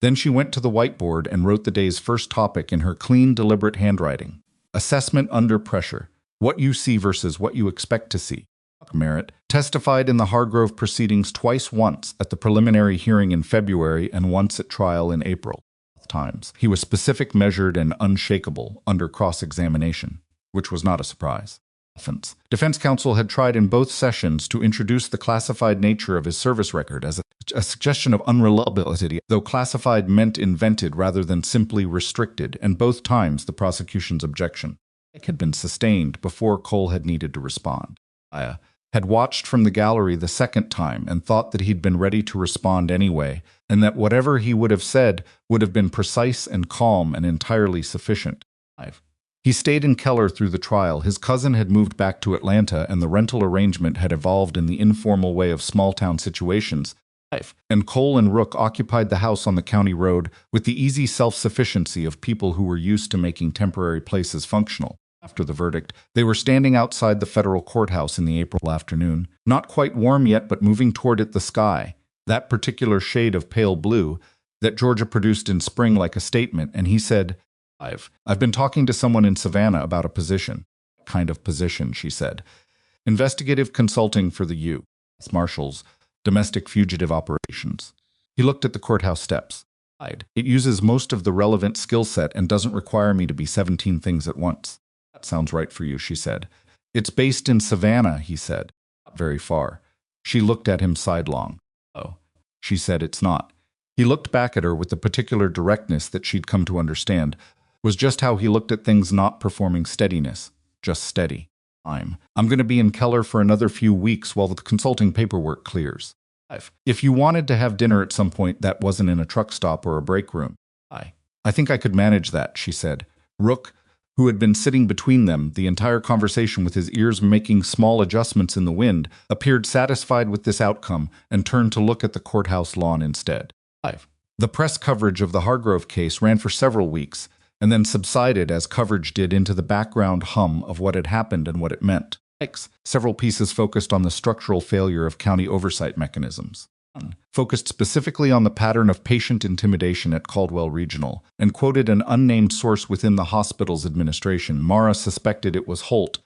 Then she went to the whiteboard and wrote the day's first topic in her clean, deliberate handwriting. Assessment under pressure. What you see versus what you expect to see. Merritt, testified in the Hargrove proceedings twice, once at the preliminary hearing in February and once at trial in April. Times. He was specific, measured, and unshakable under cross-examination, which was not a surprise. Defense counsel had tried in both sessions to introduce the classified nature of his service record as a suggestion of unreliability, though classified meant invented rather than simply restricted, and both times the prosecution's objection had been sustained before Cole had needed to respond. I had watched from the gallery the second time and thought that he'd been ready to respond anyway, and that whatever he would have said would have been precise and calm and entirely sufficient. He stayed in Keller through the trial. His cousin had moved back to Atlanta, and the rental arrangement had evolved in the informal way of small-town situations. And Cole and Rook occupied the house on the county road with the easy self-sufficiency of people who were used to making temporary places functional. After the verdict, they were standing outside the federal courthouse in the April afternoon, not quite warm yet but moving toward it, the sky, that particular shade of pale blue that Georgia produced in spring, like a statement, and he said, I've been talking to someone in Savannah about a position. Kind of position, she said. Investigative consulting for the U.S. Marshals, domestic fugitive operations. He looked at the courthouse steps. It uses most of the relevant skill set and doesn't require me to be 17 things at once. That sounds right for you, she said. It's based in Savannah, he said. Not very far. She looked at him sidelong. Oh, she said, it's not. He looked back at her with the particular directness that she'd come to understand was just how he looked at things, not performing steadiness, just steady. I'm going to be in Keller for another few weeks while the consulting paperwork clears. If you wanted to have dinner at some point that wasn't in a truck stop or a break room, I think I could manage that, she said. Rook, who had been sitting between them the entire conversation with his ears making small adjustments in the wind, appeared satisfied with this outcome and turned to look at the courthouse lawn instead. The press coverage of the Hargrove case ran for several weeks, and then subsided as coverage did into the background hum of what had happened and what it meant. Several pieces focused on the structural failure of county oversight mechanisms. One focused specifically on the pattern of patient intimidation at Caldwell Regional, and quoted an unnamed source within the hospital's administration. Mara suspected it was Holt,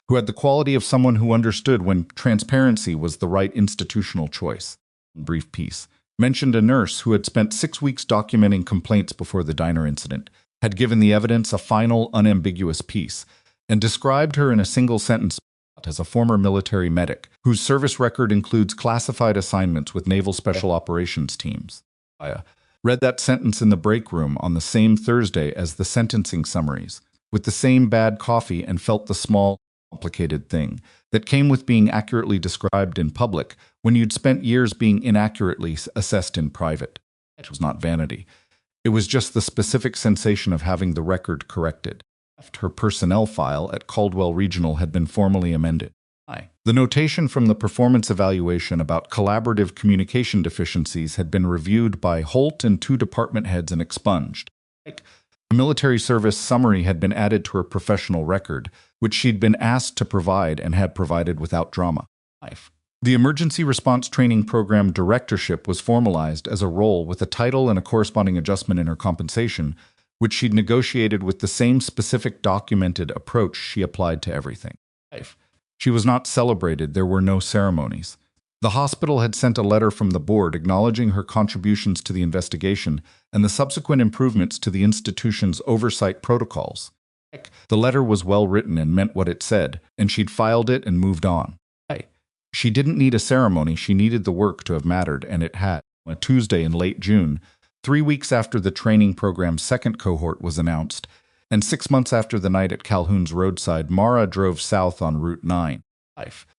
who had the quality of someone who understood when transparency was the right institutional choice. A brief piece mentioned a nurse who had spent 6 weeks documenting complaints before the diner incident, had given the evidence a final, unambiguous piece, and described her in a single sentence as a former military medic whose service record includes classified assignments with Naval Special Operations teams. I read that sentence in the break room on the same Thursday as the sentencing summaries, with the same bad coffee, and felt the small, complicated thing that came with being accurately described in public when you'd spent years being inaccurately assessed in private. It was not vanity. It was just the specific sensation of having the record corrected. Her personnel file at Caldwell Regional had been formally amended. The notation from the performance evaluation about collaborative communication deficiencies had been reviewed by Holt and 2 department heads and expunged. A military service summary had been added to her professional record, which she'd been asked to provide and had provided without drama. The Emergency Response Training Program Directorship was formalized as a role with a title and a corresponding adjustment in her compensation, which she'd negotiated with the same specific documented approach she applied to everything. She was not celebrated. There were no ceremonies. The hospital had sent a letter from the board acknowledging her contributions to the investigation and the subsequent improvements to the institution's oversight protocols. The letter was well written and meant what it said, and she'd filed it and moved on. She didn't need a ceremony, she needed the work to have mattered, and it had. On a Tuesday in late June, 3 weeks after the training program's second cohort was announced, and 6 months after the night at Calhoun's roadside, Mara drove south on Route 9.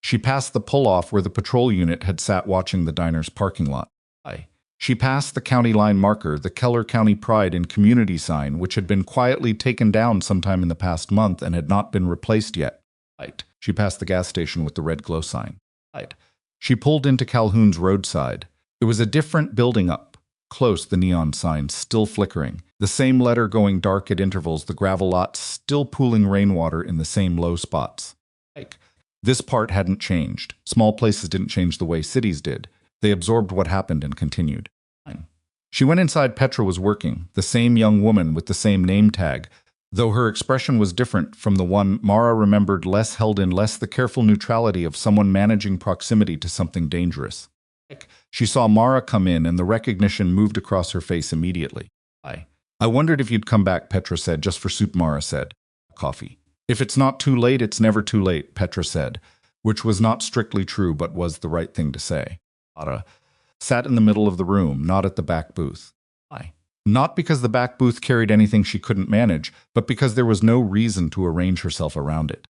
She passed the pull-off where the patrol unit had sat watching the diner's parking lot. She passed the county line marker, the Keller County Pride and Community sign, which had been quietly taken down sometime in the past month and had not been replaced yet. She passed the gas station with the red glow sign. She pulled into Calhoun's roadside. It was a different building up. Close, the neon sign still flickering. The same letter going dark at intervals, the gravel lots still pooling rainwater in the same low spots. This part hadn't changed. Small places didn't change the way cities did. They absorbed what happened and continued. She went inside. Petra was working, the same young woman with the same name tag, Though her expression was different from the one Mara remembered, less held in, less the careful neutrality of someone managing proximity to something dangerous. She saw Mara come in, and the recognition moved across her face immediately. I wondered if you'd come back, Petra said. Just for soup, Mara said. Coffee. If it's not too late, it's never too late, Petra said, which was not strictly true but was the right thing to say. Mara sat in the middle of the room, not at the back booth. Not because the back booth carried anything she couldn't manage, but because there was no reason to arrange herself around it.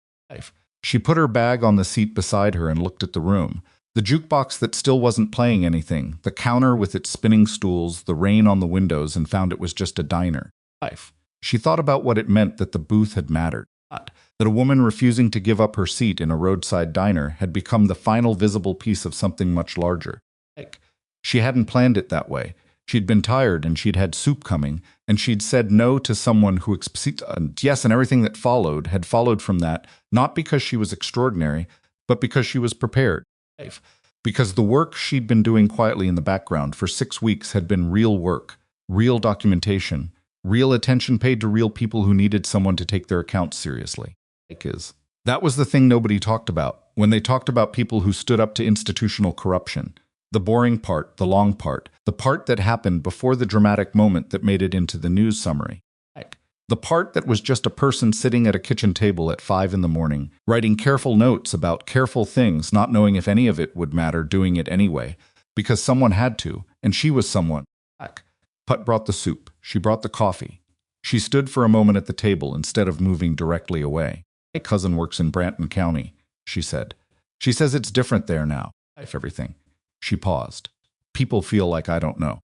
She put her bag on the seat beside her and looked at the room. The jukebox that still wasn't playing anything, the counter with its spinning stools, the rain on the windows, and found it was just a diner. She thought about what it meant that the booth had mattered. That a woman refusing to give up her seat in a roadside diner had become the final visible piece of something much larger. She hadn't planned it that way. She'd been tired, and she'd had soup coming, and she'd said no to someone who yes, and everything that followed had followed from that, not because she was extraordinary, but because she was prepared. Because the work she'd been doing quietly in the background for 6 weeks had been real work, real documentation, real attention paid to real people who needed someone to take their accounts seriously. That was the thing nobody talked about when they talked about people who stood up to institutional corruption. The boring part, the long part, the part that happened before the dramatic moment that made it into the news summary. The part that was just a person sitting at a kitchen table at 5 in the morning, writing careful notes about careful things, not knowing if any of it would matter, doing it anyway, because someone had to, and she was someone. Put brought the soup. She brought the coffee. She stood for a moment at the table instead of moving directly away. My cousin works in Branton County, she said. She says it's different there now. Everything. She paused. People feel like I don't know.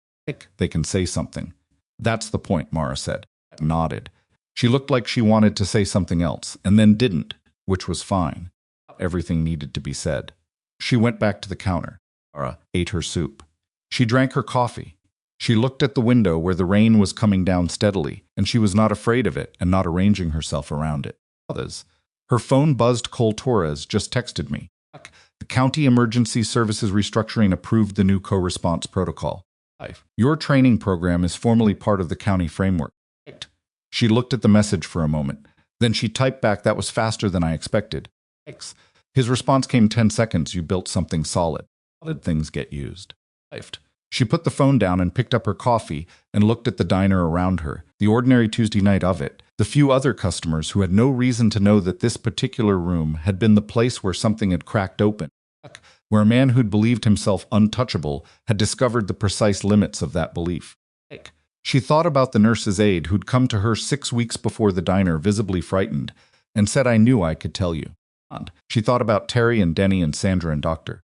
They can say something. That's the point, Mara said. Nodded. She looked like she wanted to say something else, and then didn't, which was fine. Everything needed to be said. She went back to the counter. Mara ate her soup. She drank her coffee. She looked at the window where the rain was coming down steadily, and she was not afraid of it and not arranging herself around it. Her phone buzzed. Cole Torres just texted me. The County Emergency Services Restructuring approved the new co-response protocol. Your training program is formally part of the county framework. She looked at the message for a moment. Then she typed back, that was faster than I expected. His response came 10 seconds. You built something solid. How did things get used? She put the phone down and picked up her coffee and looked at the diner around her, the ordinary Tuesday night of it, the few other customers who had no reason to know that this particular room had been the place where something had cracked open, where a man who'd believed himself untouchable had discovered the precise limits of that belief. She thought about the nurse's aide who'd come to her 6 weeks before the diner, visibly frightened, and said, I knew I could tell you. She thought about Terry and Denny and Sandra and Dr.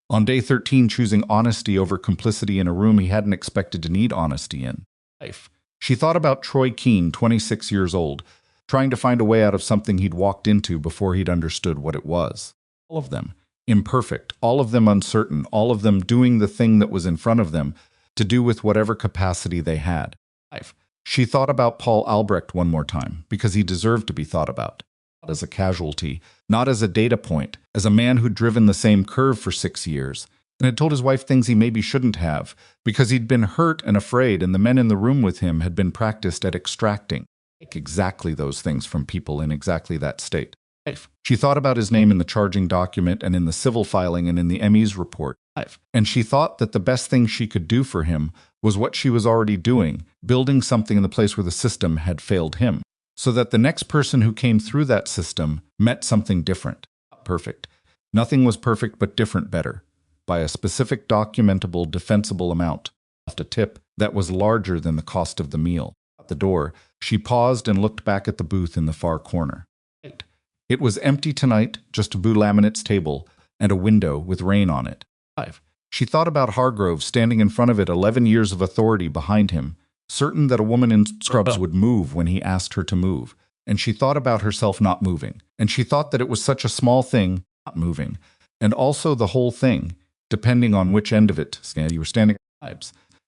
On day 13, choosing honesty over complicity in a room he hadn't expected to need honesty in. She thought about Troy Keene, 26 years old, trying to find a way out of something he'd walked into before he'd understood what it was. All of them imperfect, all of them uncertain, all of them doing the thing that was in front of them to do with whatever capacity they had. She thought about Paul Albrecht one more time, because he deserved to be thought about. Not as a casualty, not as a data point, as a man who'd driven the same curve for 6 years, and had told his wife things he maybe shouldn't have, because he'd been hurt and afraid, and the men in the room with him had been practiced at extracting exactly those things from people in exactly that state. She thought about his name in the charging document and in the civil filing and in the ME's report. And she thought that the best thing she could do for him was what she was already doing, building something in the place where the system had failed him, so that the next person who came through that system met something different. Perfect. Nothing was perfect, but different better, by a specific documentable, defensible amount. A tip that was larger than the cost of the meal. At the door, she paused and looked back at the booth in the far corner. It was empty tonight, just a blue laminate's table and a window with rain on it. She thought about Hargrove standing in front of it, 11 years of authority behind him, certain that a woman in scrubs would move when he asked her to move. And she thought about herself not moving. And she thought that it was such a small thing, not moving. And also the whole thing, depending on which end of it you were standing.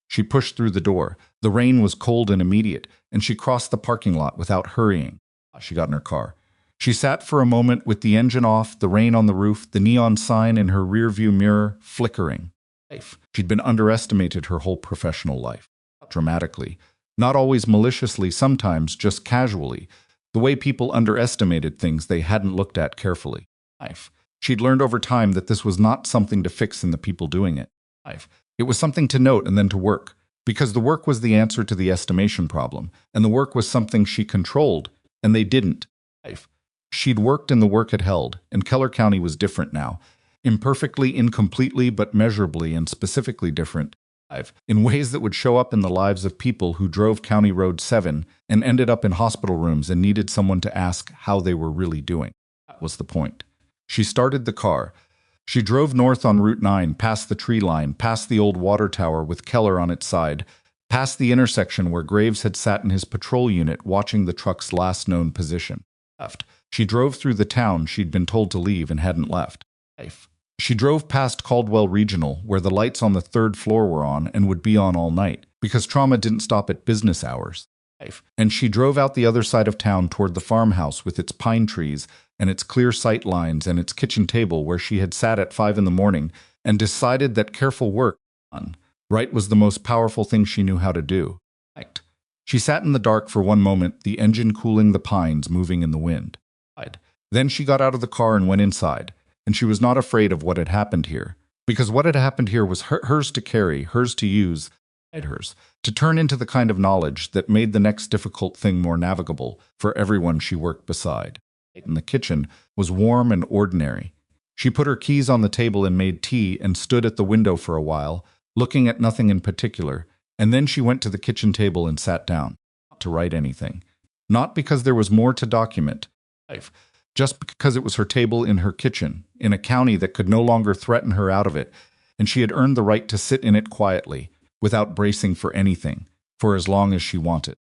She pushed through the door. The rain was cold and immediate, and she crossed the parking lot without hurrying. She got in her car. She sat for a moment with the engine off, the rain on the roof, the neon sign in her rearview mirror flickering. She'd been underestimated her whole professional life. Dramatically. Not always maliciously, sometimes just casually, the way people underestimated things they hadn't looked at carefully. 5. She'd learned over time that this was not something to fix in the people doing it. 5. It was something to note and then to work, because the work was the answer to the estimation problem, and the work was something she controlled, and they didn't. 5. She'd worked and the work had held, and Keller County was different now. Imperfectly, incompletely, but measurably and specifically different. 5. In ways that would show up in the lives of people who drove County Road 7 and ended up in hospital rooms and needed someone to ask how they were really doing. That was the point. She started the car. She drove north on Route 9, past the tree line, past the old water tower with Keller on its side, past the intersection where Graves had sat in his patrol unit watching the truck's last known position. Left. She drove through the town she'd been told to leave and hadn't left. 5. She drove past Caldwell Regional, where the lights on the 3rd floor were on and would be on all night, because trauma didn't stop at business hours. 5. And she drove out the other side of town toward the farmhouse with its pine trees and its clear sight lines and its kitchen table where she had sat at 5 in the morning and decided that careful work done right was the most powerful thing she knew how to do. She sat in the dark for one moment, the engine cooling the pines moving in the wind. Then she got out of the car and went inside, and she was not afraid of what had happened here, because what had happened here was hers to carry, hers to use, hers, to turn into the kind of knowledge that made the next difficult thing more navigable for everyone she worked beside. In the kitchen was warm and ordinary. She put her keys on the table and made tea and stood at the window for a while, looking at nothing in particular, and then she went to the kitchen table and sat down, not to write anything. Not because there was more to document, just because it was her table in her kitchen, in a county that could no longer threaten her out of it, and she had earned the right to sit in it quietly, without bracing for anything, for as long as she wanted.